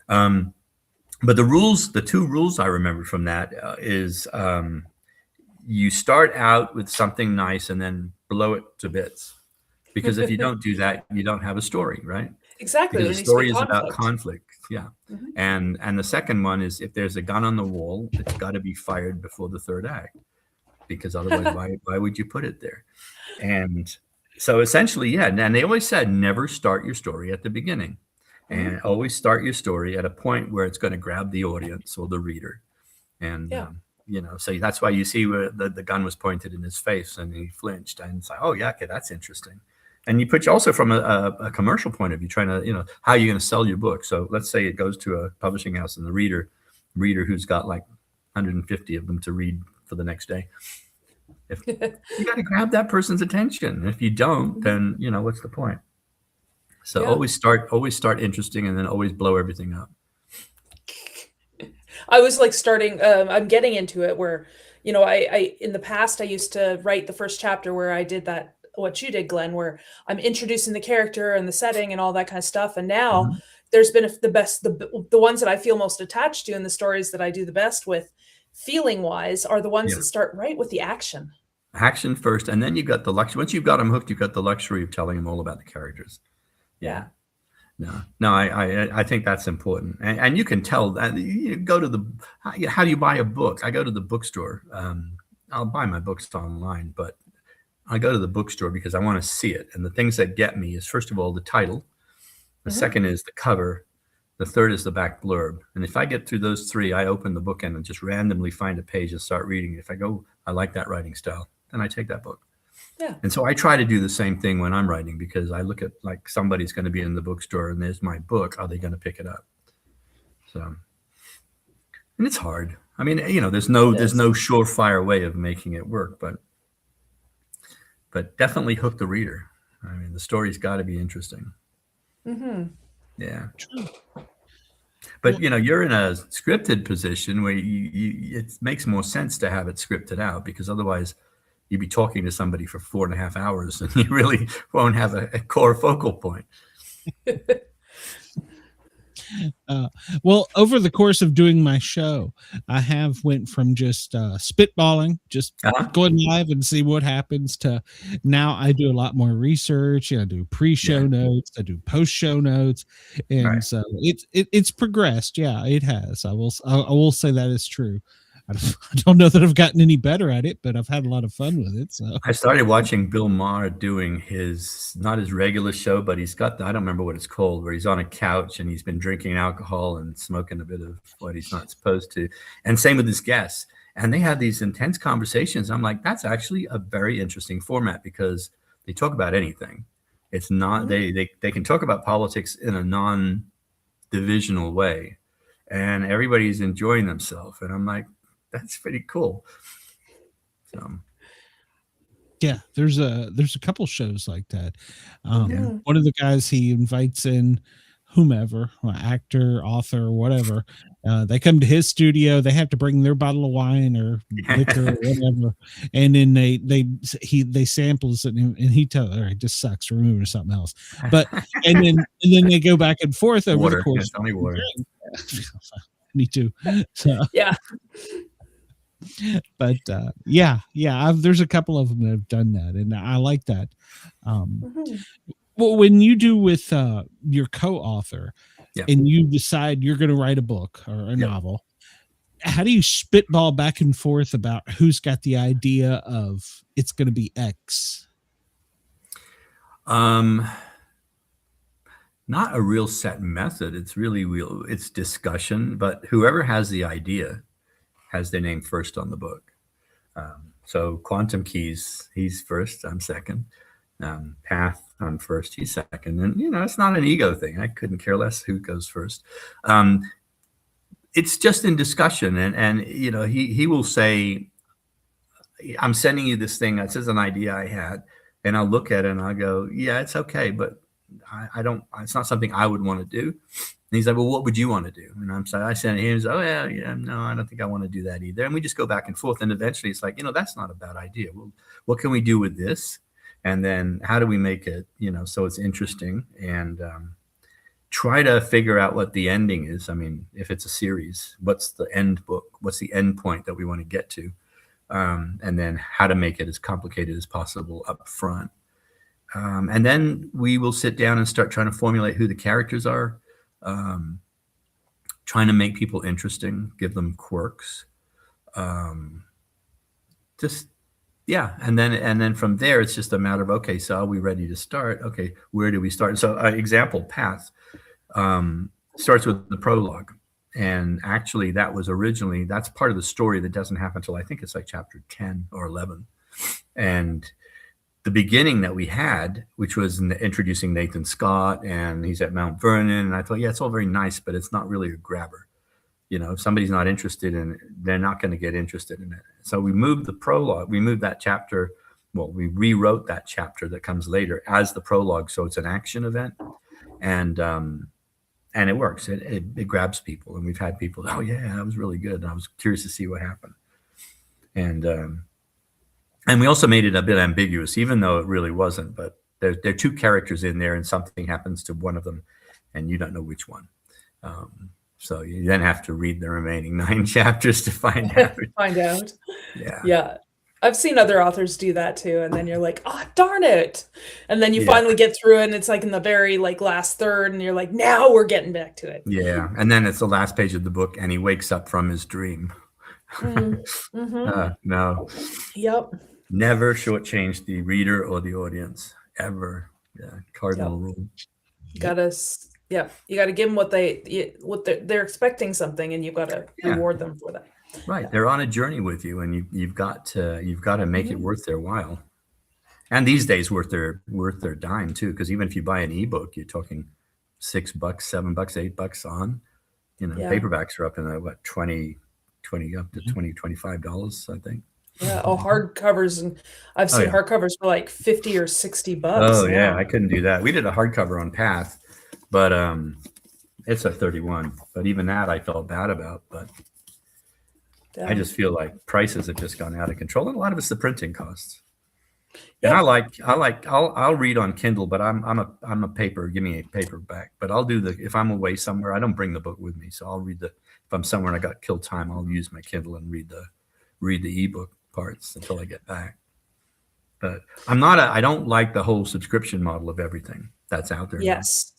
But the two rules I remember from that is you start out with something nice and then blow it to bits. Because if you don't do that, you don't have a story, right? Exactly. Because the story is about conflict. Yeah. And the second one is, if there's a gun on the wall, it's got to be fired before the third act, because otherwise why would you put it there? And so essentially, and they always said, never start your story at the beginning, and always start your story at a point where it's going to grab the audience or the reader. And so that's why you see where the gun was pointed in his face and he flinched, and it's like, oh yeah, okay, that's interesting. And you put also from a commercial point of view, trying to, how are you going to sell your book? So let's say it goes to a publishing house, and the reader who's got like 150 of them to read for the next day. If you got to grab that person's attention. If you don't, then what's the point? So always start interesting, and then always blow everything up. I was like starting, I'm getting into it where, I in the past, I used to write the first chapter where I did that, what you did, Glenn, where I'm introducing the character and the setting and all that kind of stuff. And now there's been the ones that I feel most attached to, and the stories that I do the best with feeling wise are the ones that start right with the action. Action first. And then you've got the luxury. Once you've got them hooked, you've got the luxury of telling them all about the characters. Yeah. No, I think that's important. And you can tell that you go to how do you buy a book? I go to the bookstore. I'll buy my books online, but I go to the bookstore because I want to see it. And the things that get me is, first of all, the title. The second is the cover. The third is the back blurb. And if I get through those three, I open the book and just randomly find a page and start reading. If I go, I like that writing style, then I take that book. Yeah. And so I try to do the same thing when I'm writing, because I look at, like, somebody's going to be in the bookstore and there's my book. Are they going to pick it up? So, and it's hard. I mean, there's no surefire way of making it work, but definitely hook the reader. I mean, the story's got to be interesting. Yeah. But you're in a scripted position where it makes more sense to have it scripted out, because otherwise you'd be talking to somebody for 4.5 hours and you really won't have a core focal point. Well, over the course of doing my show, I have went from just spitballing, just going live and see what happens, to now I do a lot more research. I do pre-show notes, I do post-show notes, and so it's progressed. Yeah, it has. I will say that is true. I don't know that I've gotten any better at it, but I've had a lot of fun with it. So I started watching Bill Maher doing not his regular show, but he's got I don't remember what it's called, where he's on a couch and he's been drinking alcohol and smoking a bit of what he's not supposed to. And same with his guests. And they have these intense conversations. I'm like, that's actually a very interesting format, because they talk about anything. It's not, they can talk about politics in a non-divisional way, and everybody's enjoying themselves. And I'm like, that's pretty cool. So, yeah, there's a couple shows like that. One of the guys, he invites in whomever, actor, author, whatever. They come to his studio. They have to bring their bottle of wine or liquor or whatever, and then they samples it, and he tells her it just sucks. Remove it or something else. But and then they go back and forth over the course. Tell me water. Me too. So, yeah. But there's a couple of them that have done that, and I like that. Well, when you do with your co-author, and you decide you're going to write a book or a novel, how do you spitball back and forth about who's got the idea of it's going to be X? Not a real set method. It's really it's discussion, but whoever has the idea has their name first on the book. So Quantum Keys, he's first, I'm second. Path, I'm first, he's second. And, it's not an ego thing. I couldn't care less who goes first. it's just in discussion, and you know, he will say, I'm sending you this thing. This is an idea I had, and I'll look at it and I'll go, yeah, it's okay, but I don't. It's not something I would want to do. And he's like, well, what would you want to do? And I sent him. He's, oh yeah, no, I don't think I want to do that either. And we just go back and forth, and eventually it's like, you know, that's not a bad idea. Well, what can we do with this? And then how do we make it, you know, so it's interesting, and try to figure out what the ending is. I mean, if it's a series, what's the end book? What's the end point that we want to get to? And then how to make it as complicated as possible up front. And then we will sit down and start trying to formulate who the characters are, trying to make people interesting, give them quirks. Yeah. And then from there, it's just a matter of, okay, so are we ready to start? Okay, where do we start? So example, Path starts with the prologue. And actually that's part of the story that doesn't happen until I think it's like chapter 10 or 11. And the beginning that we had, which was introducing Nathan Scott, and he's at Mount Vernon. And I thought, yeah, it's all very nice, but it's not really a grabber. You know, if somebody's not interested in it, they're not going to get interested in it. So we moved the prologue, we moved that chapter. Well, we rewrote that chapter that comes later as the prologue. So it's an action event. And it works. It grabs people. And we've had people, oh yeah, that was really good. And I was curious to see what happened. And we also made it a bit ambiguous, even though it really wasn't. But there are two characters in there, and something happens to one of them, and you don't know which one. So you then have to read the remaining 9 chapters to find out. Yeah. I've seen other authors do that too, and then you're like, oh darn it, and then you finally get through it, and it's like in the very like last third, and you're like, now we're getting back to it. Yeah, and then it's the last page of the book, and he wakes up from his dream. No. Yep. Never shortchange the reader or the audience ever. Yeah, cardinal rule. You gotta give them what they're expecting something, and you've got to reward them for that. Right, they're on a journey with you, and you've got to make it worth their while. And these days, worth their dime too, because even if you buy an ebook, you're talking $6, $7, $8 on. You know, paperbacks are up in what 20 up to $25, I think. Yeah. Oh, hardcovers, and I've seen hardcovers for like $50 or $60. Oh yeah, I couldn't do that. We did a hardcover on Path, but it's a 31. But even that, I felt bad about. But I just feel like prices have just gone out of control, and a lot of it's the printing costs. And I'll read on Kindle, but I'm a paper. Give me a paperback. But I'll do if I'm away somewhere, I don't bring the book with me, so I'll read if I'm somewhere and I got kill time, I'll use my Kindle and read the ebook parts until I get back. But I don't like the whole subscription model of everything that's out there. Yes.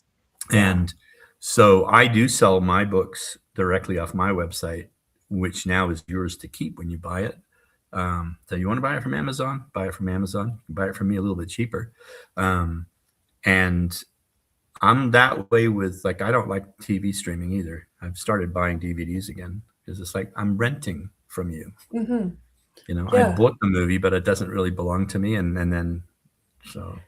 And so I do sell my books directly off my website, which now is yours to keep when you buy it. So you want to buy it from Amazon? Buy it from Amazon. You can buy it from me a little bit cheaper. And I'm that way with, like, I don't like TV streaming either. I've started buying DVDs again because it's like I'm renting from you. Mm-hmm. You know, I bought the movie, but it doesn't really belong to me. And then, so.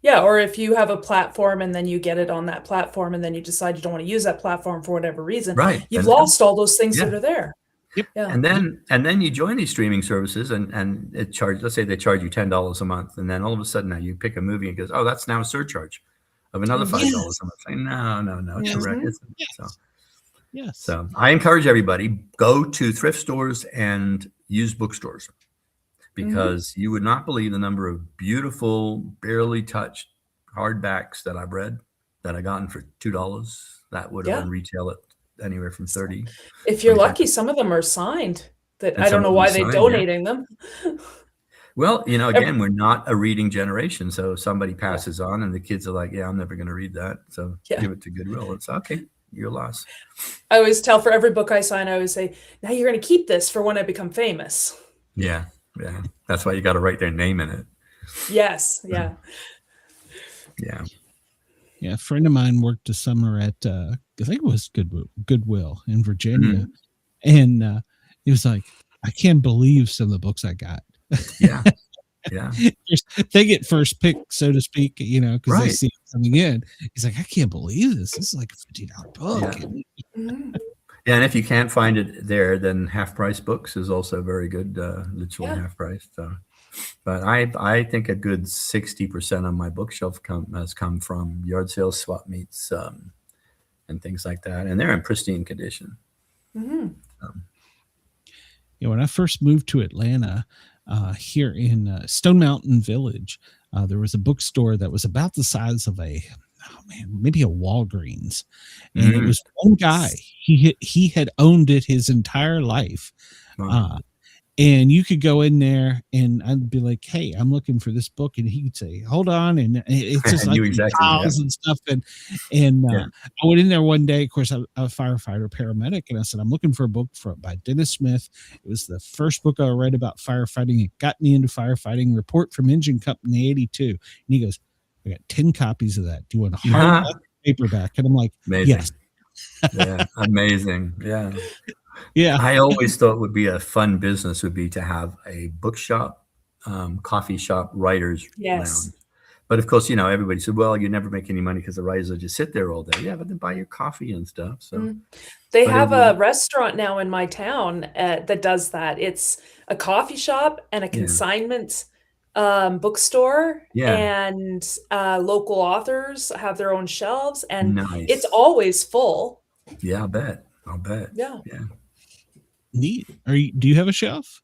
Yeah, or if you have a platform and then you get it on that platform and then you decide you don't want to use that platform for whatever reason, right? You've lost all those things that are there. Yep. Yeah. And then you join these streaming services and let's say they charge you $10 a month, and then all of a sudden now you pick a movie and goes, oh, that's now a surcharge of another $5 a month. Saying no, it's correct. So I encourage everybody, go to thrift stores and use bookstores, because you would not believe the number of beautiful, barely touched hardbacks that I've read that I gotten for $2 that would have been retail at anywhere from 30. If you're lucky, some of them are signed. That I don't know why they're donating them. Well, you know, again, we're not a reading generation, so somebody passes on, and the kids are like, "Yeah, I'm never going to read that." So give it to Goodwill. It's okay. Your loss. I always tell, for every book I sign, I always say, "Now you're going to keep this for when I become famous." Yeah. That's why you got to write their name in it. Yes. Yeah. Yeah, a friend of mine worked a summer at I think it was Goodwill in Virginia, and he was like, "I can't believe some of the books I got." Yeah. They get first pick, so to speak, you know, because they see it coming in. He's like, "I can't believe this. This is like a $50 book." Yeah, and if you can't find it there, then Half Price Books is also very good, literally Yeah. half price. So, but I think a good 60% of my bookshelf has come from yard sales, swap meets, and things like that, and they're in pristine condition. Mm-hmm. When I first moved to Atlanta, here in Stone Mountain Village, there was a bookstore that was about the size of maybe a Walgreens, and it was one guy. He had owned it his entire life. Wow. And you could go in there and I'd be like, "Hey, I'm looking for this book." And he'd say, "Hold on." And it's just like files and stuff. And I went in there one day, of course, I'm a firefighter, paramedic. And I said, "I'm looking for a book by Dennis Smith." It was the first book I read about firefighting. It got me into firefighting. Report from Engine Company 82. And he goes, "I got 10 copies of that. Do you want a hardback paperback?" And I'm like, Amazing. "Yes." Yeah, amazing. Yeah. Yeah. I always thought would be a fun business would be to have a bookshop, coffee shop, writers lounge. But of course, everybody said, well, you never make any money because the writers will just sit there all day. Yeah, but then buy your coffee and stuff. So they have a restaurant now in my town that does that. It's a coffee shop and a consignment bookstore, and local authors have their own shelves, and it's always full. Yeah, I'll bet. Yeah. Neat. Do you have a shelf?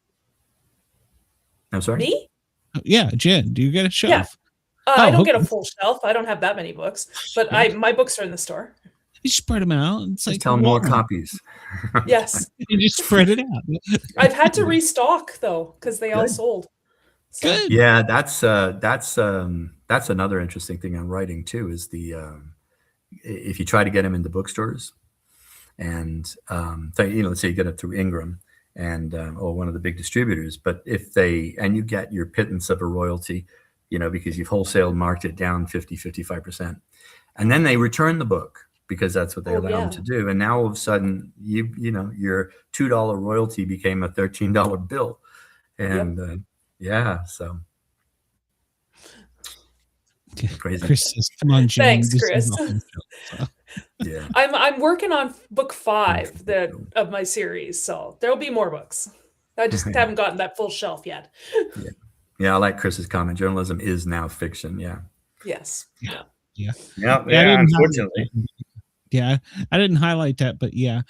I'm sorry? Me? Yeah, Jen, do you get a shelf? Yeah. I don't get a full shelf. I don't have that many books, but my books are in the store. You spread them out. It's just tell them more copies. Yes. You just spread it out. I've had to restock though, because they all sold. So. Good. Yeah, that's another interesting thing I'm writing too, is if you try to get them into bookstores, and let's say you get it through Ingram and or one of the big distributors, but you get your pittance of a royalty, because you've wholesale marked it down 55%, and then they return the book because that's what they allow them to do, and now all of a sudden your $2 royalty became a $13 bill, and so crazy. Chris says, "Come on, Jen." Thanks, Chris. Yeah, I'm working on book 5 of my series, so there'll be more books. I just haven't gotten that full shelf yet. Yeah, I like Chris's comment. Journalism is now fiction. Yeah. Yes. Yeah. Unfortunately. Yeah, I didn't highlight that, but yeah.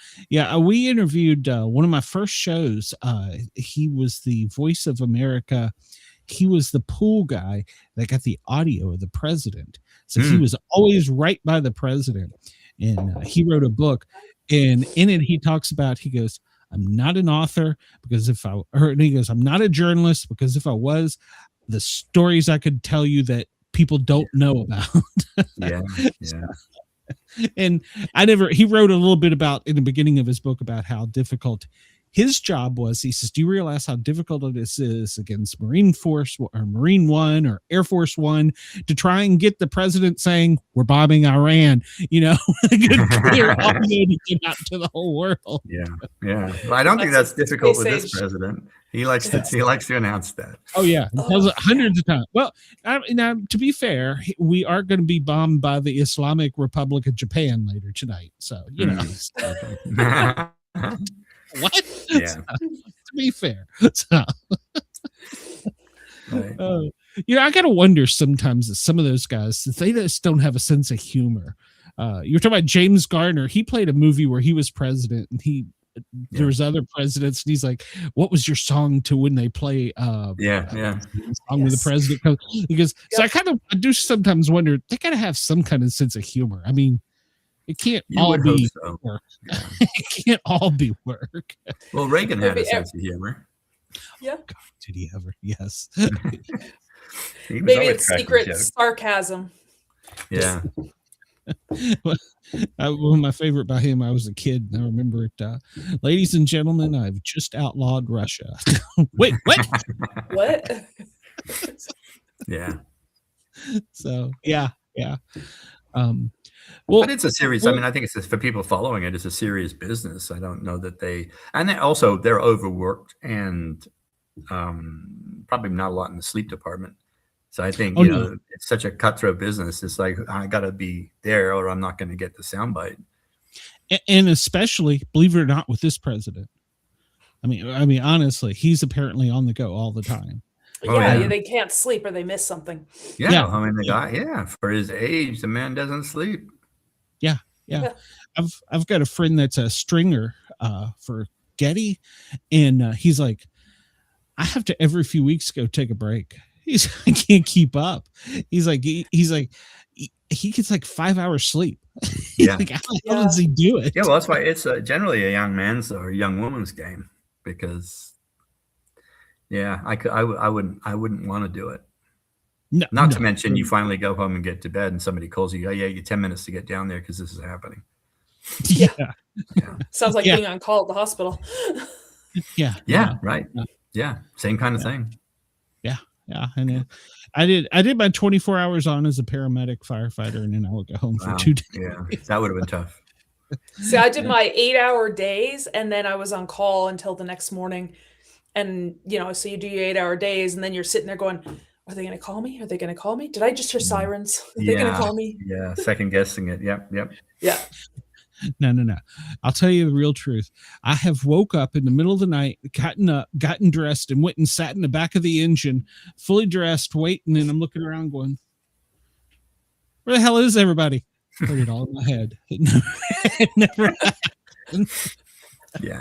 We interviewed one of my first shows. He was the Voice of America. He was the pool guy that got the audio of the president. So he was always right by the president. And he wrote a book. And in it, he talks about, he goes, "I'm not an author because I'm not a journalist because if I was, the stories I could tell you that people don't know about." Yeah. And he wrote a little bit about in the beginning of his book about how difficult his job was. He says, "Do you realize how difficult it is against Marine Force or Marine One or Air Force One to try and get the president saying we're bombing Iran, clear audio to get out to the whole world?" Yeah. Well, I don't think that's difficult with this president. He likes to announce that. Oh yeah, he tells it hundreds of times. Well, now to be fair, we are going to be bombed by the Islamic Republic of Japan later tonight. So what? Yeah. To be fair. So, I gotta wonder sometimes that some of those guys, they just don't have a sense of humor. You're talking about James Garner. He played a movie where he was president, and there was other presidents, and he's like, "What was your song to when they play song with the president?" Because so I do sometimes wonder, they gotta have some kind of sense of humor. I mean, it can't all be work. It can't all be work. Well, Reagan had a sense of humor. Yeah. God, did he ever? Yes. Maybe it's secret sarcasm. Yeah. One of my favorite by him, I was a kid, and I remember it. "Ladies and gentlemen, I've just outlawed Russia." Wait, what? What? Yeah. So, yeah. But it's a serious. I think it's for people following it. It's a serious business. I don't know that they're overworked and probably not a lot in the sleep department. So I think it's such a cutthroat business. It's like I got to be there, or I'm not going to get the soundbite. And especially, believe it or not, with this president. I mean, honestly, he's apparently on the go all the time. Oh, yeah, yeah. they can't sleep or they miss something. Yeah, Yeah. I mean, the guy, for his age, the man doesn't sleep. Yeah. I've got a friend that's a stringer for Getty, and he's like, I have to every few weeks go take a break. I can't keep up. He's like he gets like 5 hours sleep. Yeah. Like, how does he do it? Yeah, well, that's why it's generally a young man's or a young woman's game, because I wouldn't want to do it. No, Not to mention you finally go home and get to bed and somebody calls you, oh yeah, you 10 minutes to get down there because this is happening. Yeah. Sounds like being on call at the hospital. Yeah, right. Yeah, same kind of thing. Yeah, and I did my 24 hours on as a paramedic firefighter, and then I would go home for 2 days. Yeah, that would have been tough. See, I did my 8-hour days, and then I was on call until the next morning. And so you do your 8-hour days, and then you're sitting there going, "Are they going to call me? Are they going to call me? Did I just hear sirens? Are they going to call me?" Yeah, second guessing it. Yep. Yeah. No. I'll tell you the real truth. I have woke up in the middle of the night, gotten dressed, and went and sat in the back of the engine, fully dressed, waiting, and I'm looking around going, where the hell is everybody? Put it all in my head. It never happened. Yeah.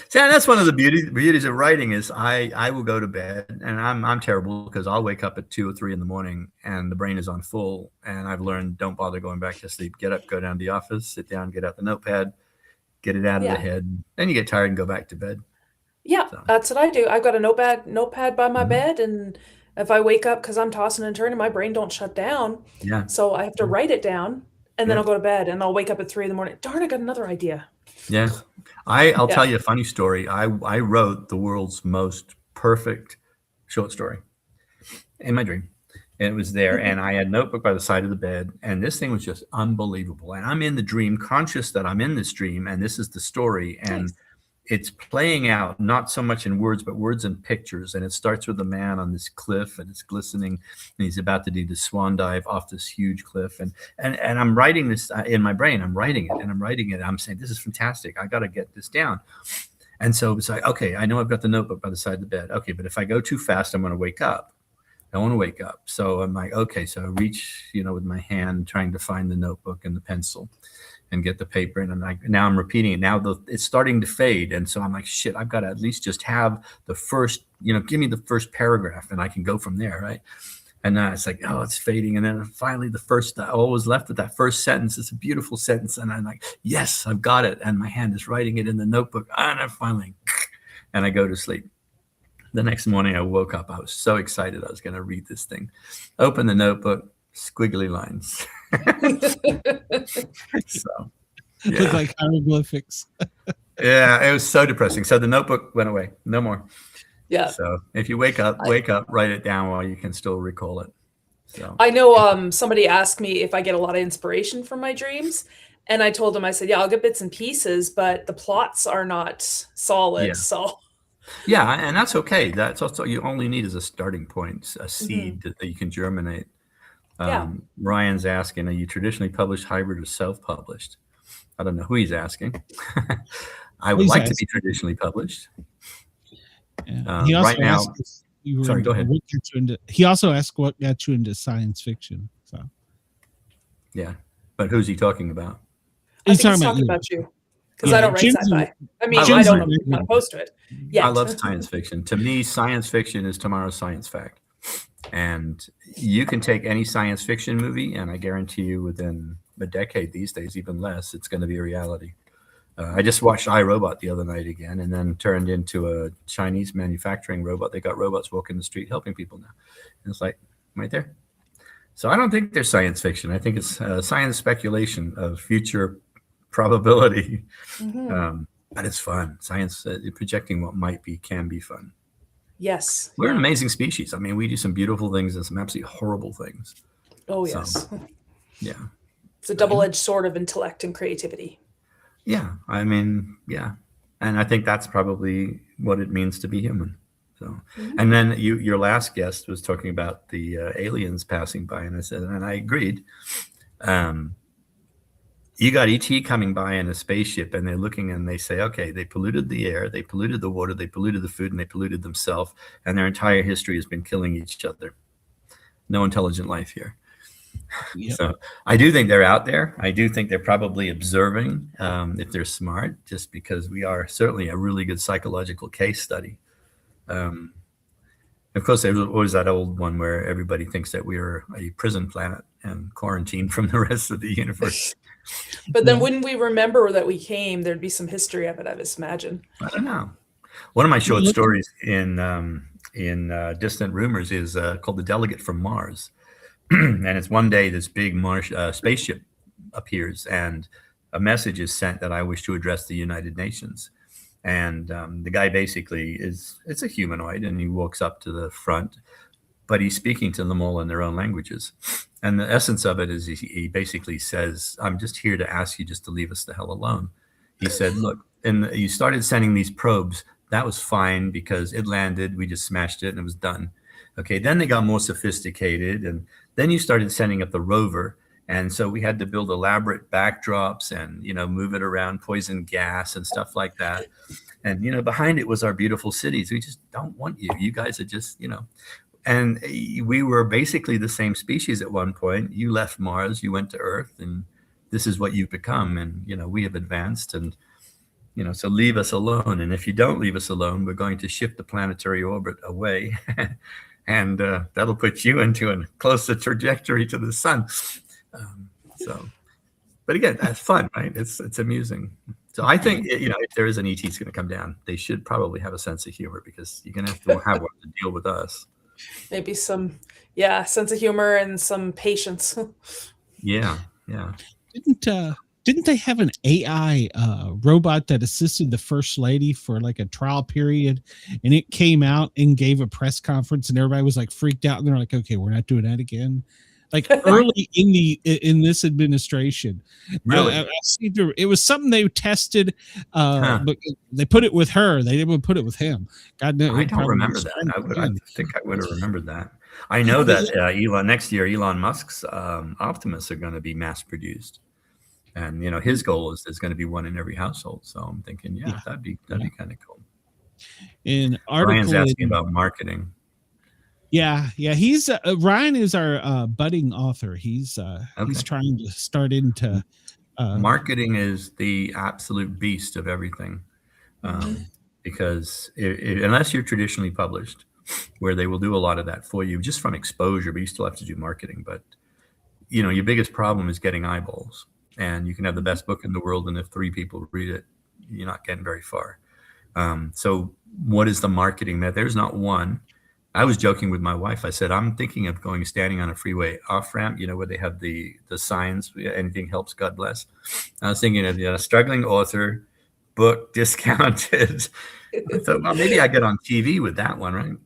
See, that's one of the beauties of writing is I will go to bed, and I'm terrible because I'll wake up at 2 or 3 in the morning and the brain is on full, and I've learned don't bother going back to sleep. Get up, go down to the office, sit down, get out the notepad, get it out of the head. Then you get tired and go back to bed. Yeah, that's what I do. I've got a notepad by my bed, and if I wake up because I'm tossing and turning, my brain don't shut down. Yeah. So I have to write it down, and then I'll go to bed, and I'll wake up at 3 in the morning. Darn, I got another idea. Yeah. I'll tell you a funny story. I wrote the world's most perfect short story in my dream. And it was there. And I had a notebook by the side of the bed. And this thing was just unbelievable. And I'm in the dream, conscious that I'm in this dream. And this is the story. And it's playing out, not so much in words, but words and pictures. And it starts with a man on this cliff, and it's glistening, and he's about to do the swan dive off this huge cliff. And I'm writing this in my brain. I'm writing it. I'm saying, this is fantastic. I got to get this down. And so it's like, okay, I know I've got the notebook by the side of the bed. Okay, but if I go too fast, I'm going to wake up. I want to wake up. So I'm like, okay, so I reach, with my hand, trying to find the notebook and the pencil and get the paper. And I'm like, now I'm repeating it. Now it's starting to fade. And so I'm like, shit, I've got to at least just have the first, give me the first paragraph and I can go from there. Right. And it's like, oh, it's fading. And then finally I was left with that first sentence. It's a beautiful sentence. And I'm like, yes, I've got it. And my hand is writing it in the notebook. And I finally, and I go to sleep. The next morning I woke up. I was so excited. I was going to read this thing. Open the notebook, squiggly lines. So, Look like hieroglyphics. Yeah, it was so depressing. So the notebook went away. No more. Yeah. So if you wake up, write it down while you can still recall it. So I know somebody asked me if I get a lot of inspiration from my dreams. And I told them, I said, yeah, I'll get bits and pieces, but the plots are not solid. Yeah. So yeah, and that's okay. That's also, you only need is a starting point, a seed that you can germinate. Ryan's asking, are you traditionally published, hybrid, or self-published? I don't know who he's asking. I would like to be traditionally published. He also right now, sorry, go ahead. He also asked what got you into science fiction. So, yeah, but who's he talking about? I think he's talking about you. Because I don't write sci-fi. I mean, I don't know if I'm opposed to it. Yeah, I love science fiction. To me, science fiction is tomorrow's science fact. And you can take any science fiction movie, and I guarantee you within a decade these days, even less, it's going to be a reality. I just watched iRobot the other night again, and then turned into a Chinese manufacturing robot. They got robots walking the street helping people now. And it's like, right there. So I don't think there's science fiction. I think it's science speculation of future probability. But it's fun. Science, projecting what might be, can be fun. Yes. We're an amazing species. I mean, we do some beautiful things and some absolutely horrible things. Oh, yes. So, yeah. It's a double-edged sword of intellect and creativity. Yeah. I mean, yeah. And I think that's probably what it means to be human. So, and then your last guest was talking about the aliens passing by, and I said, and I agreed. you got ET coming by in a spaceship, and they're looking and they say, okay, they polluted the air, they polluted the water, they polluted the food, and they polluted themselves, and their entire history has been killing each other. No intelligent life here. Yep. So I do think they're out there. I do think they're probably observing, if they're smart, just because we are certainly a really good psychological case study. Of course, there's always that old one where everybody thinks that we are a prison planet and quarantined from the rest of the universe. But then wouldn't we remember that we came? There'd be some history of it, I just imagine. I don't know. One of my short stories in Distant Rumors is called The Delegate from Mars. And it's one day this big spaceship appears, and a message is sent that I wish to address the United Nations. And the guy basically it's a humanoid, and he walks up to the front, but he's speaking to them all in their own languages. And the essence of it is he basically says, I'm just here to ask you just to leave us the hell alone. He said, look, and you started sending these probes. That was fine because it landed. We just smashed it and it was done. Okay, then they got more sophisticated, and then you started sending up the rover. And so we had to build elaborate backdrops and, move it around, poison gas and stuff like that. And, behind it was our beautiful cities. We just don't want you. You guys are just, and we were basically the same species at one point. You left Mars, you went to Earth, and this is what you've become. And, we have advanced, and, so leave us alone. And if you don't leave us alone, we're going to shift the planetary orbit away. And that'll put you into a closer trajectory to the sun. But again, that's fun, right? It's amusing. So I think, if there is an ET that's going to come down, they should probably have a sense of humor, because you're going to have one to deal with us. Maybe some, sense of humor and some patience. Yeah. Didn't they have an AI robot that assisted the first lady for like a trial period, and it came out and gave a press conference, and everybody was like freaked out, and they're like, okay, we're not doing that again. Like early in this administration, really, it was something they tested, but they put it with her. They didn't put it with him. God knows. I don't remember that. I think I would have remembered that. I know that next year, Elon Musk's Optimus are going to be mass produced, and his goal is there's going to be one in every household. So I'm thinking, that'd be kind of cool. In Ryan's asking about marketing. Yeah. He's Ryan is our budding author. He's trying to start into marketing is the absolute beast of everything, because unless you're traditionally published, where they will do a lot of that for you just from exposure, but you still have to do marketing. But your biggest problem is getting eyeballs, and you can have the best book in the world, and if 3 people read it, you're not getting very far. So what is the marketing that there's not one? I was joking with my wife. I said, I'm thinking of standing on a freeway off ramp, where they have the signs, anything helps, God bless. I was thinking of, struggling author, book discounted. I thought, well, maybe I get on TV with that one, right?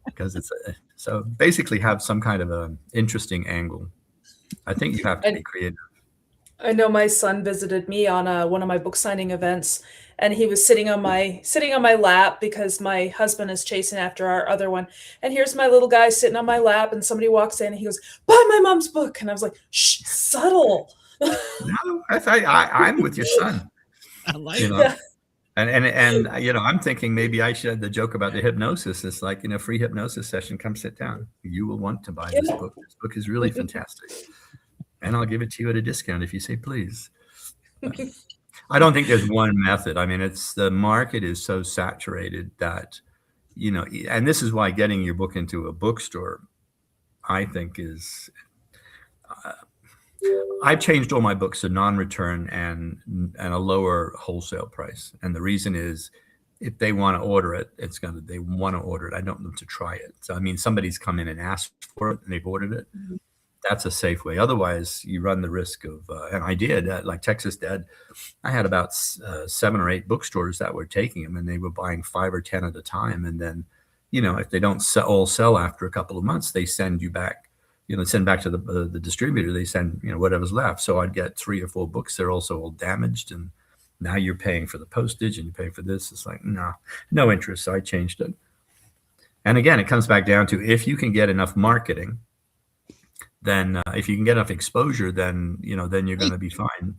Because it's so basically have some kind of an interesting angle. I think you have to be creative. I know my son visited me on one of my book signing events, and he was sitting on my lap because my husband is chasing after our other one. And here's my little guy sitting on my lap, and somebody walks in and he goes, "Buy my mom's book." And I was like, "Shh, subtle." No, I'm with your son. I like that. And I'm thinking maybe I should. The joke about the hypnosis is like, free hypnosis session. Come sit down. You will want to buy this book. This book is really fantastic. And I'll give it to you at a discount if you say please. I don't think there's one method. I mean, the market is so saturated that, and this is why getting your book into a bookstore, I think is, I've changed all my books to non-return and a lower wholesale price. And the reason is, if they want to order it, they want to order it. I don't want them to try it. So, I mean, somebody's come in and asked for it and they've ordered it. Mm-hmm. That's a safe way. Otherwise, you run the risk of, and I did, like Texas did. I had about 7 or 8 bookstores that were taking them, and they were buying 5 or 10 at a time. And then, if they don't all sell after a couple of months, they send you back, send back to the distributor. They send, whatever's left. So I'd get 3 or 4 books. They're also all damaged. And now you're paying for the postage and you're paying for this. It's like, no interest. So I changed it. And again, it comes back down to, if you can get enough marketing, then if you can get enough exposure, then then you're going to be fine.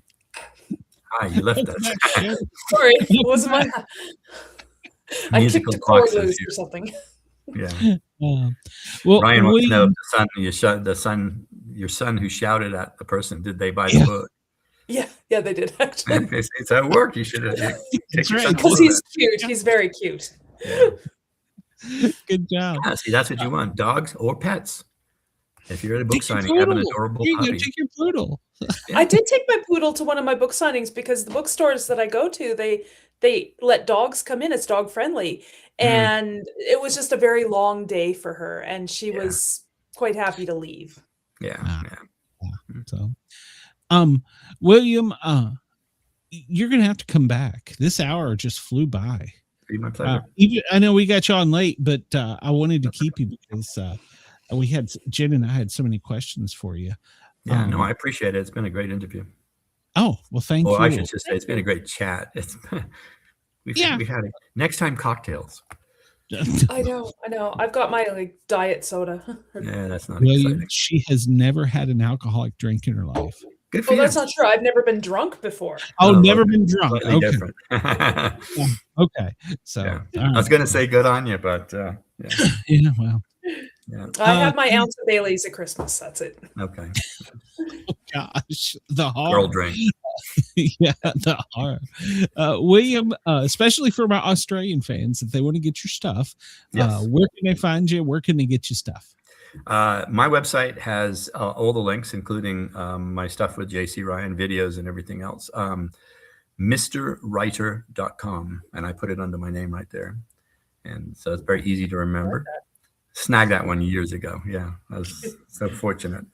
You left us. Sorry, it wasn't my. I kicked Musical a cord boxes loose here. or something. Yeah. Well, Ryan wants to know William, if your son who shouted at the person, did they buy the book? Yeah, they did actually. It's at work. You should have That's right. Because he's cute. He's very cute. Yeah. good job. Yeah, see, that's what you want: dogs or pets. If you're at a book Take your signing, have an poodle. adorable Here you go, puppy. take your poodle. I did take my poodle to one of my book signings because the bookstores that I go to, they let dogs come in. It's dog friendly. And it was just a very long day for her. And she was quite happy to leave. Yeah. So, William, you're gonna have to come back. This hour just flew by. Be my pleasure. I know we got you on late, but I wanted to keep you because Jen and I had so many questions for you. Yeah, no, I appreciate it. It's been a great interview. Oh, well, thank you. Or I should just say it's been a great chat. We've had it. Next time, cocktails. I know. I've got my diet soda. Yeah, that's not William, exciting. she has never had an alcoholic drink in her life. Good for Well, you. that's not true. I've never been drunk before. Oh, Oh, never okay. been drunk. Slightly Okay. different. Okay. So, Yeah. all I was right. going to say good on you, but yeah. Yeah, well, Yeah. I have my ounce of Bailey's at Christmas. That's it. Okay. gosh, the horror. Girl drink. Yeah, the horror. William, especially for my Australian fans, if they want to get your stuff, Yes. where can they find you? Where can they get your stuff? My website has all the links, including my stuff with JC Ryan, videos, and everything else. MrWriter.com, and I put it under my name right there. And so it's very easy to remember. Snagged that one years ago. Yeah, I was so fortunate.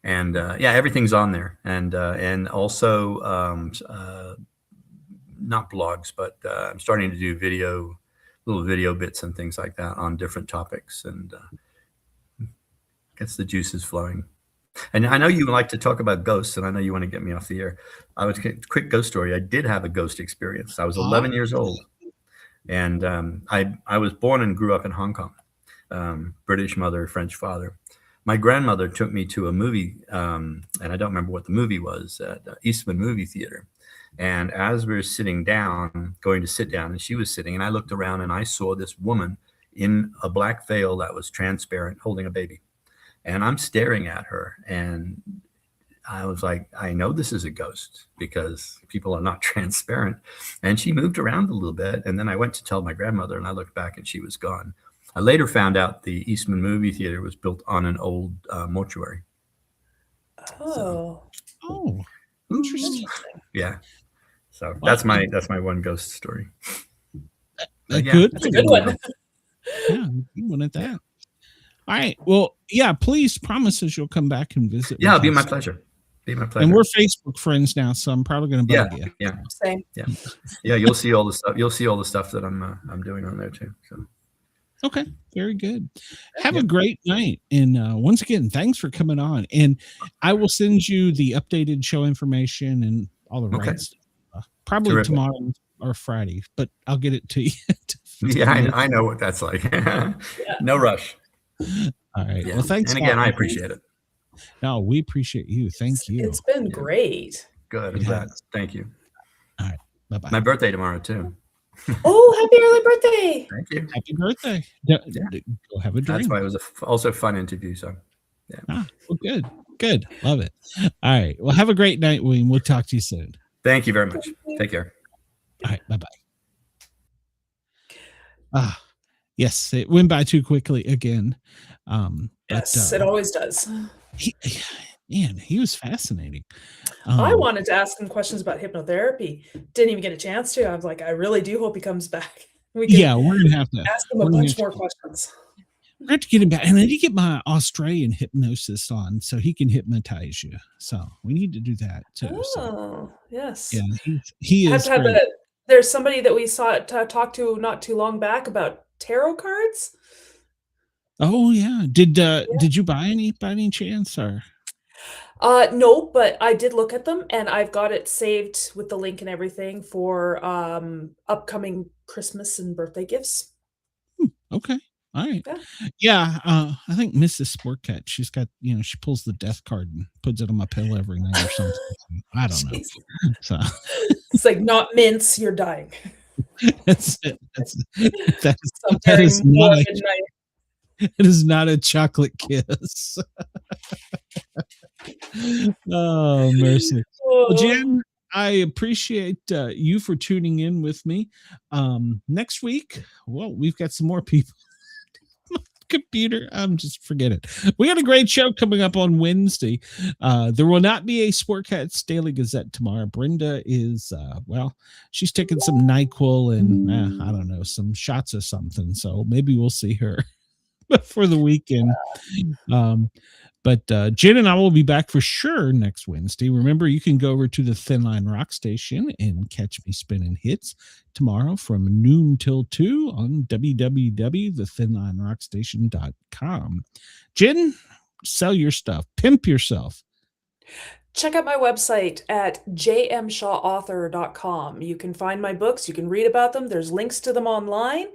Everything's on there. And also not blogs, but I'm starting to do little video bits and things like that on different topics, and gets the juices flowing. And I know you like to talk about ghosts, and I know you want to get me off the air. Quick ghost story. I did have a ghost experience. I was 11 years old, and I was born and grew up in Hong Kong. British mother, French father. My grandmother took me to a movie, and I don't remember what the movie was, at Eastman Movie Theater. And as we were sitting down, going to sit down, and she was sitting, and I looked around and I saw this woman in a black veil that was transparent holding a baby. And I'm staring at her, and I was like, I know this is a ghost because people are not transparent. And she moved around a little bit. And then I went to tell my grandmother, and I looked back and she was gone. I later found out the Eastman Movie Theater was built on an old mortuary. Oh, Interesting. Yeah. So that's my one ghost story. Good. that's a good one. Yeah, good one at that. All right. Well, yeah, please promise us you'll come back and visit. Yeah, with it'll be us. my pleasure. Be my pleasure. And we're Facebook friends now, so I'm probably going to bug you. Yeah. Same. Yeah. You'll see all the stuff. You'll see all the stuff that I'm doing on there too. So. Okay, very good. Have a great night. And once again, thanks for coming on. And I will send you the updated show information and all the right stuff. Probably Terrific. tomorrow or Friday, but I'll get it to you. Yeah, I know what that's like. No rush. All right. Yeah. Well, thanks. And again, a lot. I appreciate it. No, we appreciate you. Thank you. It's been great. Good. I'm Yeah. glad. Thank you. All right. Bye-bye. My birthday tomorrow too. Oh, happy early birthday. Thank you. Happy birthday. Go have a drink. That's why it was also a fun interview. So, yeah. Well, good. Good. Love it. All right. Well, have a great night, William. We'll talk to you soon. Thank you very much. Take care. All right. Bye-bye. Yes, it went by too quickly again. Yes, it always does. He was fascinating. I wanted to ask him questions about hypnotherapy. Didn't even get a chance to. I was like, I really do hope he comes back. We're gonna have to ask him a bunch more questions. We're going to get him back, and I need to get my Australian hypnosis on so he can hypnotize you. So we need to do that too. Oh, yes. Yeah, he is. There's somebody that we saw talk to not too long back about tarot cards. Oh yeah. Did you buy any by any chance or? No, but I did look at them, and I've got it saved with the link and everything for upcoming Christmas and birthday gifts. Okay. All right. Yeah. Yeah. I think Mrs. Sportcat, she's got, she pulls the death card and puts it on my pillow every night or something. I don't know. Jeez. So It's like, not mints, you're dying. that's it. That Sometime is not before a, midnight. it is not a chocolate kiss. Oh, mercy. Well, Oh. Jen, I appreciate you for tuning in with me. Next week, well, we've got some more people. Computer, just forget it. We got a great show coming up on Wednesday. There will not be a Sportcat's Daily Gazette tomorrow. Brenda is she's taking some NyQuil and I don't know, some shots of something, so maybe we'll see her before the weekend. But Jen and I will be back for sure next Wednesday. Remember, you can go over to the Thin Line Rock Station and catch me spinning hits tomorrow from noon till 2 on www.thinlinerockstation.com. Jen, sell your stuff. Pimp yourself. Check out my website at jmshawauthor.com. You can find my books. You can read about them. There's links to them online.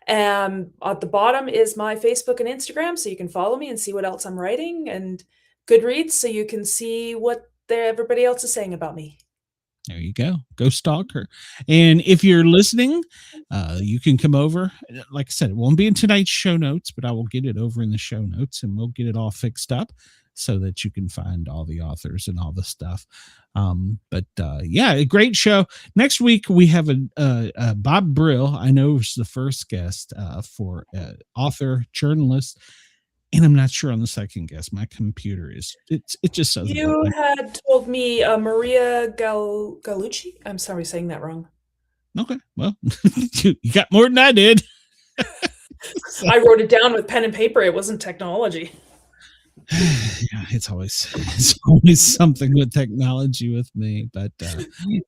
At the bottom is my Facebook and Instagram, so you can follow me and see what else I'm writing, and Goodreads, so you can see what everybody else is saying about me. There you go. Go stalk her. And if you're listening, you can come over. Like I said, it won't be in tonight's show notes, but I will get it over in the show notes, and we'll get it all fixed up so that you can find all the authors and all the stuff. Yeah, a great show. Next week, we have a Bob Brill. I know is the first guest for author, journalist, and I'm not sure on the second guest. My computer it just doesn't. You had told me Maria Galucci. I'm sorry saying that wrong. Okay, well, you got more than I did. I wrote it down with pen and paper. It wasn't technology. Yeah, it's always something with technology with me, but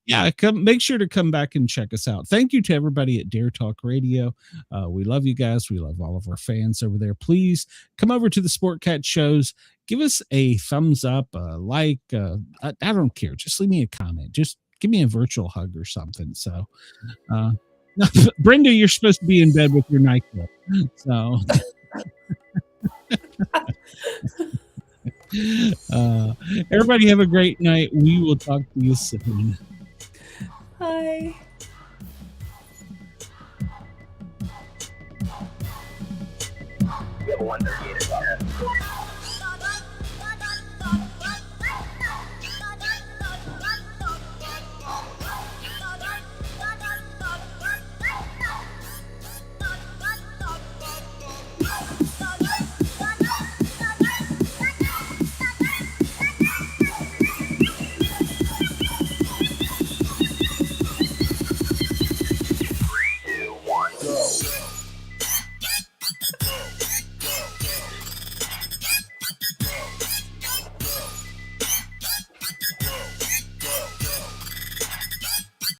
yeah, make sure to come back and check us out. Thank you to everybody at Dare Talk Radio. We love you guys. We love all of our fans over there. Please come over to the Sportcat shows. Give us a thumbs up, like. I don't care. Just leave me a comment. Just give me a virtual hug or something. So, Brenda, you're supposed to be in bed with your NyQuil. So. Everybody have a great night. We will talk to you soon. Bye. We have a 138 at